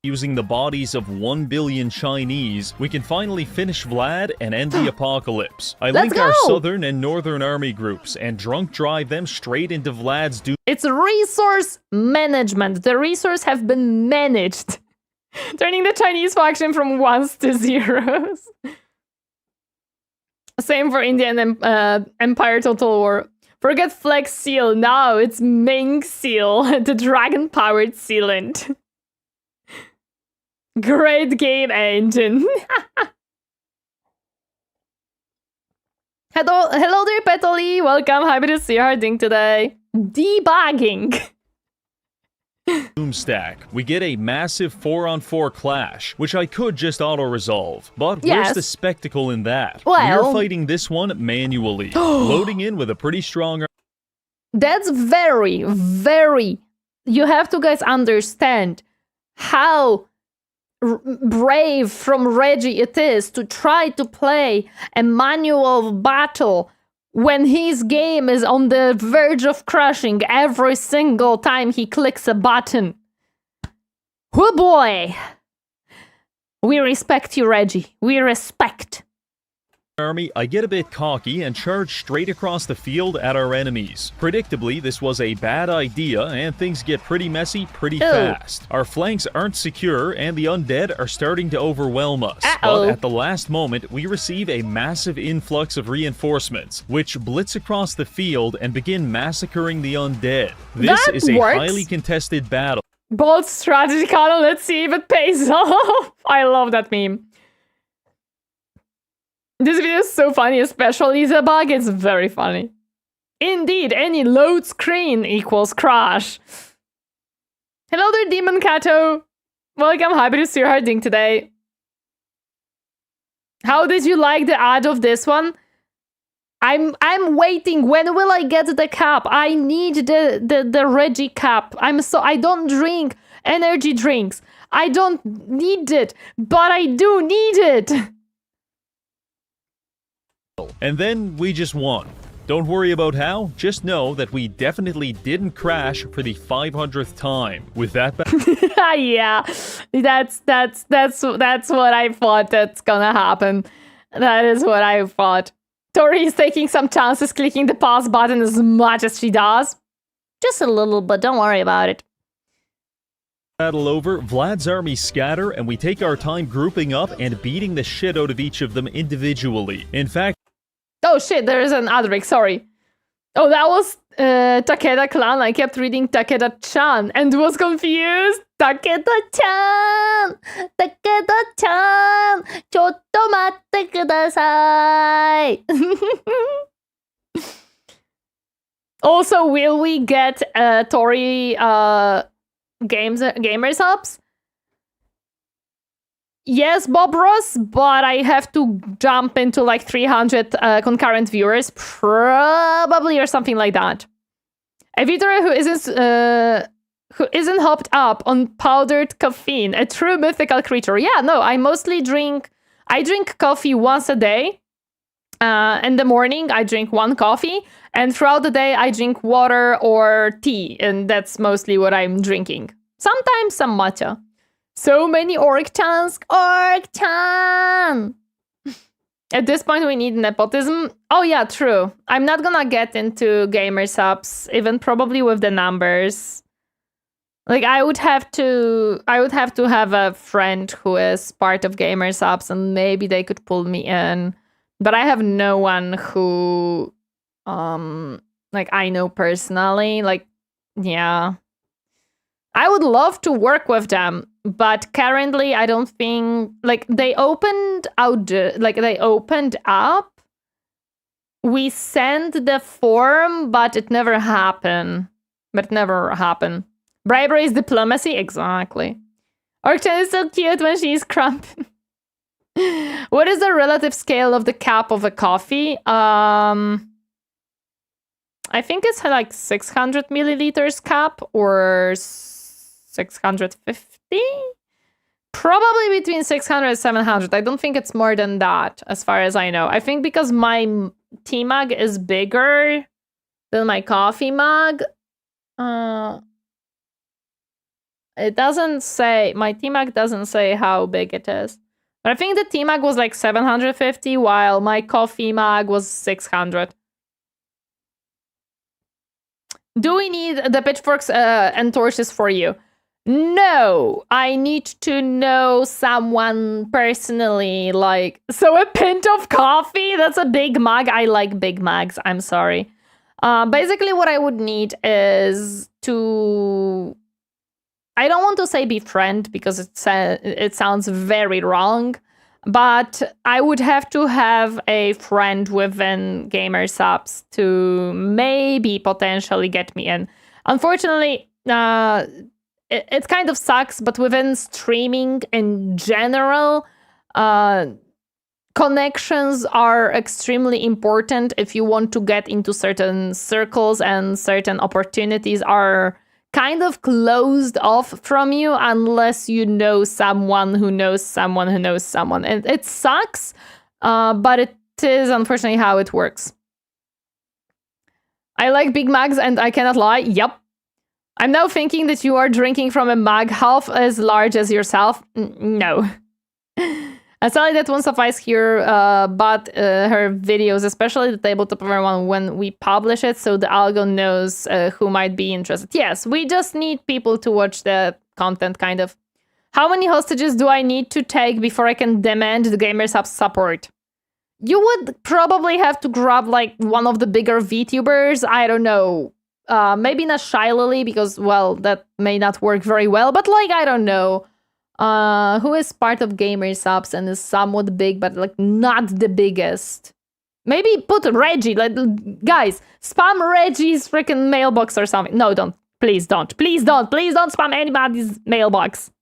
Using the bodies of 1 billion Chinese, we can finally finish Vlad and end the apocalypse. I link our southern and northern army groups and drunk drive them straight into Vlad's doom. It's resource management. The resources have been managed. Turning the Chinese faction from ones to zeros. Same for India and Empire Total War. Forget Flex Seal. Now it's Ming Seal, the dragon-powered sealant. Great game engine. Hello there, Petali. Welcome. Happy to see you harding today. Debugging. Doomstack. We get a massive 4-on-4 clash, which I could just auto-resolve. But where's the spectacle in that? Well, we're fighting this one manually, loading in with a pretty strong... That's very, very... You have to guys understand how brave from Reggie it is to try to play a manual battle when his game is on the verge of crashing every single time he clicks a button. Oh boy! We respect you, Reggie. We respect. Army, I get a bit cocky and charge straight across the field at our enemies. Predictably, this was a bad idea and things get pretty messy pretty fast. Our flanks aren't secure and the undead are starting to overwhelm us. But at the last moment, we receive a massive influx of reinforcements, which blitz across the field and begin massacring the undead. This is a highly contested battle. Bold strategy, Connor. Let's see if it pays off. I love that meme. This video is so funny, especially the bug. It's very funny. Indeed, any load screen equals crash. Hello there, Demon Kato. Welcome, happy to see you harding today. How did you like the ad of this one? I'm waiting. When will I get the cap? I need the Reggie cap. I don't drink energy drinks. I don't need it, but I do need it. And then we just won. Don't worry about how, just know that we definitely didn't crash for the 500th time. With that yeah, that's what I thought that's gonna happen. That is what I thought. Tori is taking some chances clicking the pause button as much as she does. Just a little, but don't worry about it. Battle over, Vlad's army scatter, and we take our time grouping up and beating the shit out of each of them individually. In fact... Oh shit, there is an Adric, sorry. Oh, that was Takeda clan. I kept reading Takeda-chan and was confused. Takeda-chan! Takeda-chan! Chotto matte kudasai! Also, will we get Tori gamer subs? Yes, Bob Ross, but I have to jump into like 300 concurrent viewers, probably, or something like that. A Vtuber who isn't hopped up on powdered caffeine, a true mythical creature. Yeah, no, I mostly drink coffee once a day. In the morning, I drink one coffee, and throughout the day, I drink water or tea, and that's mostly what I'm drinking. Sometimes some matcha. So many Orc-chans! Orc-chan! At this point, we need nepotism. Oh yeah, true. I'm not gonna get into gamer subs, even probably with the numbers. Like I would have to have a friend who is part of Gamer Subs, and maybe they could pull me in. But I have no one who like I know personally. Like, yeah. I would love to work with them, but currently I don't think like they opened up. We sent the form, but it never happened. Bribery is diplomacy, exactly. Orchan is so cute when she's crumping. What is the relative scale of the cap of a coffee? I think it's like 600 milliliters cap or 650? Probably between 600 and 700. I don't think it's more than that, as far as I know. I think because my tea mug is bigger than my coffee mug. It doesn't say, my tea mug doesn't say how big it is. But I think the tea mug was like 750, while my coffee mug was 600. Do we need the pitchforks and torches for you? No, I need to know someone personally, like, so a pint of coffee? That's a big mug. I like big mugs, I'm sorry. Basically what I would need is to... I don't want to say befriend because it sounds very wrong, but I would have to have a friend within Gamer Subs to maybe potentially get me in. Unfortunately, it kind of sucks, but within streaming in general, connections are extremely important if you want to get into certain circles, and certain opportunities are kind of closed off from you unless you know someone who knows someone who knows someone. And it sucks, but it is unfortunately how it works. I like big mugs and I cannot lie. Yep. I'm now thinking that you are drinking from a mug half as large as yourself. No. Sally, that won't suffice here, but her videos, especially the tabletop one, when we publish it, so the algo knows who might be interested. Yes, we just need people to watch the content, kind of. How many hostages do I need to take before I can demand the Gamer Subs support? You would probably have to grab, like, one of the bigger VTubers. I don't know. Maybe not Shylily, because, well, that may not work very well, but, like, I don't know. Who is part of Gamer Subs and is somewhat big, but like not the biggest. Maybe put Reggie, like, guys, spam Reggie's freaking mailbox or something. No, don't. Please don't. Please don't. Please don't spam anybody's mailbox.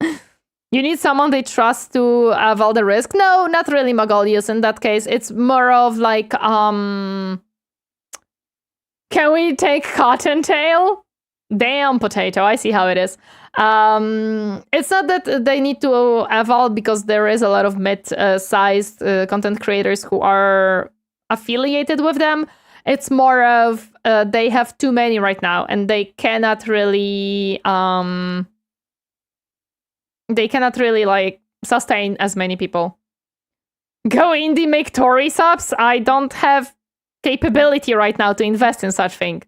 You need someone they trust to have all the risk. No, not really Magolius in that case. It's more of like, can we take Cottontail? Damn, potato. I see how it is. It's not that they need to evolve, because there is a lot of mid-sized content creators who are affiliated with them. It's more of they have too many right now, and they cannot really like sustain as many people. Go indie, make Tory subs. I don't have capability right now to invest in such thing.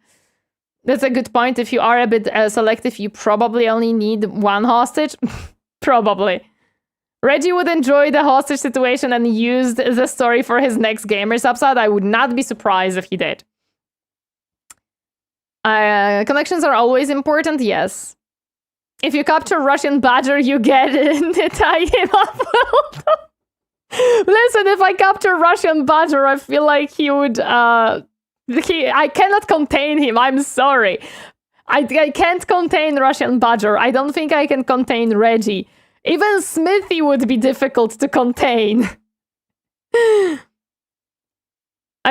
That's a good point. If you are a bit selective, you probably only need one hostage. Probably. Reggie would enjoy the hostage situation and used the story for his next Gamer Subs ad. I would not be surprised if he did. Connections are always important, yes. If you capture Russian Badger, you get to tie him up. Listen, if I capture Russian Badger, I feel like he would... I cannot contain him, I'm sorry. I can't contain Russian Badger. I don't think I can contain Reggie. Even Smithy would be difficult to contain. I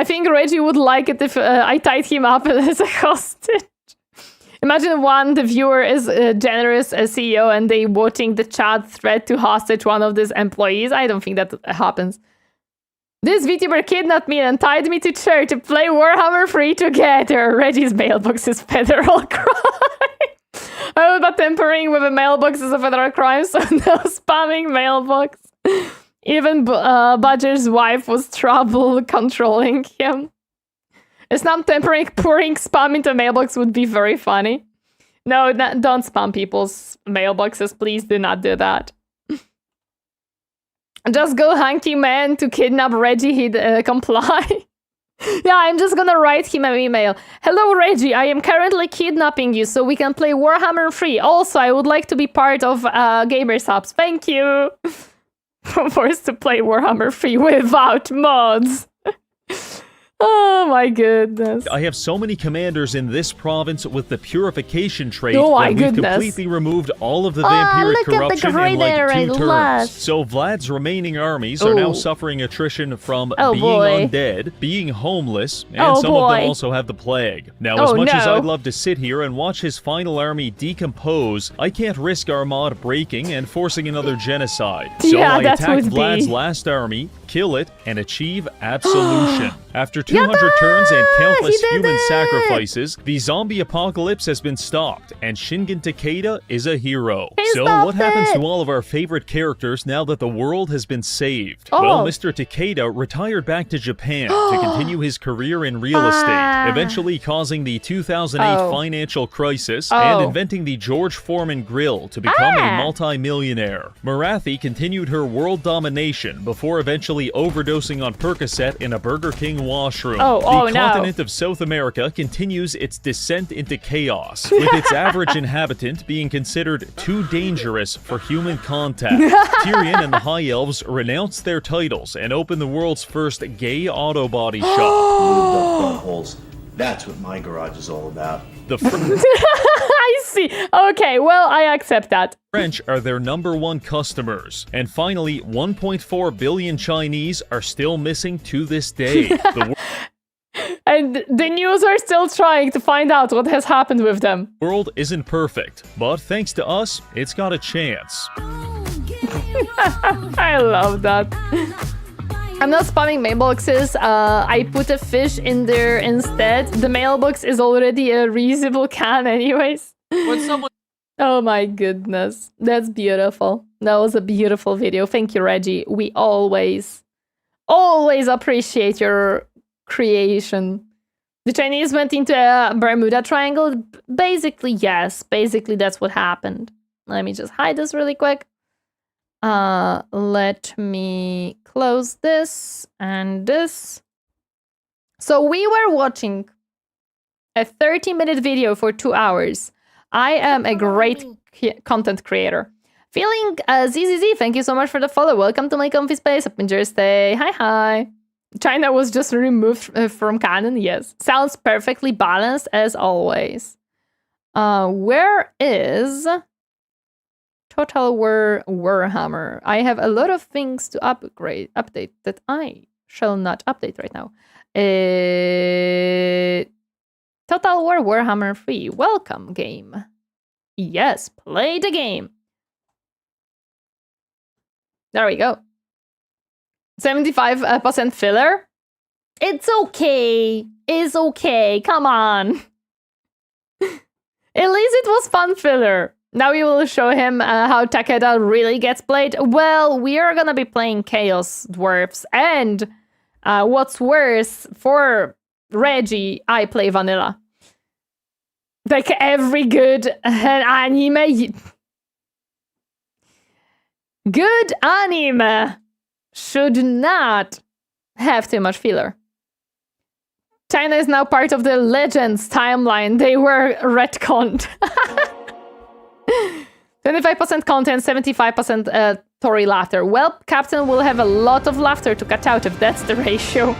think Reggie would like it if I tied him up as a hostage. Imagine the viewer is a generous CEO and they voting the chat thread to hostage one of these employees. I don't think that happens. This VTuber kidnapped me and tied me to chair to play Warhammer 3 together. Reggie's mailbox is federal crime. Oh, but tampering with a mailbox is a federal crime, so no spamming mailbox. Even Badger's wife was trouble controlling him. It's not tampering, pouring spam into a mailbox would be very funny. No, don't spam people's mailboxes. Please do not do that. Just go hanky man to kidnap Reggie. He'd comply. Yeah, I'm just gonna write him an email. Hello, Reggie. I am currently kidnapping you so we can play Warhammer 3. Also, I would like to be part of Gamer Subs. Thank you. Forced to play Warhammer 3 without mods. Oh my goodness. I have so many commanders in this province with the purification trait Oh my that we've goodness. completely removed all of the vampiric look at the corruption in great like area 2 left. turns. So Vlad's remaining armies are now Ooh. suffering attrition from Oh, being boy. undead, being homeless, and Oh, some of boy. them also have the plague. Now, as Oh, much as no. I'd love to sit here and watch his final army decompose, I can't risk our mod breaking and forcing another genocide. So Yeah, I that attack would Vlad's be- last army, kill it, and achieve absolution. After 200 turns and countless He did human it! sacrifices, the zombie apocalypse has been stopped, and Shingen Takeda is a hero. He So stopped what happens it! to all of our favorite characters now that the world has been saved? Oh. Well, Mr. Takeda retired back to Japan to continue his career in real estate, eventually causing the 2008 Oh. financial crisis Oh. and inventing the George Foreman grill to become a Ah. multi-millionaire. Marathi continued her world domination before eventually overdosing on Percocet in a Burger King washroom. Oh, the no. continent of South America continues its descent into chaos, with its average inhabitant being considered too dangerous for human contact. Tyrion and the High Elves renounced their titles and opened the world's first gay auto body shop. Buttholes. That's what my garage is all about. The I see. Okay, well, I accept that. French are their #1 customers. And finally, 1.4 billion Chinese are still missing to this day. The And the news are still trying to find out what has happened with them. world isn't perfect, but thanks to us, it's got a chance. I love that. I'm not spamming mailboxes. I put a fish in there instead. The mailbox is already a reusable can anyways. When someone Oh my goodness. That's beautiful. That was a beautiful video. Thank you, Reggie. We always appreciate your creation. The Chinese went into a Bermuda Triangle. Basically, yes. Basically, that's what happened. Let me just hide this really quick. Let me close this and this. So we were watching a 30-minute video for 2 hours. I am a great content creator. Feeling ZZZ, thank you so much for the follow. Welcome to my comfy space up in Jersey. Hi. China was just removed from canon, yes. Sounds perfectly balanced as always. Where is Total War Warhammer? I have a lot of things to update that I shall not update right now. Total War Warhammer 3. Welcome, game. Yes, play the game. There we go. 75% filler. It's okay. It's okay. Come on. At least it was fun filler. Now we will show him how Takeda really gets played. Well, we are gonna be playing Chaos Dwarfs. And what's worse, for Reggie, I play vanilla. Like every good anime... Good anime should not have too much filler. China is now part of the Legends timeline. They were retconned. 25% content, 75% Tory laughter. Well, Captain will have a lot of laughter to cut out if that's the ratio.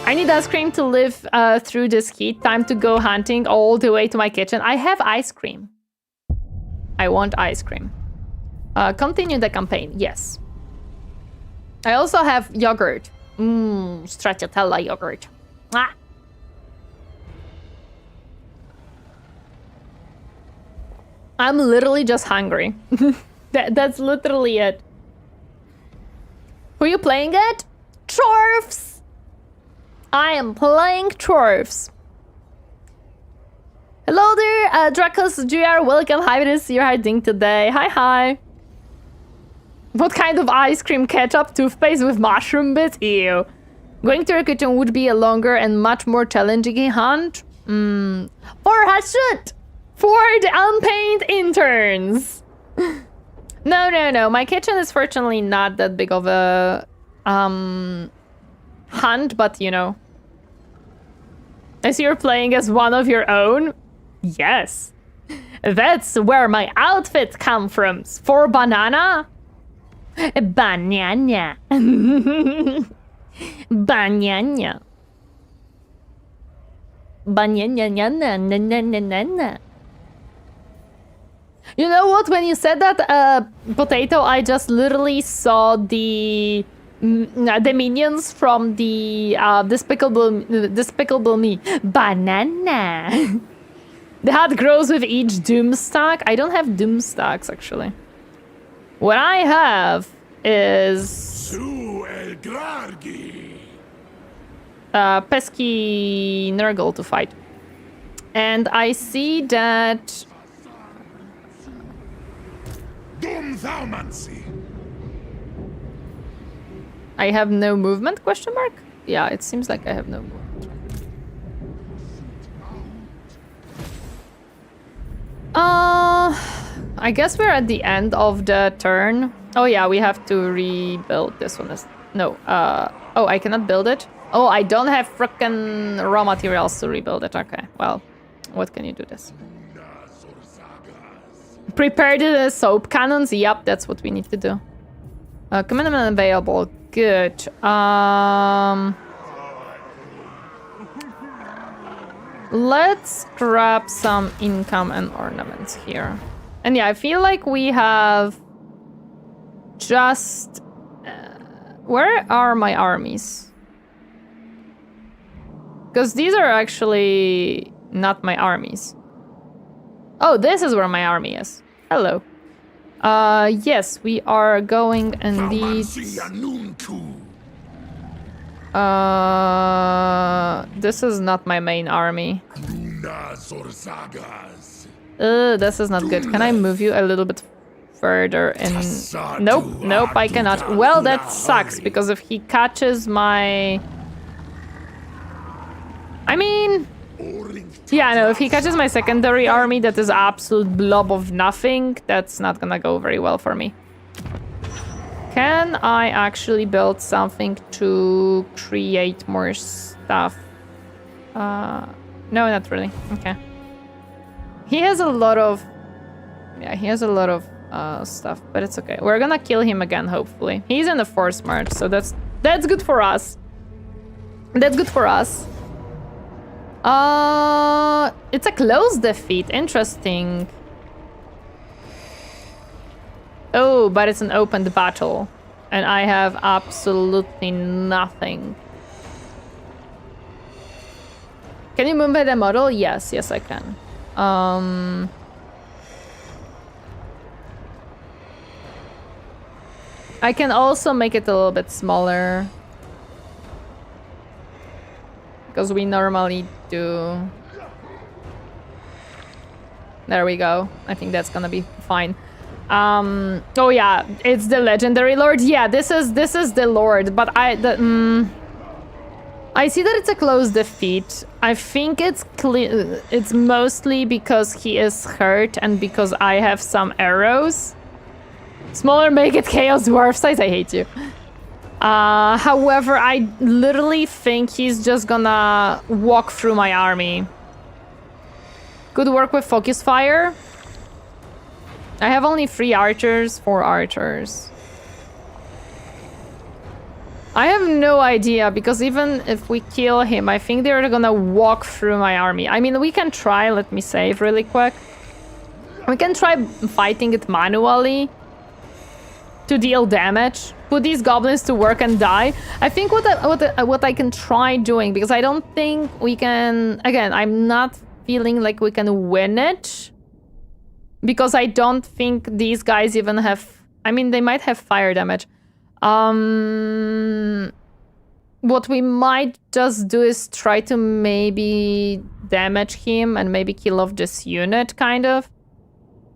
I need ice cream to live through this heat. Time to go hunting all the way to my kitchen. I have ice cream. I want ice cream. Continue the campaign. Yes. I also have yogurt. Stracciatella yogurt. Ah. I'm literally just hungry. That's literally it. Who are you playing at? Chorfs! I am playing Chorfs. Hello there, Dracos Jr. Welcome. Hi, this you're hiding today. Hi. What kind of ice cream? Ketchup, toothpaste with mushroom bits? Ew. Going to your kitchen would be a longer and much more challenging hunt. For Hashut! for the unpaid interns. No. My kitchen is fortunately not that big of a hunt, but you know. I see you're playing as one of your own. Yes. That's where my outfit come from. For banana? Banana. Banana. Banana. You know what? When you said that, potato, I just literally saw the minions from the Despicable Me. Banana. The hat grows with each doom stack. I don't have doom stacks, actually. What I have is... pesky Nurgle to fight. And I see that... I have no movement, question mark? Yeah, it seems like I have no movement. I guess we're at the end of the turn. Oh yeah, we have to rebuild this one. No, oh, I cannot build it? Oh, I don't have frickin' raw materials to rebuild it. Okay, well, what can you do this? Prepare the soap cannons? Yep, that's what we need to do. Command unavailable. Good. Let's grab some income and ornaments here. And yeah, I feel like we have just... where are my armies? Because these are actually not my armies. Oh, this is where my army is. Hello. Yes, we are going indeed... this is not my main army. This is not good. Can I move you a little bit further in? Nope, I cannot. Well, that sucks, because if he catches my... I mean... yeah, no, if he catches my secondary army that is absolute blob of nothing, that's not gonna go very well for me. Can I actually build something to create more stuff? No, not really. Okay. He has a lot of... yeah, he has a lot of stuff, but it's okay. We're gonna kill him again, hopefully. He's in the force march, so that's good for us. That's good for us. It's a close defeat. Interesting. Oh, but it's an open battle. And I have absolutely nothing. Can you move the model? Yes, I can. I can also make it a little bit smaller. Because we normally do. There we go. I think that's gonna be fine. Oh yeah, it's the legendary lord. Yeah, this is the lord, but I see that it's a close defeat. I think it's mostly because he is hurt and because I have some arrows. Smaller, make it chaos dwarf size. I hate you. However, I literally think he's just gonna walk through my army. Good work with focus fire. I have only 4 archers. I have no idea, because even if we kill him, I think they're gonna walk through my army. I mean, we can try, let me save really quick. We can try fighting it manually to deal damage. Put these goblins to work and die. I think what I can try doing, because I don't think we can... again, I'm not feeling like we can win it. Because I don't think these guys even have... I mean, they might have fire damage. What we might just do is try to maybe damage him and maybe kill off this unit, kind of.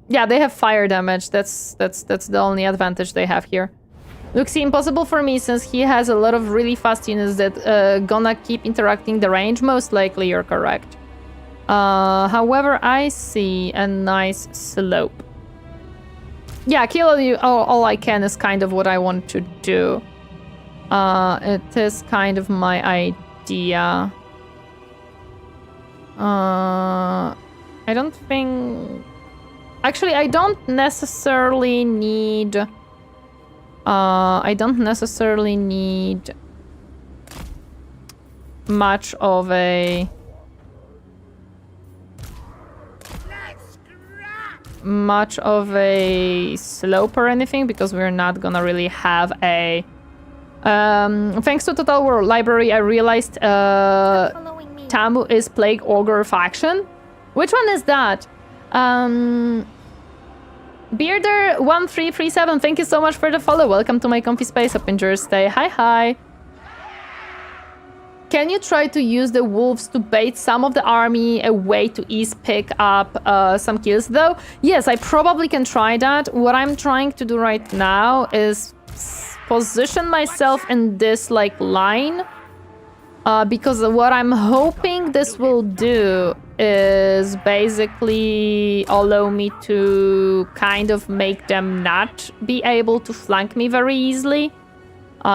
Yeah, they have fire damage. That's the only advantage they have here. Looks impossible for me since he has a lot of really fast units that gonna keep interacting the range. Most likely, you're correct. However, I see a nice slope. Yeah, kill you all I can is kind of what I want to do. It is kind of my idea. I don't think... Actually, I don't necessarily need... much of a... slope or anything, because we're not gonna really have a... thanks to Total War Library, I realized Tamu is Plague Ogre faction. Which one is that? Bearder1337, thank you so much for the follow. Welcome to my comfy space up in Jersey. Hi. Can you try to use the wolves to bait some of the army away to east pick up some kills though? Yes, I probably can try that. What I'm trying to do right now is position myself in this like line. Because what I'm hoping this will do is basically allow me to kind of make them not be able to flank me very easily.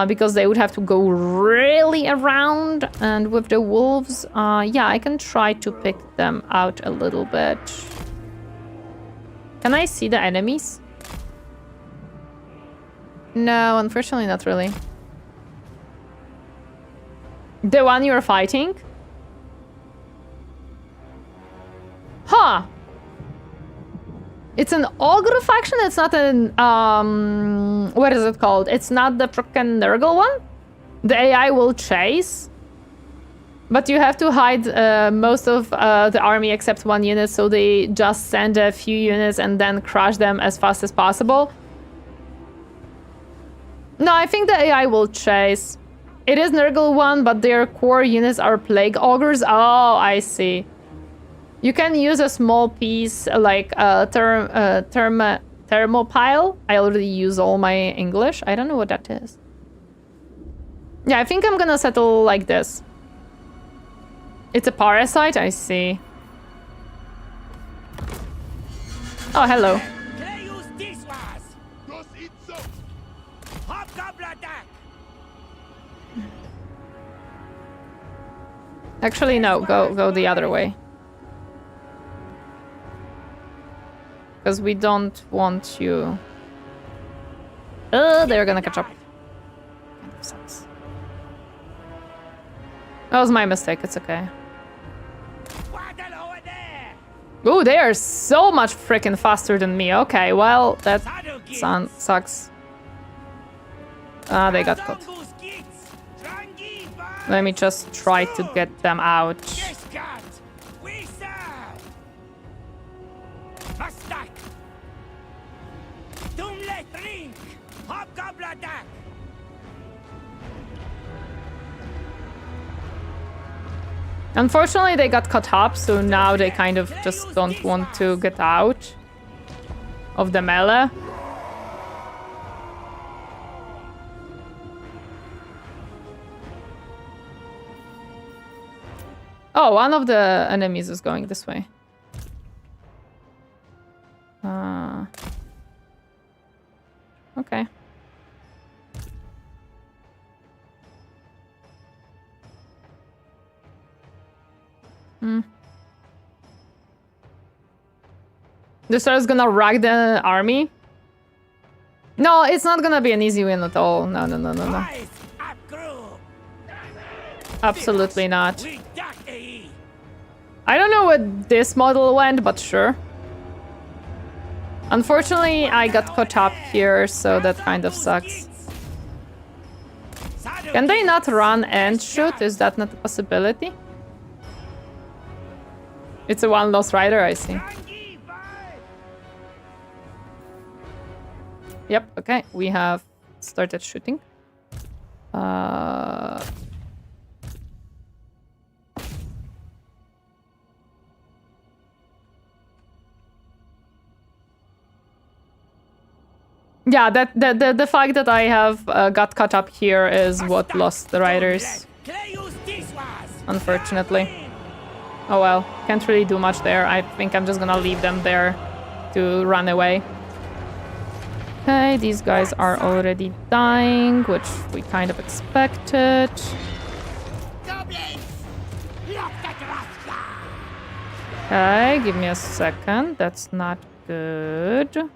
Because they would have to go really around, and with the wolves, yeah, I can try to pick them out a little bit. Can I see the enemies? No, unfortunately not really. The one you're fighting? Huh. It's an ogre faction, it's not an, what is it called? It's not the frickin' Nurgle one? The AI will chase. But you have to hide most of the army except one unit, so they just send a few units and then crush them as fast as possible. No, I think the AI will chase. It is Nurgle one, but their core units are Plague Ogres. Oh, I see. You can use a small piece like thermopile. I already use all my English. I don't know what that is. Yeah, I think I'm gonna settle like this. It's a parasite, I see. Oh, hello. Actually, no, go the other way. Because we don't want you... Oh, they're gonna catch up. Kind of sucks. That was my mistake, it's okay. Oh, they are so much freaking faster than me. Okay, well, that sucks. Ah, they got caught. Let me just try to get them out. Unfortunately, they got caught up, so now they kind of just don't want to get out of the melee. Oh, one of the enemies is going this way. Okay. The star is gonna wreck the army? No, it's not gonna be an easy win at all. No. Absolutely not. I don't know what this model went, but sure. Unfortunately, I got caught up here, so that kind of sucks. Can they not run and shoot? Is that not a possibility? It's a one lost rider, I see. Yep, okay, we have started shooting. Yeah, the fact that I have got caught up here is what lost the riders. Unfortunately. Oh well, can't really do much there. I think I'm just gonna leave them there to run away. Okay, these guys are already dying, which we kind of expected. Okay, give me a second. That's not good.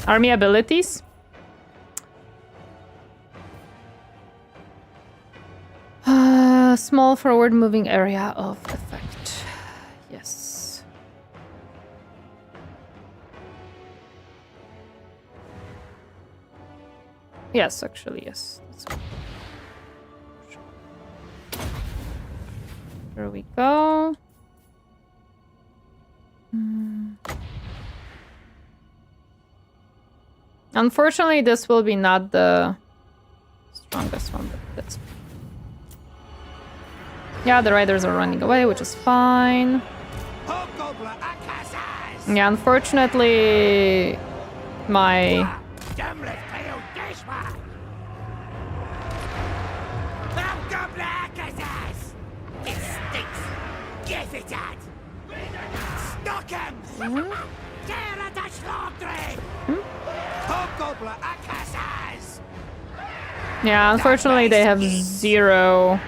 Army abilities. Small forward moving area of effect. Yes. Yes, actually, yes. That's good. There we go. Unfortunately, this will be not the strongest one, but that's... Yeah, the riders are running away, which is fine. Yeah, unfortunately, my... Yeah, unfortunately they have zero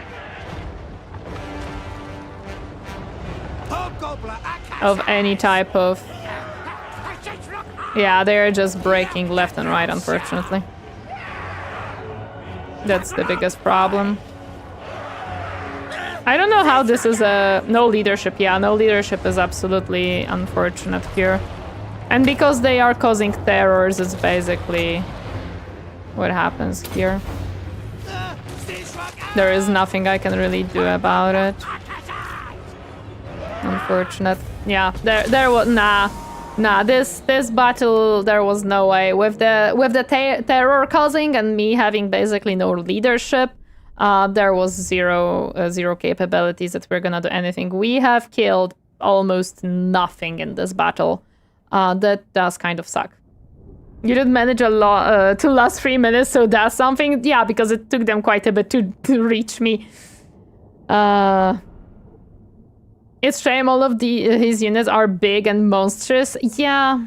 of any type of... Yeah, they're just breaking left and right, unfortunately. That's the biggest problem. I don't know how this is a... No leadership, yeah, no leadership is absolutely unfortunate here. And because they are causing terrors, it's basically what happens here. There is nothing I can really do about it. Unfortunate. Yeah, there was... Nah, this battle, there was no way. With the terror causing and me having basically no leadership, there was zero capabilities that we're gonna do anything. We have killed almost nothing in this battle. That does kind of suck. You did manage a lot to last 3 minutes, so that's something. Yeah, because it took them quite a bit to reach me. It's shame all of his units are big and monstrous. Yeah.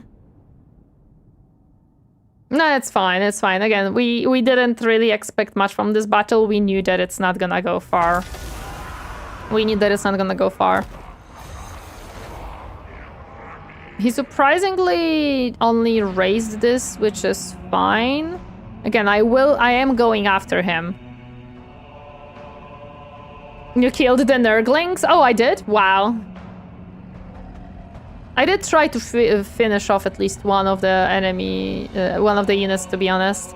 No, it's fine. It's fine. Again, we didn't really expect much from this battle. We knew that it's not gonna go far. He surprisingly only raised this, which is fine. Again, I am going after him. You killed the Nurglings? Oh, I did? Wow. I did try to finish off at least one of the enemy, one of the units, to be honest.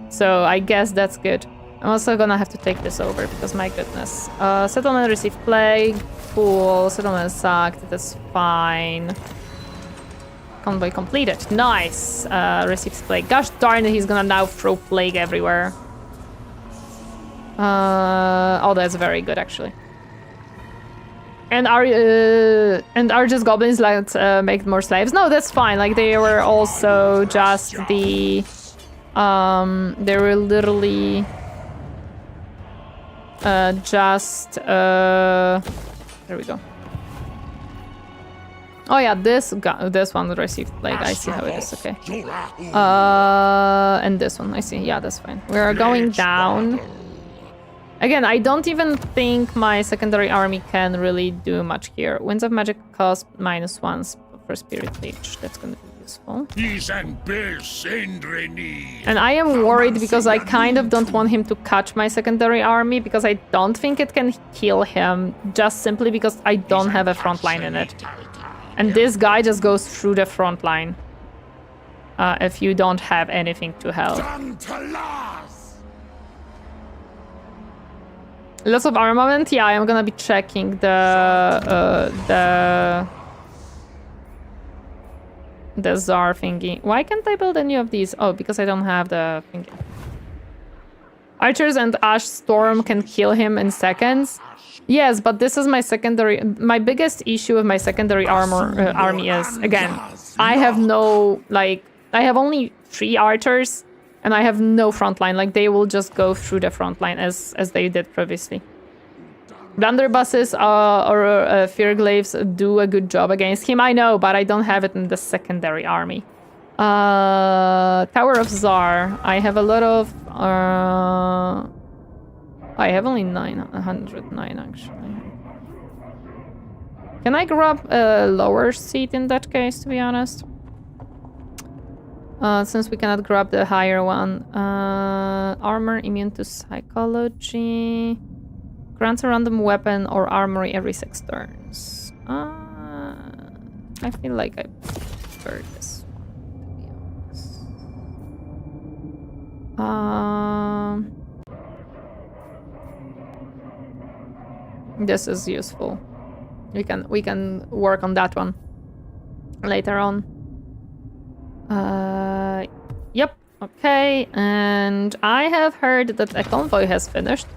So I guess that's good. I'm also gonna have to take this over because my goodness. Settlement received plague. Cool. Settlement sucked. That's fine. Convoy completed. Nice. Receives plague. Gosh darn it, he's gonna now throw plague everywhere. Oh, that's very good actually. And are just goblins like make more slaves? No, that's fine. Like they were also just the they were literally just there we go. Oh yeah, this one received plague. I see how it is. Okay. And this one, I see. Yeah, that's fine. We are going down. Again, I don't even think my secondary army can really do much here. Winds of Magic cost -1 for Spirit Leech. That's gonna be useful. And I am worried because I kind of don't want him to catch my secondary army because I don't think it can kill him just simply because I don't have a front line in it. And this guy just goes through the front line if you don't have anything to help. Lots of armament? Yeah, I am gonna be checking the Tsar thingy. Why can't I build any of these? Oh, because I don't have the thingy. Archers and Ash Storm can kill him in seconds. Yes, but this is my secondary... My biggest issue with my secondary army is, again, I have no, like... I have only 3 archers, and I have no front line. Like, they will just go through the front line as they did previously. Blunderbusses or Fearglaves do a good job against him, I know, but I don't have it in the secondary army. Tower of Tsar. I have a lot of... I have only 909 actually. Can I grab a lower seat in that case, to be honest? Since we cannot grab the higher one. Armor immune to psychology. Grants a random weapon or armory every 6 turns. I feel like I prefer this one, to be honest. This is useful. We can work on that one later on. Yep. Okay. And I have heard that a convoy has finished.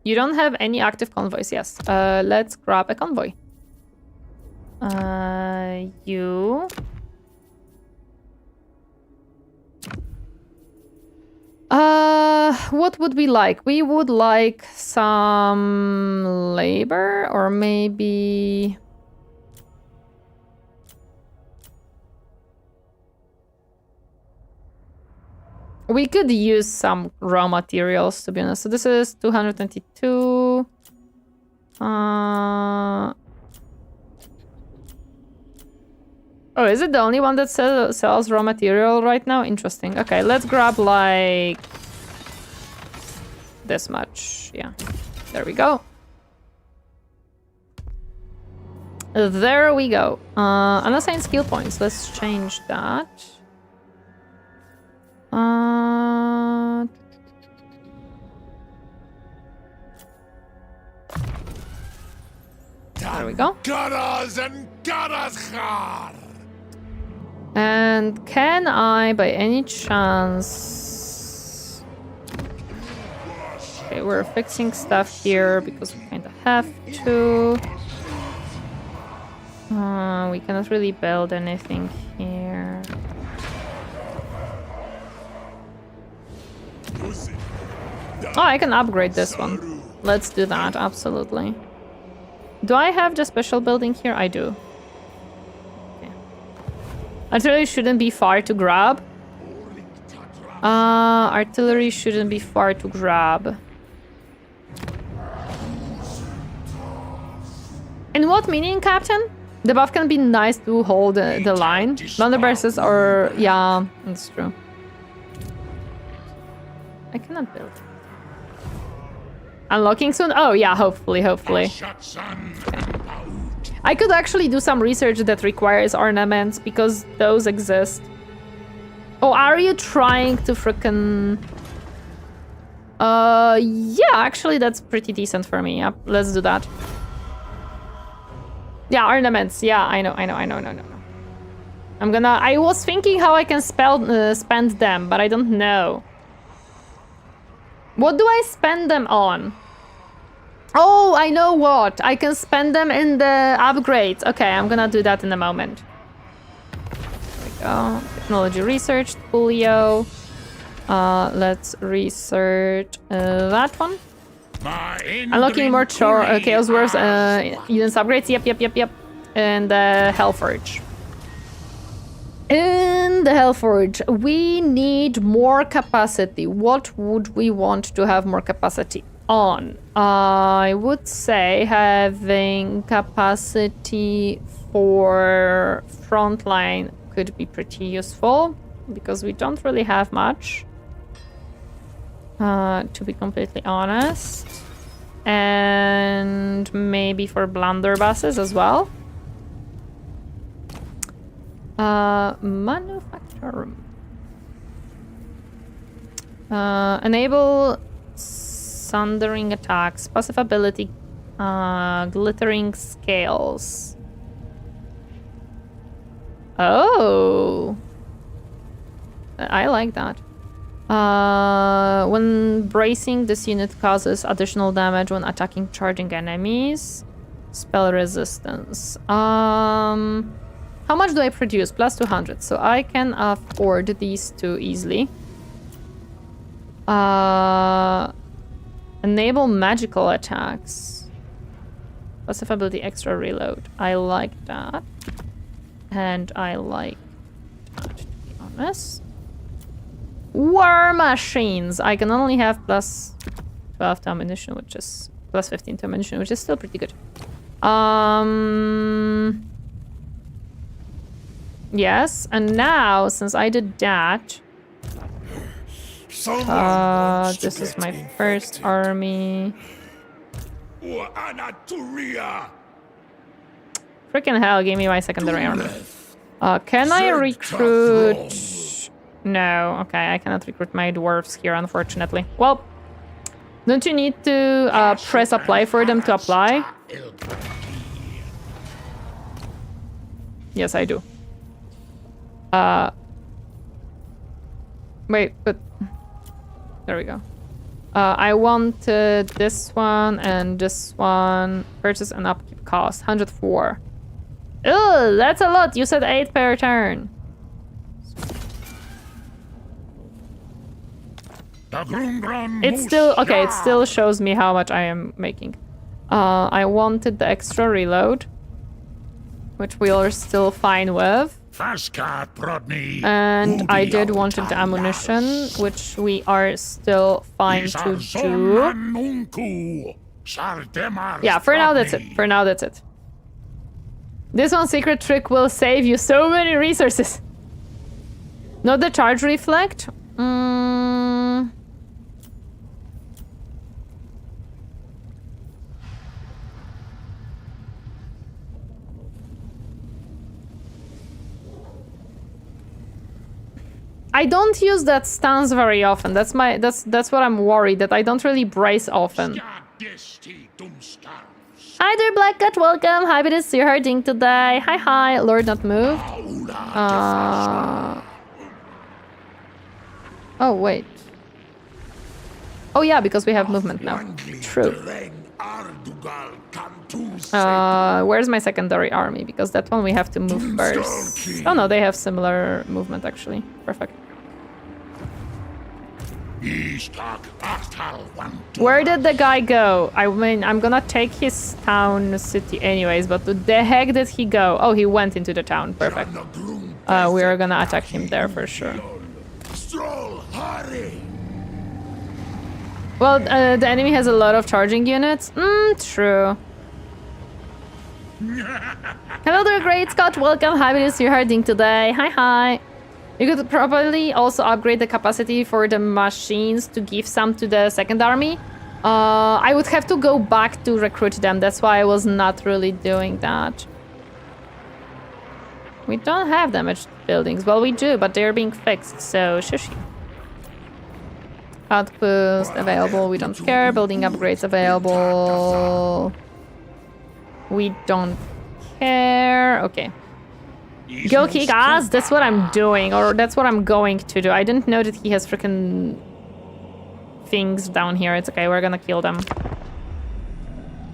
You don't have any active convoys. Yes. Let's grab a convoy. You. What would we like? We would like some labor, or maybe... We could use some raw materials, to be honest. So this is 222. Oh, is it the only one that sells raw material right now? Interesting. Okay, let's grab like this much. Yeah, there we go. There we go. Unassigned skill points. Let's change that. There we go. And can I, by any chance... Okay, we're fixing stuff here because we kind of have to. We cannot really build anything here. Oh, I can upgrade this one. Let's do that, absolutely. Do I have the special building here? I do. Okay. Artillery shouldn't be far to grab. Artillery shouldn't be far to grab. In what meaning, Captain? The buff can be nice to hold the line. Blunderbusses or... Yeah, that's true. I cannot build. Unlocking soon? Oh yeah, hopefully. Okay. I could actually do some research that requires ornaments because those exist. Oh, are you trying to frickin'... yeah, actually that's pretty decent for me. Yep, let's do that. Yeah, ornaments. Yeah, I know. No. I was thinking how I can spend them, but I don't know. What do I spend them on? Oh, I know what. I can spend them in the upgrades. Okay, I'm gonna do that in a moment. There we go. Technology research, Julio. Let's research that one. Unlocking more Chaos Wars units upgrades. Yep. And the Hellforge. In the Hellforge, we need more capacity. What would we want to have more capacity on? I would say having capacity for frontline could be pretty useful because we don't really have much, to be completely honest. And maybe for blunderbusses as well. Manufacture. Enable sundering attacks. Passive ability. Glittering scales. Oh. I like that. When bracing, this unit causes additional damage when attacking charging enemies. Spell resistance. How much do I produce? Plus 200. So I can afford these two easily. Enable magical attacks. Passive ability extra reload. I like that. And I like that, to be honest. War machines. I can only have plus 12 to ammunition, which is plus 15 to ammunition, which is still pretty good. Yes, and now since I did that, this is my first army. Freaking hell, give me my secondary army. Can I recruit? No, okay, I cannot recruit my dwarves here, unfortunately. Well, don't you need to press apply for them to apply? Yes, I do. Wait, but... There we go. I wanted this one and this one. Purchase and upkeep cost, 104. Ugh, that's a lot. You said 8 per turn. It's still... Okay, it still shows me how much I am making. I wanted the extra reload, which we are still fine with. And I did wanted the ammunition, which we are still fine to do. Yeah, for now that's it. For now that's it. This one secret trick will save you so many resources. Not the charge reflect. I don't use that stance very often. That's what I'm worried, that I don't really brace often. Hi there, Black Cat, welcome. Happy to see you hurting today. Hi, Lord Not Moved. Oh, wait. Oh yeah, because we have movement now. True. Where's my secondary army? Because that one we have to move first. Oh no, they have similar movement actually. Perfect. Where did the guy go? I mean, I'm gonna take his town city anyways, but where the heck did he go? Oh, he went into the town. Perfect. We are gonna attack him there for sure. Well, the enemy has a lot of charging units. True. Hello there, Great Scott. Welcome. Happy to see you harding today. Hi. You could probably also upgrade the capacity for the machines to give some to the second army. I would have to go back to recruit them. That's why I was not really doing that. We don't have damaged buildings. Well, we do, but they're being fixed, so shush. Outpost available. We don't care. Building upgrades available. We don't care. Okay. Go kick ass, that's what I'm doing, or that's what I'm going to do. I didn't know that he has freaking things down here. It's okay, we're gonna kill them.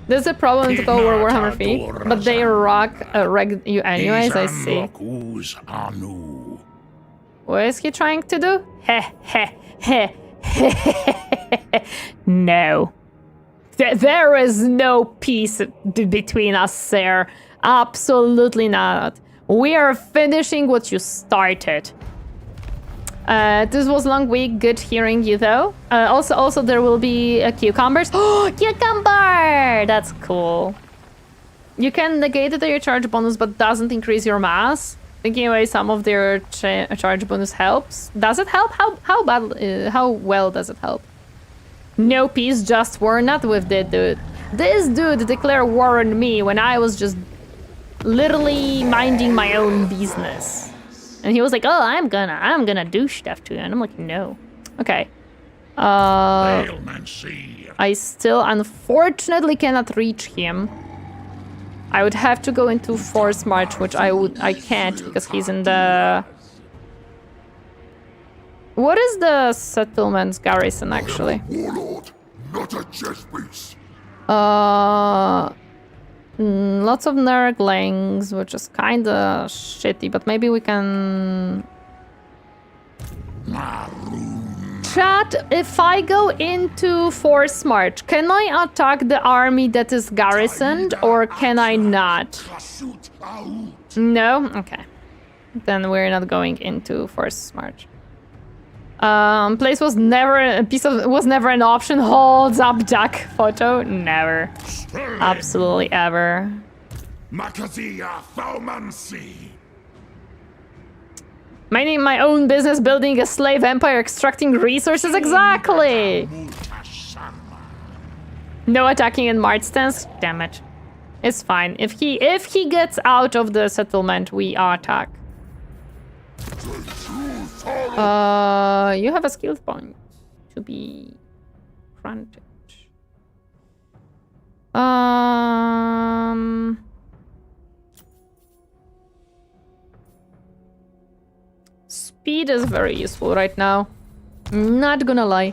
There's a problem to call War Warhammer fee, but they wreck you anyways, I see. What is he trying to do? No. There is no peace between us, sir. Absolutely not. We are finishing what you started. This was long week. Good hearing you though. Also there will be cucumbers. Oh, cucumber! That's cool. You can negate your charge bonus, but doesn't increase your mass. Taking away some of their charge bonus helps. Does it help? How well does it help? No peace, just war. Not with that dude. This dude declared war on me when I was just literally minding my own business, and he was like, "Oh, I'm gonna do stuff to you," and I'm like, "No." Okay. I still unfortunately cannot reach him. I would have to go into force march, which I can't because he's in the What is the settlement's garrison, actually? Warlord, not a chess piece. Lots of Nurglings, which is kinda shitty, but maybe we can... Chat, if I go into force march, can I attack the army that is garrisoned, or can I not? No? Okay. Then we're not going into force march. Place was never an option. Holds up Jack photo. Never. Absolutely ever. Minding my own business, building a slave empire, extracting resources. Exactly. No attacking in March stance. Damn it. It's fine. If he gets out of the settlement, we attack. You have a skill point to be granted. Speed is very useful right now. Not gonna lie.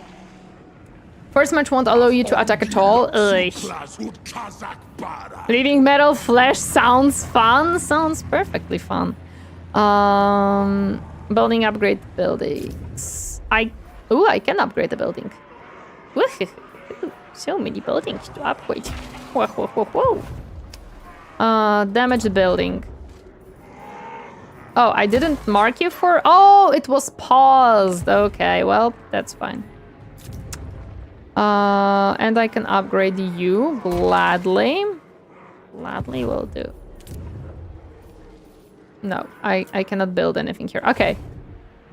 First match won't allow you to attack at all. Ugh. Leaving metal flesh sounds fun. Sounds perfectly fun. Building upgrade buildings. I can upgrade the building. So many buildings to upgrade. Whoa, whoa, whoa, whoa. Damage the building. Oh, I didn't mark you for... Oh, it was paused. Okay, well, that's fine. And I can upgrade you gladly. Gladly will do. No, I cannot build anything here. Okay.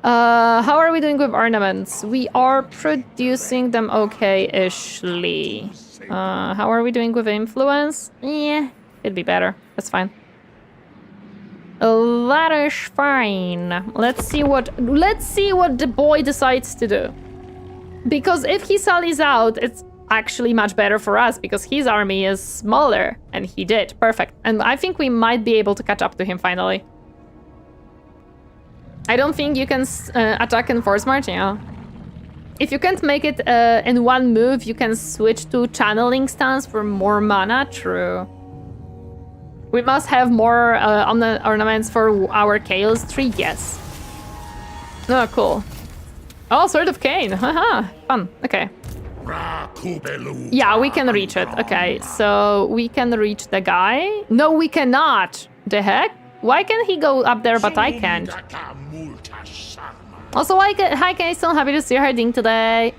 How are we doing with ornaments? We are producing them okay-ishly. How are we doing with influence? Yeah, it'd be better. That's fine. That is fine. Let's see what the boy decides to do. Because if he sallies out, it's actually much better for us because his army is smaller, and he did. Perfect. And I think we might be able to catch up to him finally. I don't think you can attack and force march, yeah. If you can't make it in one move, you can switch to channeling stance for more mana. True. We must have more ornaments for our Chaos tree. Yes. Oh, cool. Oh, Sword of Cain. Haha. Fun. Okay. Yeah, we can reach it. Okay, so we can reach the guy. No, we cannot. The heck? Why can he go up there, but I can't? Also, hi, Kay, so happy to see her ding today.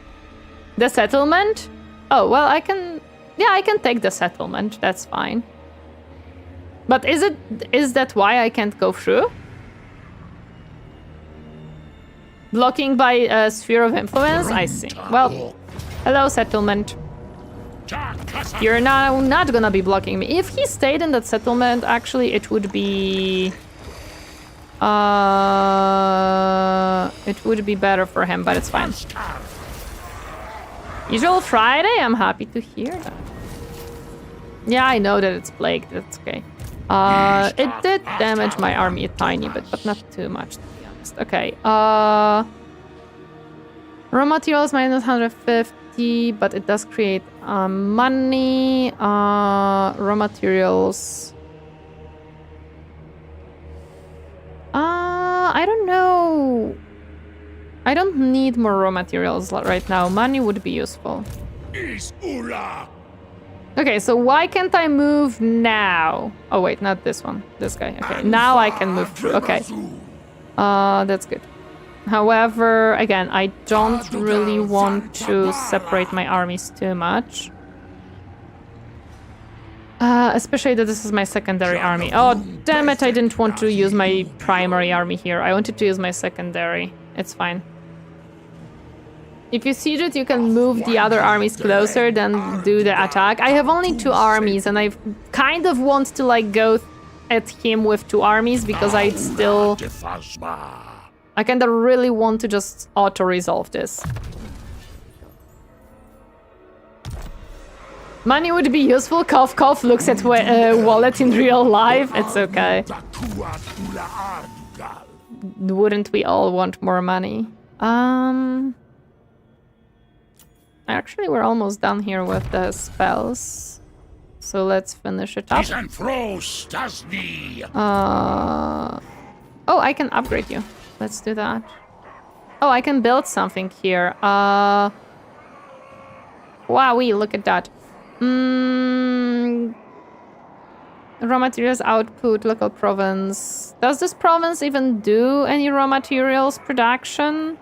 The settlement? Oh, well, I can... Yeah, I can take the settlement. That's fine. But is that why I can't go through? Blocking by sphere of influence? I see. Well, hello, settlement. You're now not gonna be blocking me. If he stayed in that settlement, actually, it would be... it would be better for him, but it's fine. Usual Friday? I'm happy to hear that. Yeah, I know that it's plagued. That's okay. It did damage my army a tiny bit, but not too much, to be honest. Okay. Raw materials minus 150, but it does create money. Raw materials. I don't know. I don't need more raw materials right now. Money would be useful. Okay, so why can't I move now? Oh wait, not this one. This guy. Okay, now I can move through. Okay. That's good. However, again, I don't really want to separate my armies too much. Especially that this is my secondary army. Oh, damn it, I didn't want to use my primary army here. I wanted to use my secondary. It's fine. If you siege it, you can move the other armies closer, then do the attack. I have only 2 armies, and I kind of want to, like, go at him with 2 armies, because I still... I kind of really want to just auto-resolve this. Money would be useful. Cough, cough looks at wallet in real life. It's okay. Wouldn't we all want more money? Actually, we're almost done here with the spells. So let's finish it up. Oh, I can upgrade you. Let's do that. Oh, I can build something here. Wowee, look at that. Raw materials output, local province. Does this province even do any raw materials production?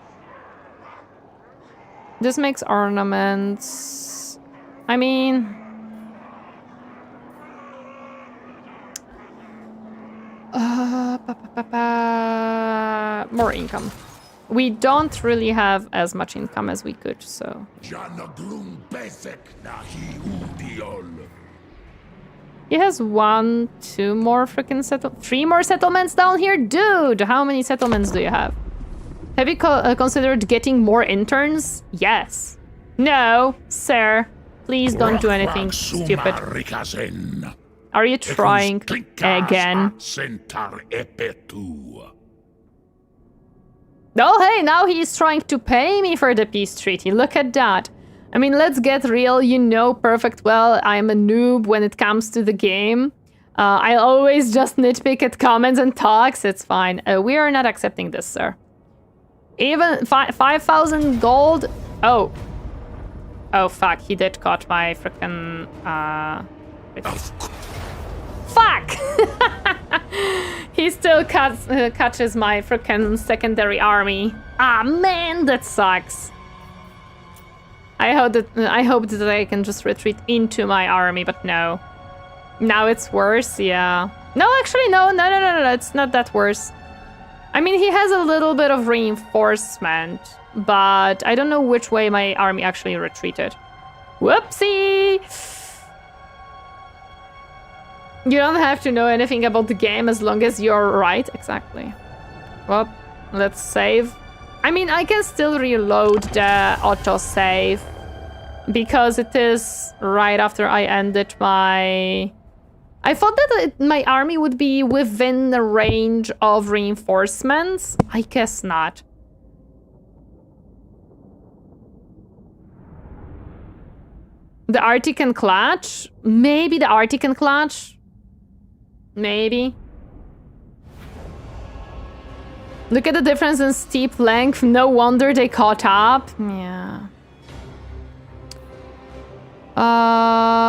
This makes ornaments. I mean... more income. We don't really have as much income as we could, so... He has 1, 2 more freaking 3 more settlements down here? Dude, how many settlements do you have? Have you considered getting more interns? Yes. No, sir. Please don't do anything stupid. Are you trying again? Oh, hey, now he's trying to pay me for the peace treaty. Look at that. I mean, let's get real. You know perfect well I'm a noob when it comes to the game. I always just nitpick at comments and talks. It's fine. We are not accepting this, sir. Even 5,000 gold? Oh. Oh, fuck. He did caught my frickin'... Fuck! He still catches my frickin' secondary army. Ah, man, that sucks. I hope that I can just retreat into my army, but no. Now it's worse, yeah. No, actually, no, it's not that worse. I mean, he has a little bit of reinforcement, but I don't know which way my army actually retreated. Whoopsie! You don't have to know anything about the game as long as you're right. Exactly. Well, let's save. I mean, I can still reload the autosave because it is right after I ended my... I thought that my army would be within the range of reinforcements. I guess not. The Arctic can clutch? Maybe the Arctic can clutch? Maybe. Look at the difference in steep length. No wonder they caught up. Yeah.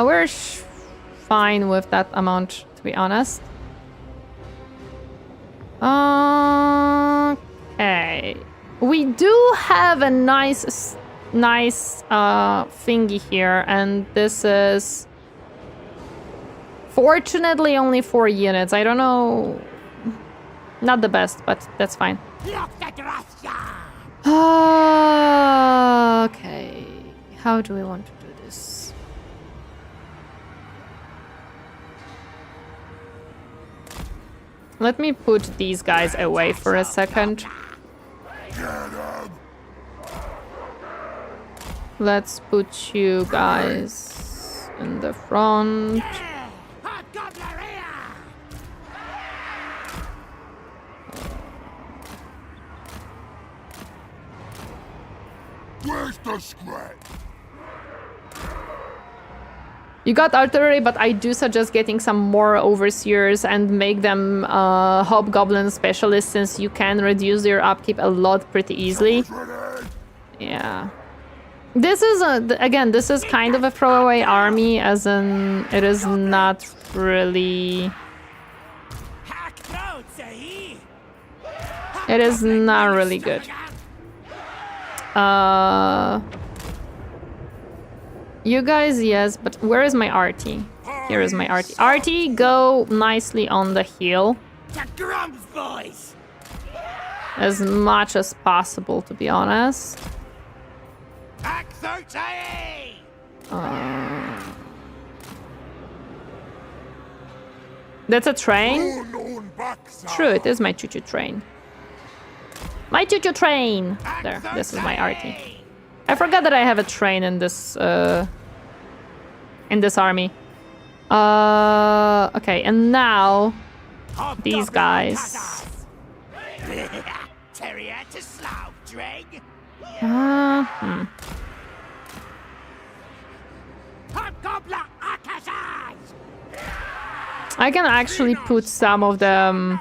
We're fine with that amount, to be honest. Okay. We do have a nice thingy here, and this is fortunately only 4 units. I don't know. Not the best, but that's fine. Okay. How do we want to do this? Let me put these guys away for a second. Let's put you guys in the front. Where's the scrap? You got artillery, but I do suggest getting some more overseers and make them hobgoblin specialists, since you can reduce their upkeep a lot pretty easily. Yeah. This is, again, this is kind of a throwaway army, as in it is not really... It is not really good. You guys, yes, but where is my arty? Here is my arty. Arty, go nicely on the hill. As much as possible, to be honest. That's a train? True, it is my choo-choo train. My choo-choo train! There, this is my arty. I forgot that I have a train in this army. Okay, and now these guys. I can actually put some of them.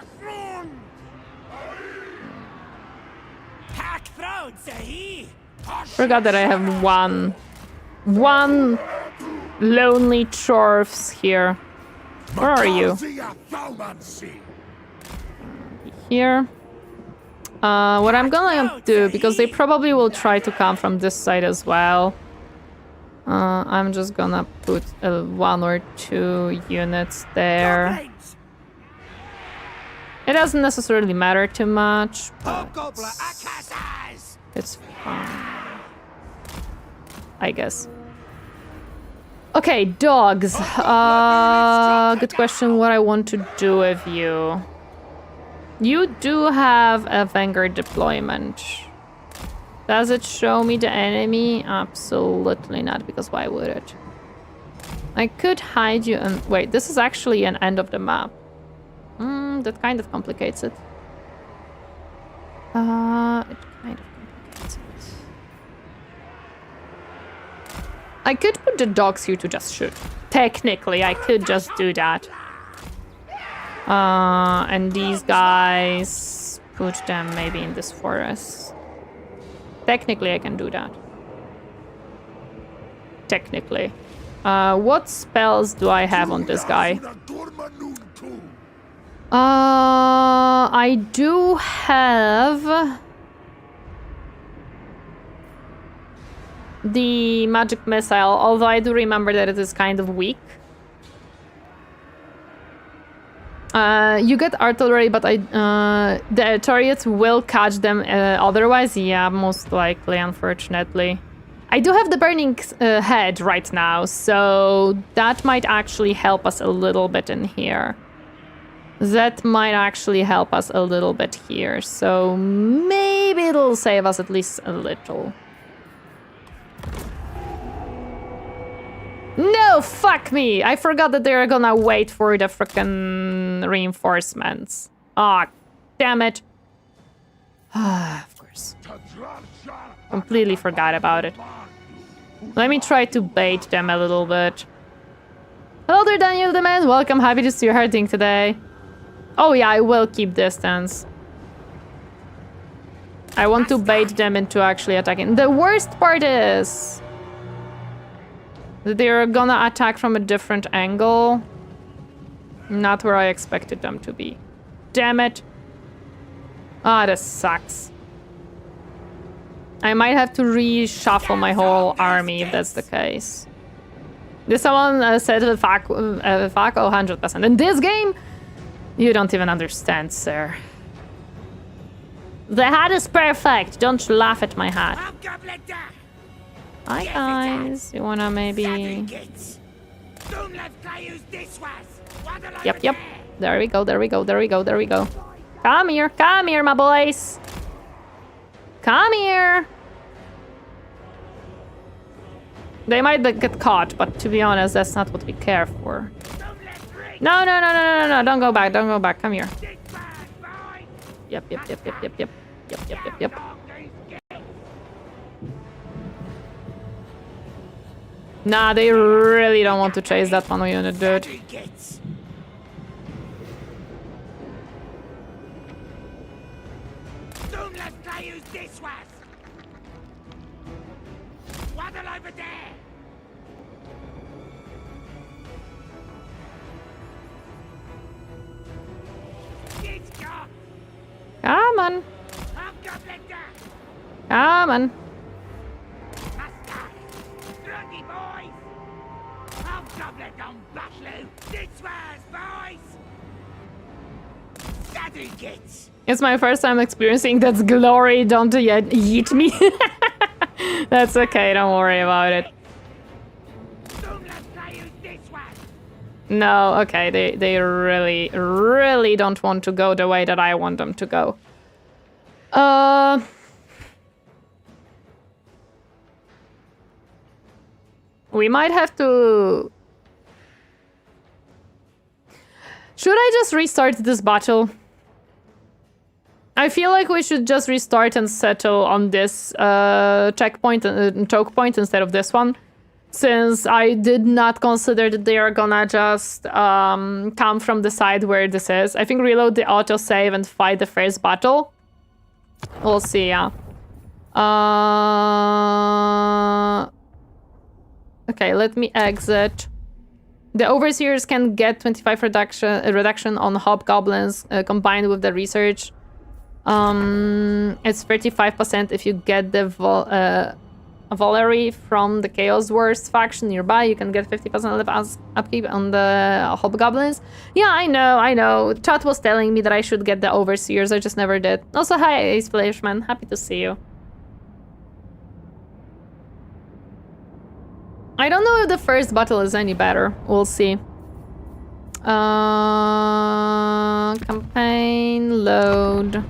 Forgot that I have one lonely dwarfs here. Where are you? Here. What I'm gonna do, because they probably will try to come from this side as well. I'm just gonna put 1 or 2 units there. It doesn't necessarily matter too much, but it's fine, I guess. Okay, dogs. Good question what I want to do with you. You do have a Vanguard deployment. Does it show me the enemy? Absolutely not, because why would it? I could hide you and... Wait, this is actually an end of the map. That kind of complicates it. It kind of complicates it. I could put the dogs here to just shoot. Technically, I could just do that. And these guys... Put them maybe in this forest. Technically, I can do that. Technically. What spells do I have on this guy? I do have... the magic missile, although I do remember that it is kind of weak. You get artillery, but the turrets will catch them otherwise. Yeah, most likely, unfortunately. I do have the burning head right now, so that might actually help us a little bit in here. That might actually help us a little bit here, so maybe it'll save us at least a little. No, fuck me! I forgot that they're gonna wait for the frickin' reinforcements. Ah, damn it. Of course. Completely forgot about it. Let me try to bait them a little bit. Hello there, Daniel the Man. Welcome, happy to see you hurting today. Oh yeah, I will keep distance. I want to bait them into actually attacking. The worst part is... they're gonna attack from a different angle. Not where I expected them to be. Damn it. Ah, this sucks. I might have to reshuffle my whole army if that's the case. This someone said fuck 100%. In this game, you don't even understand, sir. The hat is perfect. Don't laugh at my hat. Hi guys, you wanna maybe... Yep. There we go. Come here, my boys. Come here. They might get caught, but to be honest, that's not what we care for. No, don't go back, come here. Yep. Nah, they really don't want to chase that one unit, dude. Don't let play use this one. Waddle over there. Come on. Come on. It's my first time experiencing that glory. Don't yet eat me. That's okay. Don't worry about it. No, okay. They really don't want to go the way that I want them to go. We might have to... Should I just restart this battle? I feel like we should just restart and settle on this checkpoint and choke point instead of this one. Since I did not consider that they are gonna just come from the side where this is. I think reload the autosave and fight the first battle. We'll see, yeah. Okay, let me exit. The Overseers can get 25 reduction on Hobgoblins combined with the research. It's 35% if you get the Valerie from the Chaos Wars faction nearby. You can get 50% upkeep on the Hobgoblins. Yeah, I know. Chat was telling me that I should get the Overseers. I just never did. Also, hi, Ace Flashman. Happy to see you. I don't know if the first battle is any better. We'll see. Campaign load.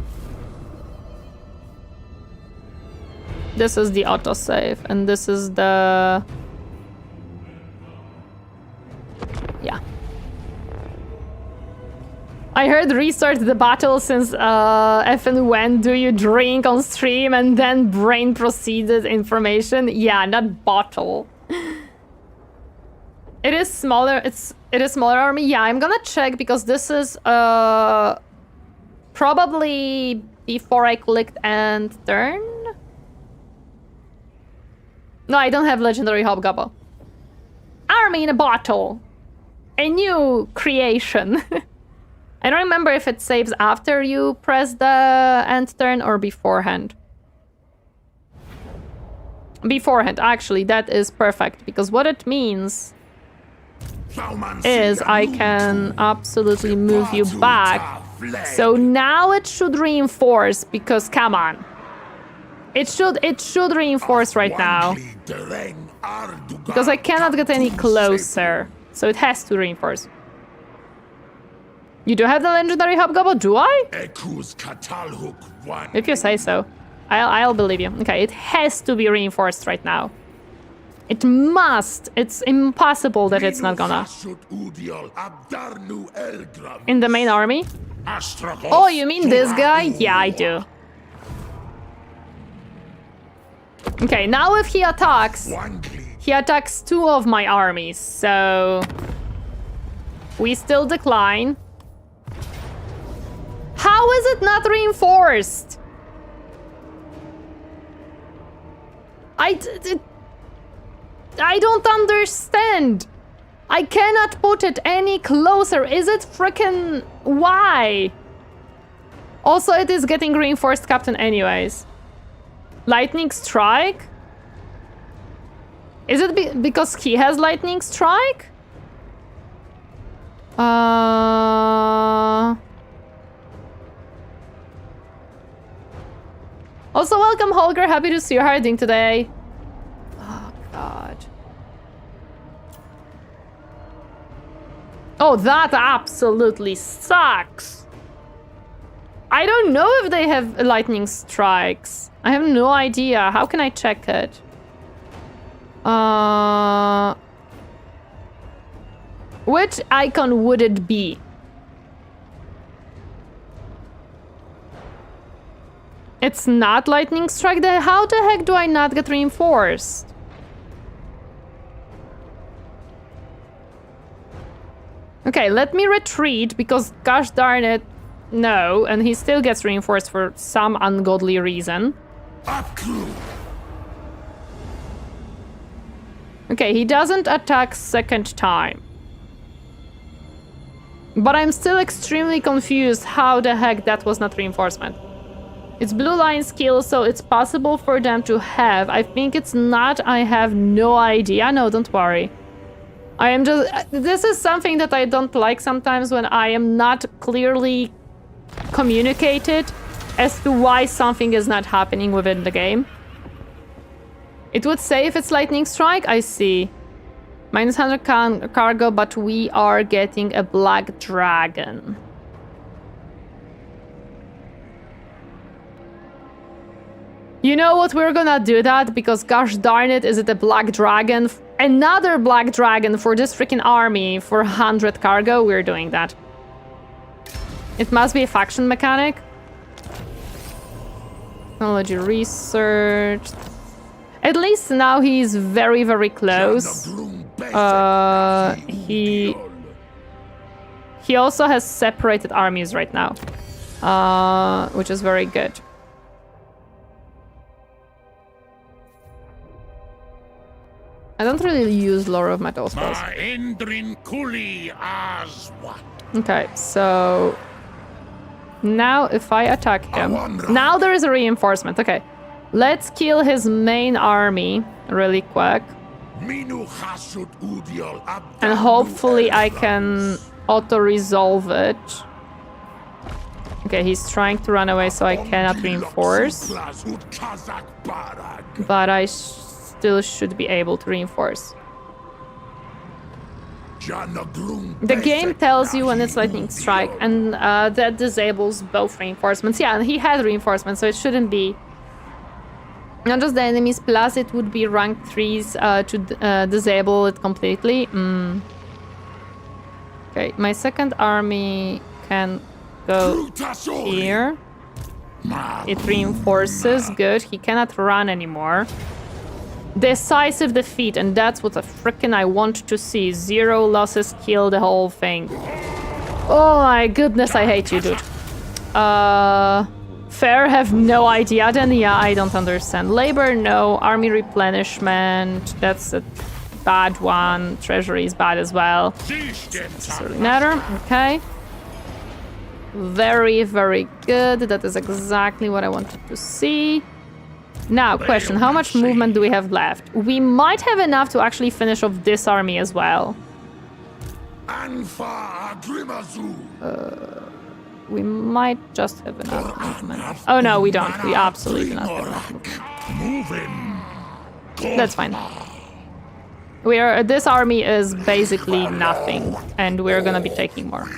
This is the autosave, and this is the... Yeah. I heard restart the battle since F and when do you drink on stream and then brain proceeded information? Yeah, not bottle. It is smaller. It is smaller army. Yeah, I'm gonna check because this is probably before I clicked end turn. No, I don't have legendary Hobgoblin. Army in a bottle. A new creation. I don't remember if it saves after you press the end turn or beforehand. Beforehand, actually, that is perfect because what it means is I can absolutely move you back. So now it should reinforce because come on. It should reinforce right now. Because I cannot get any closer. So it has to reinforce. You do have the legendary Hobgoblin, do I? If you say so. I'll believe you. Okay, it has to be reinforced right now. It must. It's impossible that it's not gonna. In the main army? Oh, you mean this guy? Yeah, I do. Okay, now if he attacks two of my armies, so... We still decline. How is it not reinforced? I don't understand. I cannot put it any closer. Is it frickin' why? Also, it is getting reinforced captain anyways. Lightning strike? Is it because he has lightning strike? Also, welcome, Holger. Happy to see you hiding today. Oh, God. Oh, that absolutely sucks. I don't know if they have lightning strikes. I have no idea. How can I check it? Which icon would it be? It's not lightning strike. How the heck do I not get reinforced? Okay, let me retreat because gosh darn it, no, and he still gets reinforced for some ungodly reason. Okay, he doesn't attack second time. But I'm still extremely confused how the heck that was not reinforcement. It's blue line skill, so it's possible for them to have. I think it's not. I have no idea. No, don't worry. I am just... This is something that I don't like sometimes when I am not clearly communicated as to why something is not happening within the game. It would say if it's lightning strike. I see. Minus 100 cargo, but we are getting a black dragon. You know what? We're gonna do that because gosh darn it, is it a black dragon? Another black dragon for this freaking army for 100 cargo? We're doing that. It must be a faction mechanic. technology research. At least now he's very, very close. He also has separated armies right now, which is very good. I don't really use Lore of Metal spells. Okay, so now if I attack him, now there is a reinforcement. Okay, let's kill his main army really quick. And hopefully I can auto-resolve it. Okay, he's trying to run away, so I cannot reinforce. But I still should be able to reinforce. The game tells you when it's lightning strike, and that disables both reinforcements. Yeah, and he had reinforcements, so it shouldn't be not just the enemies, plus it would be rank 3s to disable it completely. Okay, my second army can go here. It reinforces, good. He cannot run anymore. Decisive defeat, and that's what I want to see. 0 losses, kill the whole thing. Oh my goodness, I hate you, dude. Fair, have no idea then. Yeah, I don't understand. Labor, no. Army replenishment, that's a bad one. Treasury is bad as well. Doesn't necessarily matter. Okay. Very, very good. That is exactly what I wanted to see. Now, question, how much movement do we have left? We might have enough to actually finish off this army as well. We might just have enough movement. Oh no, we don't. We absolutely do not have enough movement. That's fine. This army is basically nothing, and we're gonna be taking more.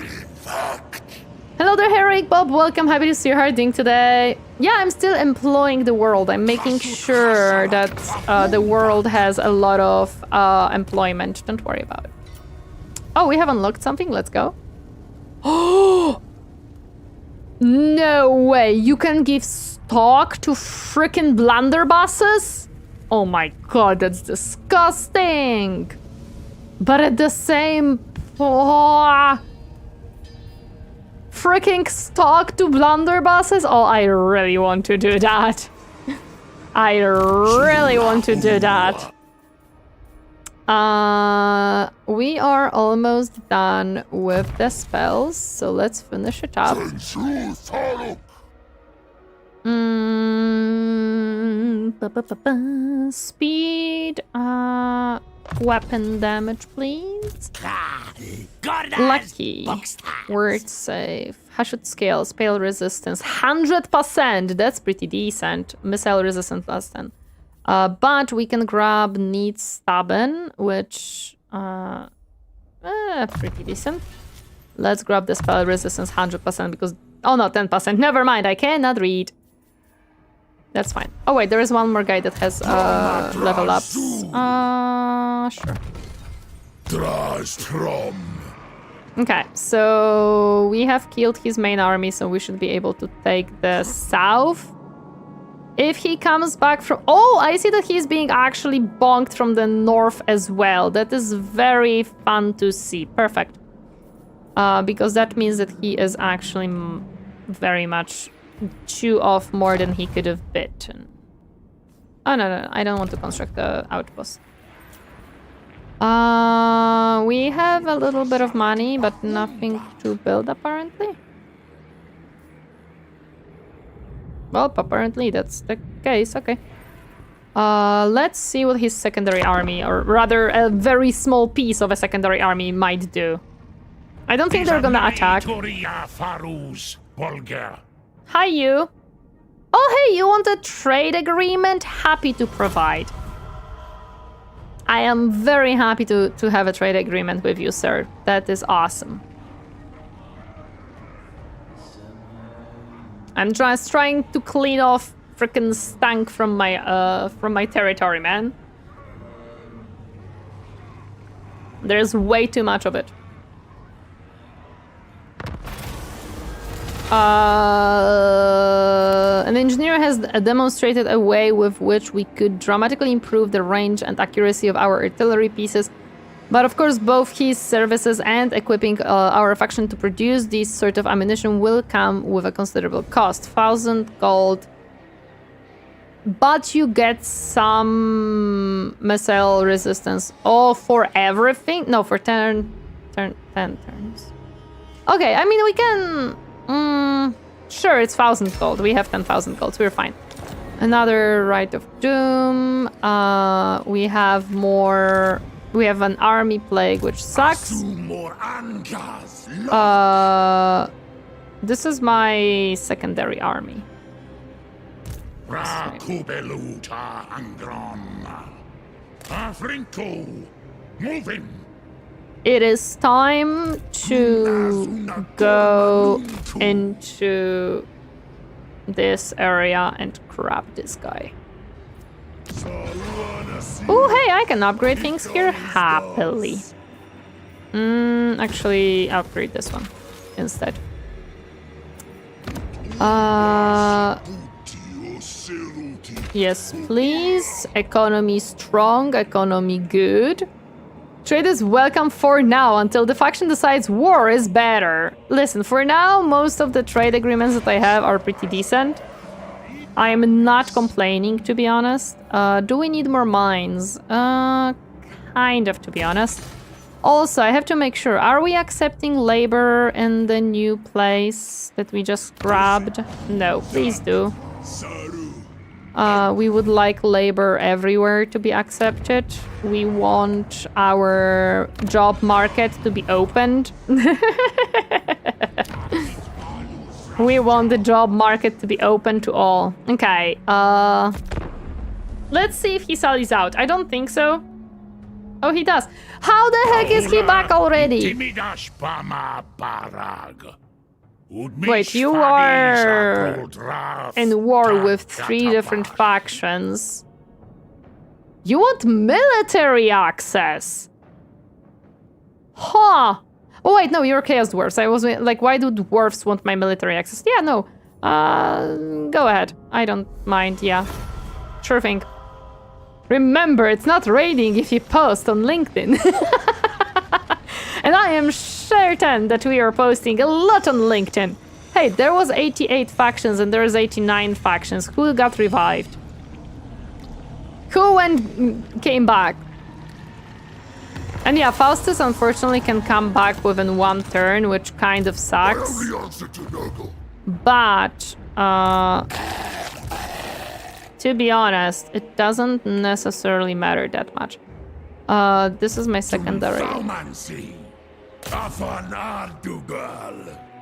Hello there, Herrick, Bob, welcome, happy to see you. How are you doing today? Yeah, I'm still employing the world. I'm making sure that the world has a lot of employment. Don't worry about it. Oh, we have unlocked something, let's go. Oh! No way, you can give stock to frickin' blunderbusses? Oh my god, that's disgusting! But at the same... Oh, freaking stock to blunderbusses? Oh, I really want to do that. I really want to do that. We are almost done with the spells, so let's finish it up. Speed, weapon damage, please. Lucky. Word save. Hashut scale, spell resistance. 100%! That's pretty decent. Missile resistance less than. But we can grab Need Stubborn, which... pretty decent. Let's grab the spell resistance 100% because... Oh no, 10%. Never mind, I cannot read. That's fine. Oh wait, there is one more guy that has level ups. Sure. Okay, so we have killed his main army, so we should be able to take the south. If he comes back from... Oh, I see that he's being actually bonked from the north as well. That is very fun to see. Perfect. Because that means that he is actually very much chew off more than he could have bitten. Oh, no, I don't want to construct the outpost. We have a little bit of money, but nothing to build, apparently. Well, apparently that's the case, okay. Let's see what his secondary army, or rather a very small piece of a secondary army might do. I don't think they're gonna attack. Hi, you. Oh, hey, you want a trade agreement? Happy to provide. I am very happy to have a trade agreement with you, sir. That is awesome. I'm just trying to clean off frickin' stank from my territory, man. There's way too much of it. An engineer has demonstrated a way with which we could dramatically improve the range and accuracy of our artillery pieces. But of course, both his services and equipping our faction to produce this sort of ammunition will come with a considerable cost. 1,000 gold. But you get some missile resistance. Oh, for everything? No, for 10 turns. Okay, I mean, we can... sure, it's 1,000 gold. We have 10,000 gold, so we're fine. Another Rite of Doom. We have more... We have an army plague, which sucks. This is my secondary army. It is time to go into this area and grab this guy. Oh, hey, I can upgrade things here happily. Actually, upgrade this one instead. Yes, please. Economy strong, economy good. Trade is welcome for now, until the faction decides war is better. Listen, for now, most of the trade agreements that I have are pretty decent. I am not complaining, to be honest. Do we need more mines? Kind of, to be honest. Also, I have to make sure, are we accepting labor in the new place that we just grabbed? No, please do. We would like labor everywhere to be accepted. We want our job market to be opened. We want the job market to be open to all. Okay, let's see if he sallies out. I don't think so. Oh, he does. How the heck is he back already? Wait, you are in war with 3 different factions. You want military access? Huh. Oh wait, no, you're Chaos Dwarfs. I was like, why do dwarfs want my military access? Yeah, no. Go ahead. I don't mind, yeah. Sure thing. Remember, it's not raiding if you post on LinkedIn. And I am certain that we are posting a lot on LinkedIn. Hey, there was 88 factions and there's 89 factions. Who got revived? Who came back? And yeah, Faustus unfortunately can come back within 1 turn, which kind of sucks. But, to be honest, it doesn't necessarily matter that much. This is my secondary.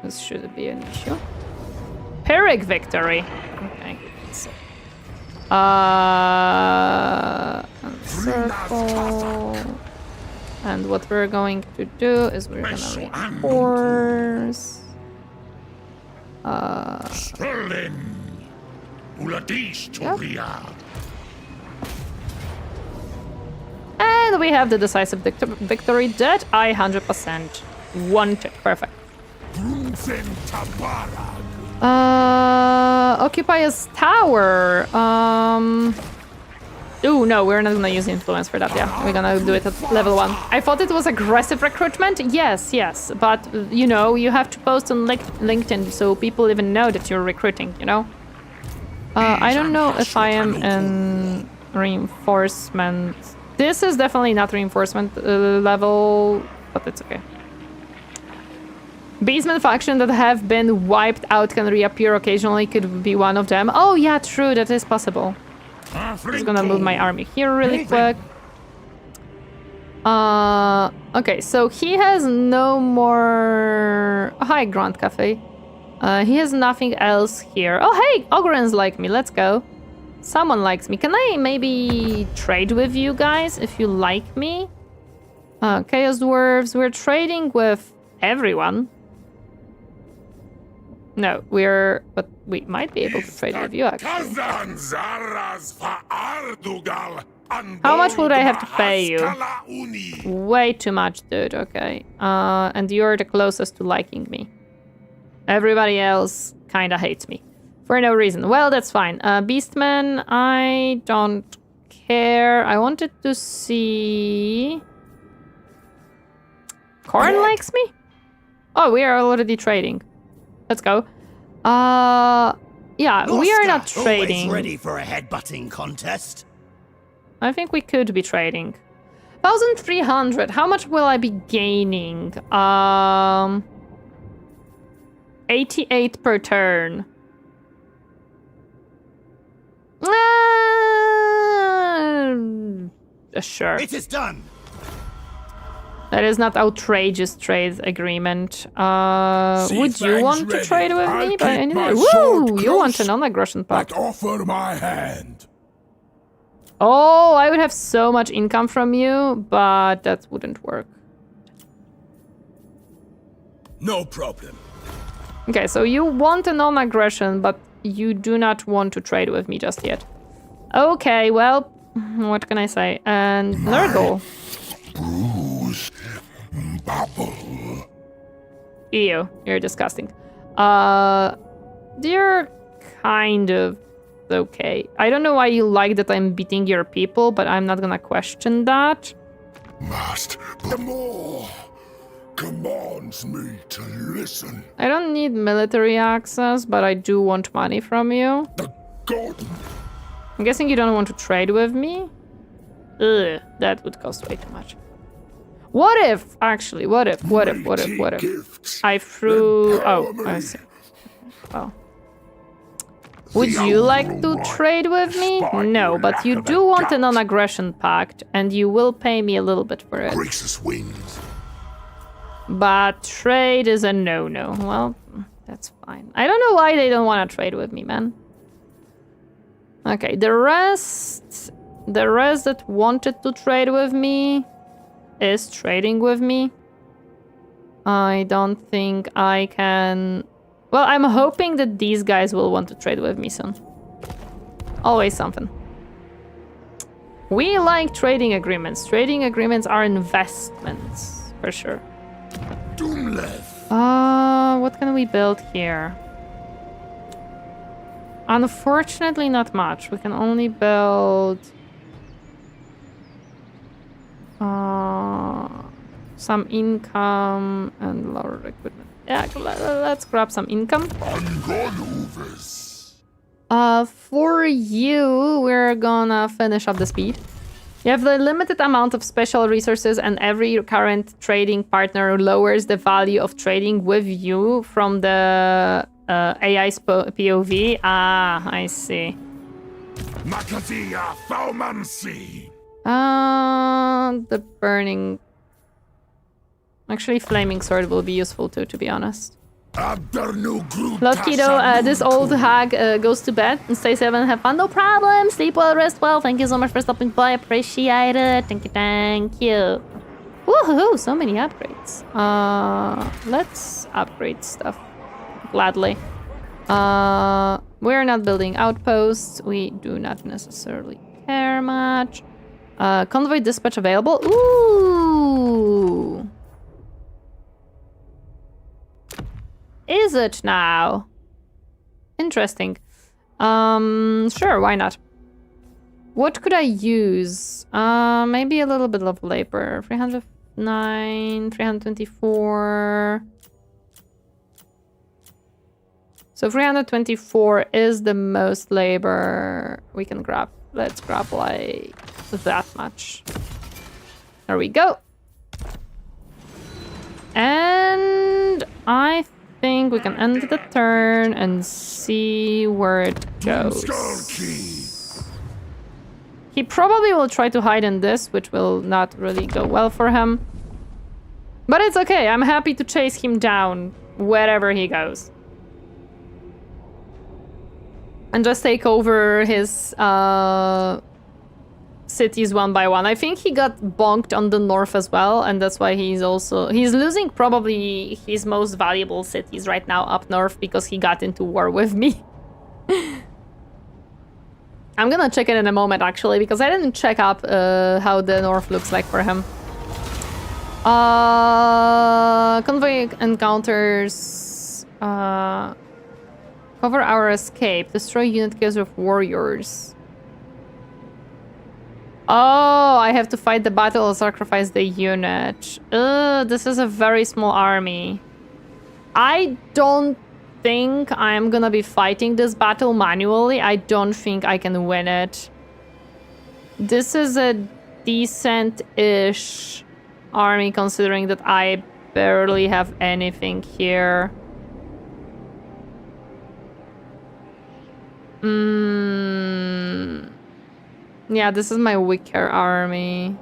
This shouldn't be an issue. Pyrrhic victory. Okay. So. Circle. And what we're going to do is we're gonna reinforce. Yep. And we have the decisive victory that I 100% wanted. Perfect. Occupy a tower. Ooh, no, we're not gonna use influence for that, yeah. We're gonna do it at level 1. I thought it was aggressive recruitment. Yes, but, you know, you have to post on LinkedIn so people even know that you're recruiting, you know? I don't know if I am in reinforcement. This is definitely not reinforcement level, but it's okay. Beastmen faction that have been wiped out can reappear occasionally, could be one of them. Oh yeah, true, that is possible. I'm just gonna move my army here really quick. Okay, so he has no more... Oh, hi, Grand Cathay. He has nothing else here. Oh, hey, Ogrins like me, let's go. Someone likes me. Can I maybe trade with you guys if you like me? Chaos Dwarves, we're trading with everyone. No, but we might be able to trade with you, actually. How much would I have to pay you? Way too much, dude, okay. And you're the closest to liking me. Everybody else kinda hates me. For no reason. Well, that's fine. Beastman, I don't care. I wanted to see... Khorne likes me? Oh, we are already trading. Let's go. Yeah, we are not trading. Ready for a headbutting contest? I think we could be trading. 1,300. How much will I be gaining? 88 per turn. Sure. It is done. That is not outrageous trade agreement. Would you want to trade with me? By any way? Woo! You want a non-aggression pact. Offer my hand. Oh, I would have so much income from you, but that wouldn't work. No problem. Okay, so you want a non-aggression, but you do not want to trade with me just yet. Okay, well, what can I say? And Nurgle. Bruise. Bubble. Ew, you're disgusting. You're kind of okay. I don't know why you like that I'm beating your people, but I'm not gonna question that. Must the more commands me to listen. I don't need military access, but I do want money from you. The god. I'm guessing you don't want to trade with me? Ugh, that would cost way too much. What if, actually, what if I threw... Oh, I see. Well. Would you like to trade with me? No, but you do want a non-aggression pact, and you will pay me a little bit for it. Gracious wings. But trade is a no-no. Well, that's fine. I don't know why they don't want to trade with me, man. Okay, the rest that wanted to trade with me is trading with me. I don't think I can... Well, I'm hoping that these guys will want to trade with me soon. Always something. We like trading agreements. Trading agreements are investments, for sure. What can we build here? Unfortunately, not much. We can only build... some income and lower equipment. Yeah, let's grab some income. For you, we're gonna finish up the speed. You have the limited amount of special resources, and every current trading partner lowers the value of trading with you from the AI's POV. Ah, I see. The burning... Actually, flaming sword will be useful too, to be honest. Lucky though, this old hag goes to bed and stay safe and have fun. No problem. Sleep well, rest well. Thank you so much for stopping by. Appreciate it. Thank you, thank you. Woohoo! So many upgrades. Let's upgrade stuff gladly. We're not building outposts. We do not necessarily care much. Convoy dispatch available. Ooh. Is it now? Interesting. Sure, why not? What could I use? Maybe a little bit of labor. 309, 324. So 324 is the most labor we can grab. Let's grab like that much. There we go. And I think we can end the turn and see where it goes. He probably will try to hide in this, which will not really go well for him. But it's okay. I'm happy to chase him down wherever he goes. And just take over his cities one by one. I think he got bonked on the north as well, and that's why he's losing probably his most valuable cities right now up north because he got into war with me. I'm gonna check it in a moment actually, because I didn't check up how the north looks like for him. Convoy encounters Cover our escape. Destroy unit kills of warriors. Oh, I have to fight the battle or sacrifice the unit. This is a very small army. I don't think I'm gonna be fighting this battle manually. I don't think I can win it. This is a decent-ish army considering that I barely have anything here. Yeah, this is my weaker army.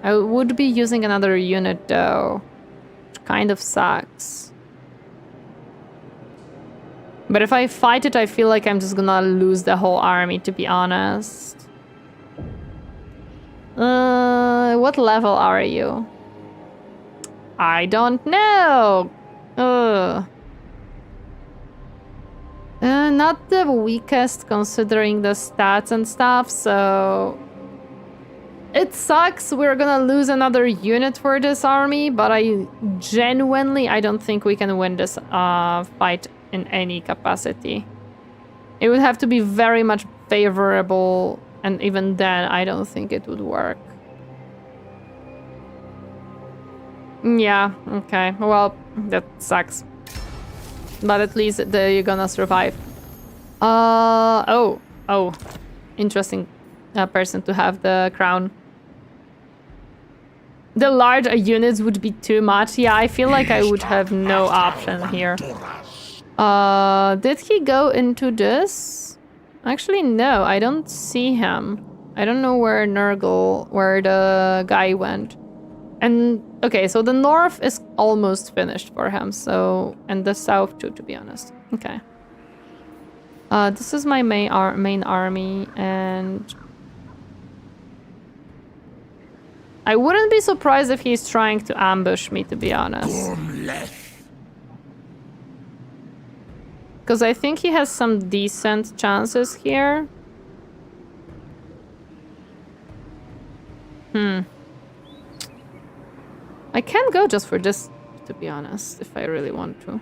I would be using another unit though, which kind of sucks. But if I fight it, I feel like I'm just gonna lose the whole army, to be honest. What level are you? I don't know. Not the weakest considering the stats and stuff, so it sucks. We're gonna lose another unit for this army, but I don't think we can win this fight in any capacity. It would have to be very much favorable, and even then I don't think it would work. Yeah, okay, well, that sucks. But at least you're gonna survive. Oh, interesting person to have the crown. The large units would be too much. Yeah, I feel like I would have no option here. Did he go into this? Actually, no, I don't see him. I don't know where where the guy went. And, okay, so the north is almost finished for him, so... And the south too, to be honest. Okay. This is my main army, and... I wouldn't be surprised if he's trying to ambush me, to be honest. Because I think he has some decent chances here. I can go just for this, to be honest, if I really want to.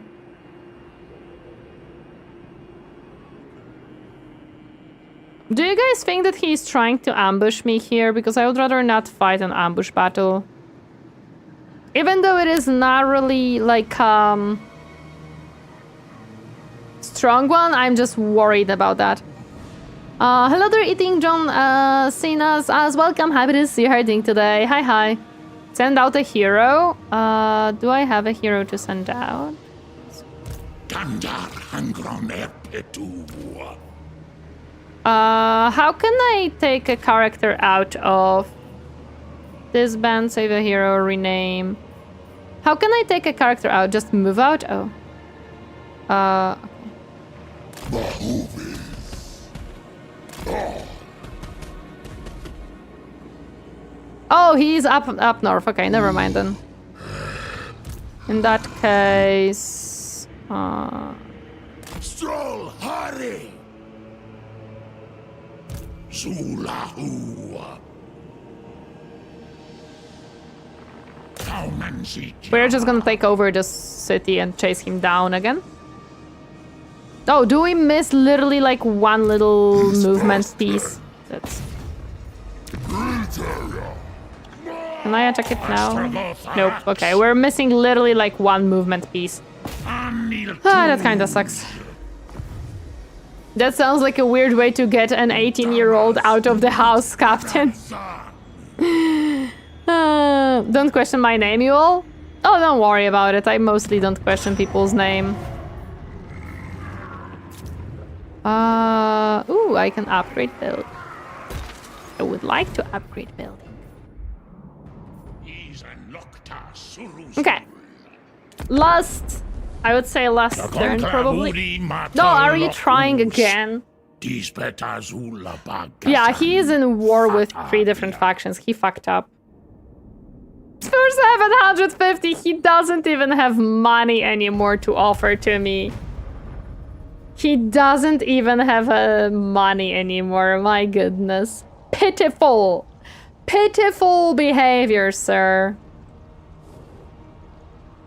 Do you guys think that he's trying to ambush me here? Because I would rather not fight an ambush battle. Even though it is not really, like, strong one, I'm just worried about that. Hello there, Eating John Cena's as welcome. Happy to see you herding today. Hi. Send out a hero. Do I have a hero to send out? How can I take a character out of this band? Save a hero, rename. How can I take a character out? Just move out? Oh. Oh, he's up north. Okay, never mind then. In that case, Stroll, hurry! we're just gonna take over this city and chase him down again. Oh, do we miss literally like one little movement piece? That's... Can I attack it now? Nope. Okay, we're missing literally like one movement piece. That kind of sucks. That sounds like a weird way to get an 18-year-old out of the house, Captain. Don't question my name, you all? Oh, don't worry about it. I mostly don't question people's name. Ooh, I can upgrade build. I would like to upgrade building. Okay. Last, I would say last turn, probably. No, are you trying again? Yeah, he is in war with 3 different factions. He fucked up. For 750, he doesn't even have money anymore to offer to me. He doesn't even have money anymore, my goodness. Pitiful. Pitiful behavior, sir.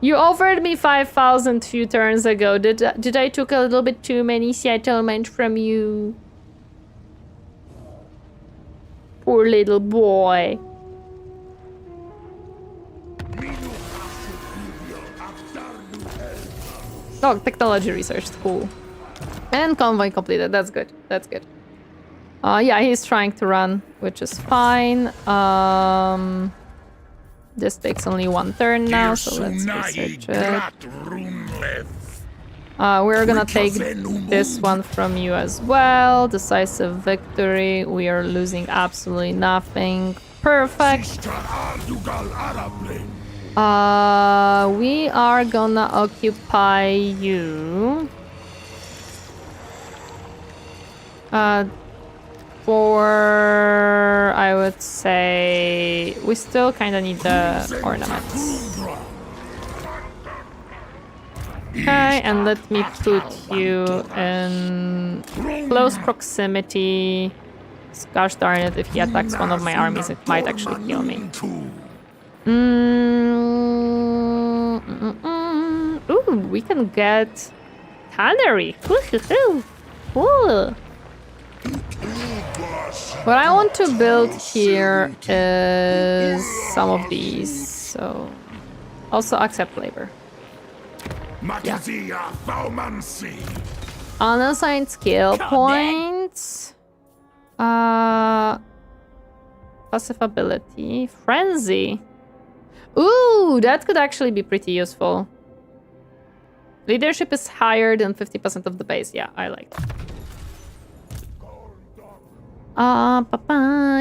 You offered me 5,000 few turns ago. Did I took a little bit too many settlement from you? Poor little boy. Oh, technology research, cool. And convoy completed, that's good, that's good. Yeah, he's trying to run, which is fine. This takes only 1 turn now, so let's research it. We're gonna take this one from you as well. Decisive victory. We are losing absolutely nothing. Perfect. We are gonna occupy you. For, I would say, we still kind of need the ornaments. Okay, and let me put you in close proximity. Gosh darn it, if he attacks one of my armies, it might actually kill me. Ooh, we can get tannery. Cool. What I want to build here is some of these, so also accept labor. Yeah. Unassigned skill points. Passive ability. Frenzy. Ooh, that could actually be pretty useful. Leadership is higher than 50% of the base. Yeah, I like that.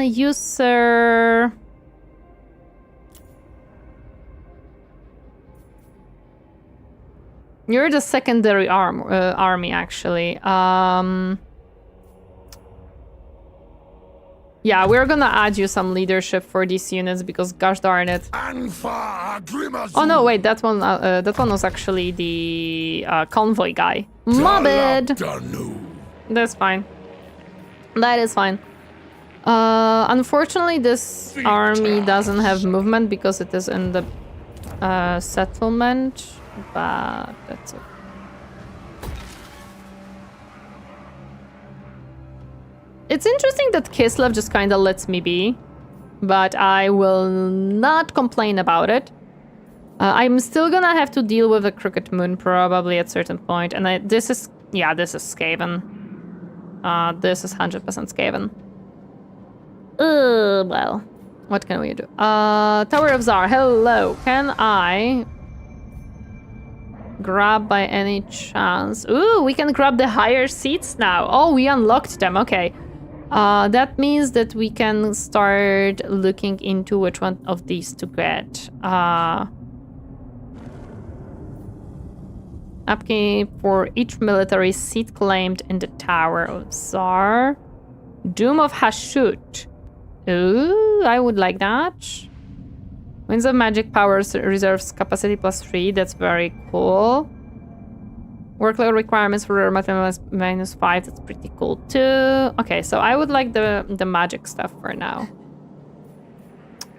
User. You're the secondary army, actually. Yeah, we're gonna add you some leadership for these units because, gosh darn it. Oh no, wait, that one was actually the convoy guy. My bad. That's fine. That is fine. Unfortunately, this army doesn't have movement because it is in the settlement, but that's it. It's interesting that Kislev just kind of lets me be, but I will not complain about it. I'm still gonna have to deal with a crooked moon probably at a certain point, and this is Skaven. This is 100% Skaven. Well, what can we do? Tower of Tsar, hello. Can I grab by any chance? Ooh, we can grab the higher seats now. Oh, we unlocked them, okay. That means that we can start looking into which one of these to get. Upkeep for each military seat claimed in the Tower of Tsar. Doom of Hashut. Ooh, I would like that. Winds of Magic Powers reserves capacity +3. That's very cool. Workload requirements for -5. That's pretty cool too. Okay, so I would like the magic stuff for now.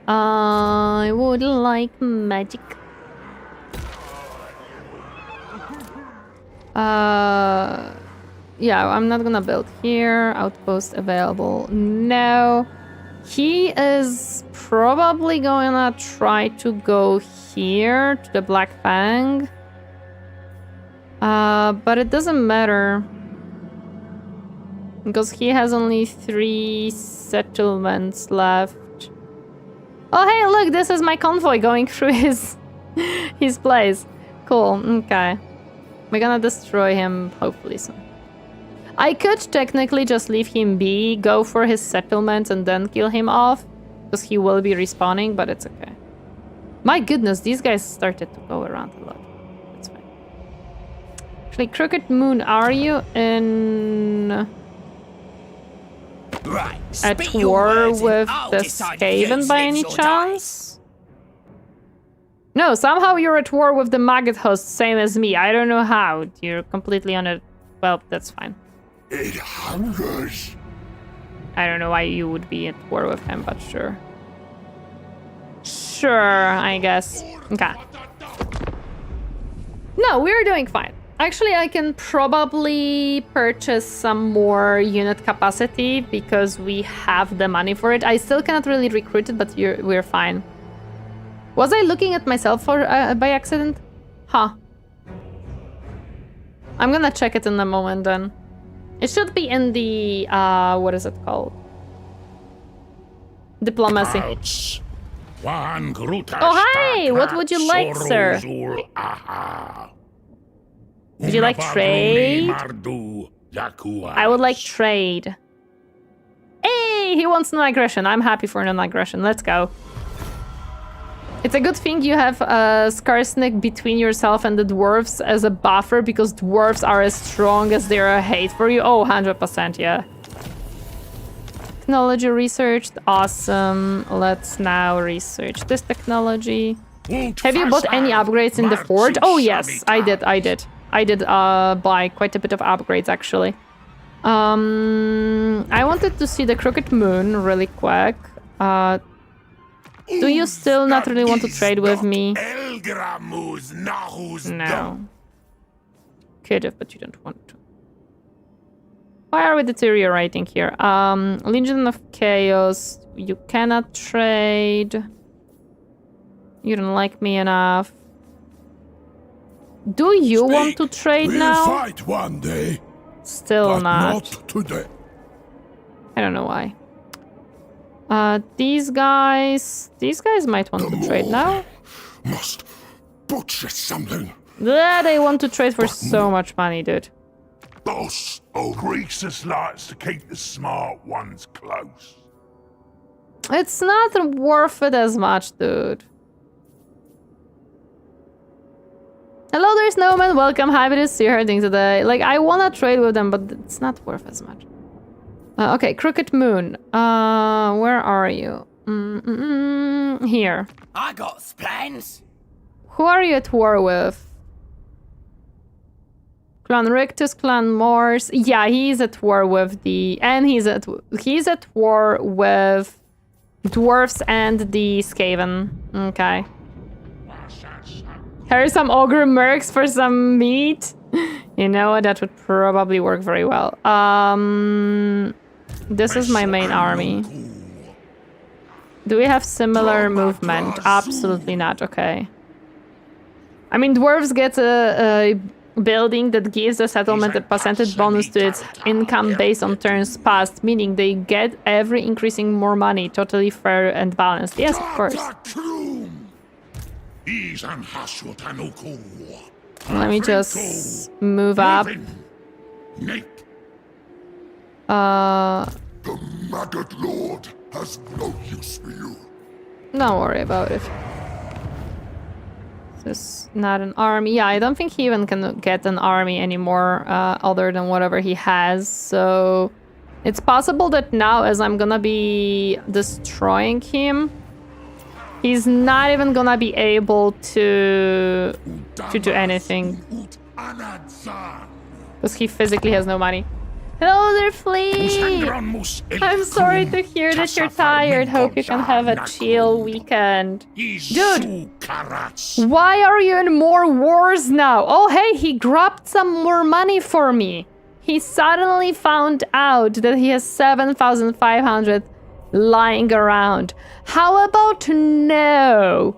I would like magic. Yeah, I'm not gonna build here. Outpost available. No. He is probably gonna try to go here to the Black Fang. But it doesn't matter. Because he has only 3 settlements left. Oh, hey, look, this is my convoy going through his place. Cool, okay. We're gonna destroy him, hopefully soon. I could technically just leave him be, go for his settlements, and then kill him off. Because he will be respawning, but it's okay. My goodness, these guys started to go around a lot. That's fine. Actually, Crooked Moon, are you in... at war with the Skaven by any chance? No, somehow you're at war with the Maggot host, same as me. I don't know how. You're completely on it. Well, that's fine. It hungers. I don't know why you would be at war with him, but sure. Sure, I guess. Okay. No, we're doing fine. Actually, I can probably purchase some more unit capacity because we have the money for it. I still cannot really recruit it, but we're fine. Was I looking at myself for by accident? Huh. I'm gonna check it in a moment then. It should be in the, what is it called? Diplomacy. Oh, hi! What would you like, sir? Would you like trade? I would like trade. Hey, he wants non-aggression. I'm happy for non-aggression. Let's go. It's a good thing you have Skarsnik between yourself and the dwarves as a buffer, because dwarves are as strong as their hate for you. Oh, 100%, yeah. Technology researched. Awesome. Let's now research this technology. Have you bought any upgrades in the forge? Oh, yes, I did. I did buy quite a bit of upgrades, actually. I wanted to see the Crooked Moon really quick. Do you still not really want to trade with me? No. Could have, but you don't want to. Why are we deteriorating here? Legion of Chaos. You cannot trade. You don't like me enough. Do you want to trade now? Fight one day, Still not. not today. I don't know why. These guys might want to trade now. Must butcher something. Yeah, they want to trade for so much money, dude. Boss, old Rhesus likes to keep the smart ones close. It's not worth it as much, dude. Hello there, Snowman. Welcome. Happy to see you hurting today. Like, I wanna trade with them, but it's not worth as much. Okay, Crooked Moon. Where are you? Here. I got plans. Who are you at war with? Clan Rictus, Clan Morse. Yeah, he's at war with the... And he's at war with dwarves and the Skaven. Okay. Here are some ogre mercs for some meat. You know what? That would probably work very well. This is my main army. Do we have similar movement? Absolutely not. Okay. I mean, dwarves get a building that gives the settlement a percentage bonus to its income based on turns passed, meaning they get every increasing more money. Totally fair and balanced. Yes, of course. Let me just move up. The Maggot Lord has no use for you. Don't worry about it. This is not an army. Yeah, I don't think he even can get an army anymore, other than whatever he has. So it's possible that now, as I'm gonna be destroying him, he's not even gonna be able to do anything. Because he physically has no money. Hello there, Flea! I'm sorry to hear that you're tired. Hope you can have a chill weekend. Dude! Why are you in more wars now? Oh, hey, he grabbed some more money for me. He suddenly found out that he has 7,500 lying around. How about no?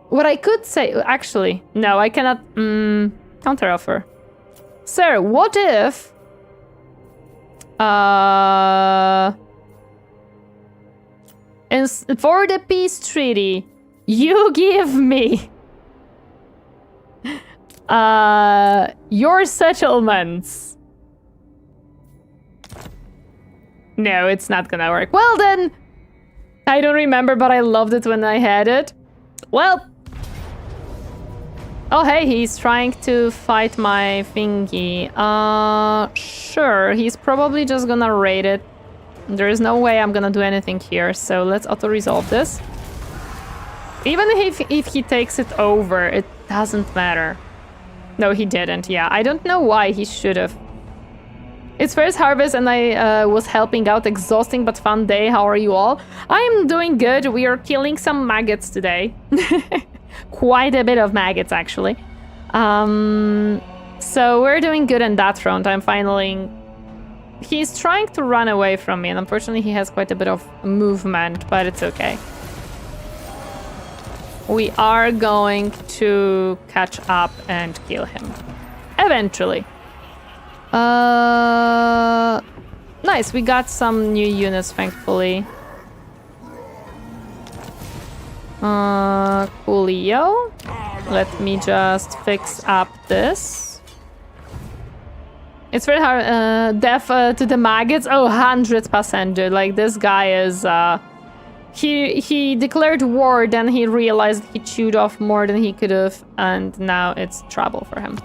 What I could say... Actually, no, I cannot... counteroffer. Sir, what if... for the peace treaty, you give me your settlements. No, it's not gonna work. Well then, I don't remember, but I loved it when I had it. Well. Oh, hey, he's trying to fight my thingy. Sure, he's probably just gonna raid it. There is no way I'm gonna do anything here, so let's auto-resolve this. Even if he takes it over, it doesn't matter. No, he didn't, yeah. I don't know why he should have. It's first harvest and I was helping out. Exhausting but fun day. How are you all? I am doing good. We are killing some maggots today. Quite a bit of maggots, actually. So we're doing good in that front. I'm finally... He's trying to run away from me, and unfortunately he has quite a bit of movement, but it's okay. We are going to catch up and kill him. Eventually. Nice, we got some new units, thankfully. Coolio. Let me just fix up this. It's very hard. Death to the maggots. Oh, 100%, dude. Like, this guy is... He declared war, then he realized he chewed off more than he could have, and now it's trouble for him.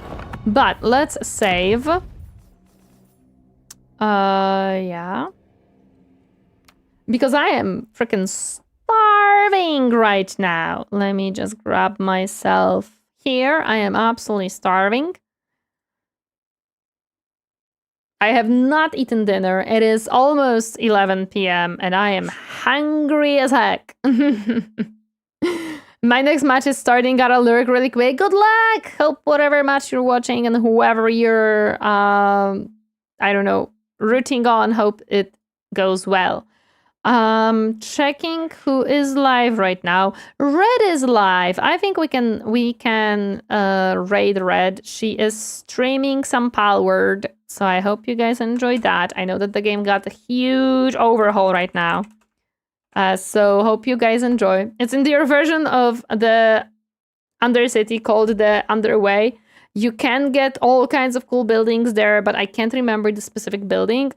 But let's save. Yeah. Because I am freaking starving right now. Let me just grab myself here. I am absolutely starving. I have not eaten dinner. It is almost 11 p.m. and I am hungry as heck. My next match is starting. Gotta lurk really quick. Good luck! Hope whatever match you're watching and whoever you're, I don't know, rooting on, hope it goes well. Checking who is live right now. Red is live. I think we can raid Red. She is streaming some Palward, so I hope you guys enjoyed that. I know that the game got a huge overhaul right now. So hope you guys enjoy. It's in their version of the Undercity called the Underway. You can get all kinds of cool buildings there, but I can't remember the specific building.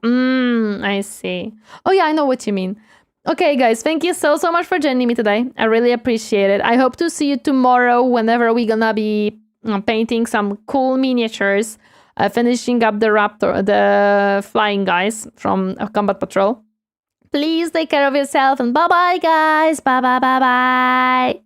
I see. Oh yeah, I know what you mean. Okay, guys, thank you so much for joining me today. I really appreciate it. I hope to see you tomorrow whenever we're gonna be painting some cool miniatures, finishing up the flying guys from Combat Patrol. Please take care of yourself and bye-bye, guys. Bye-bye.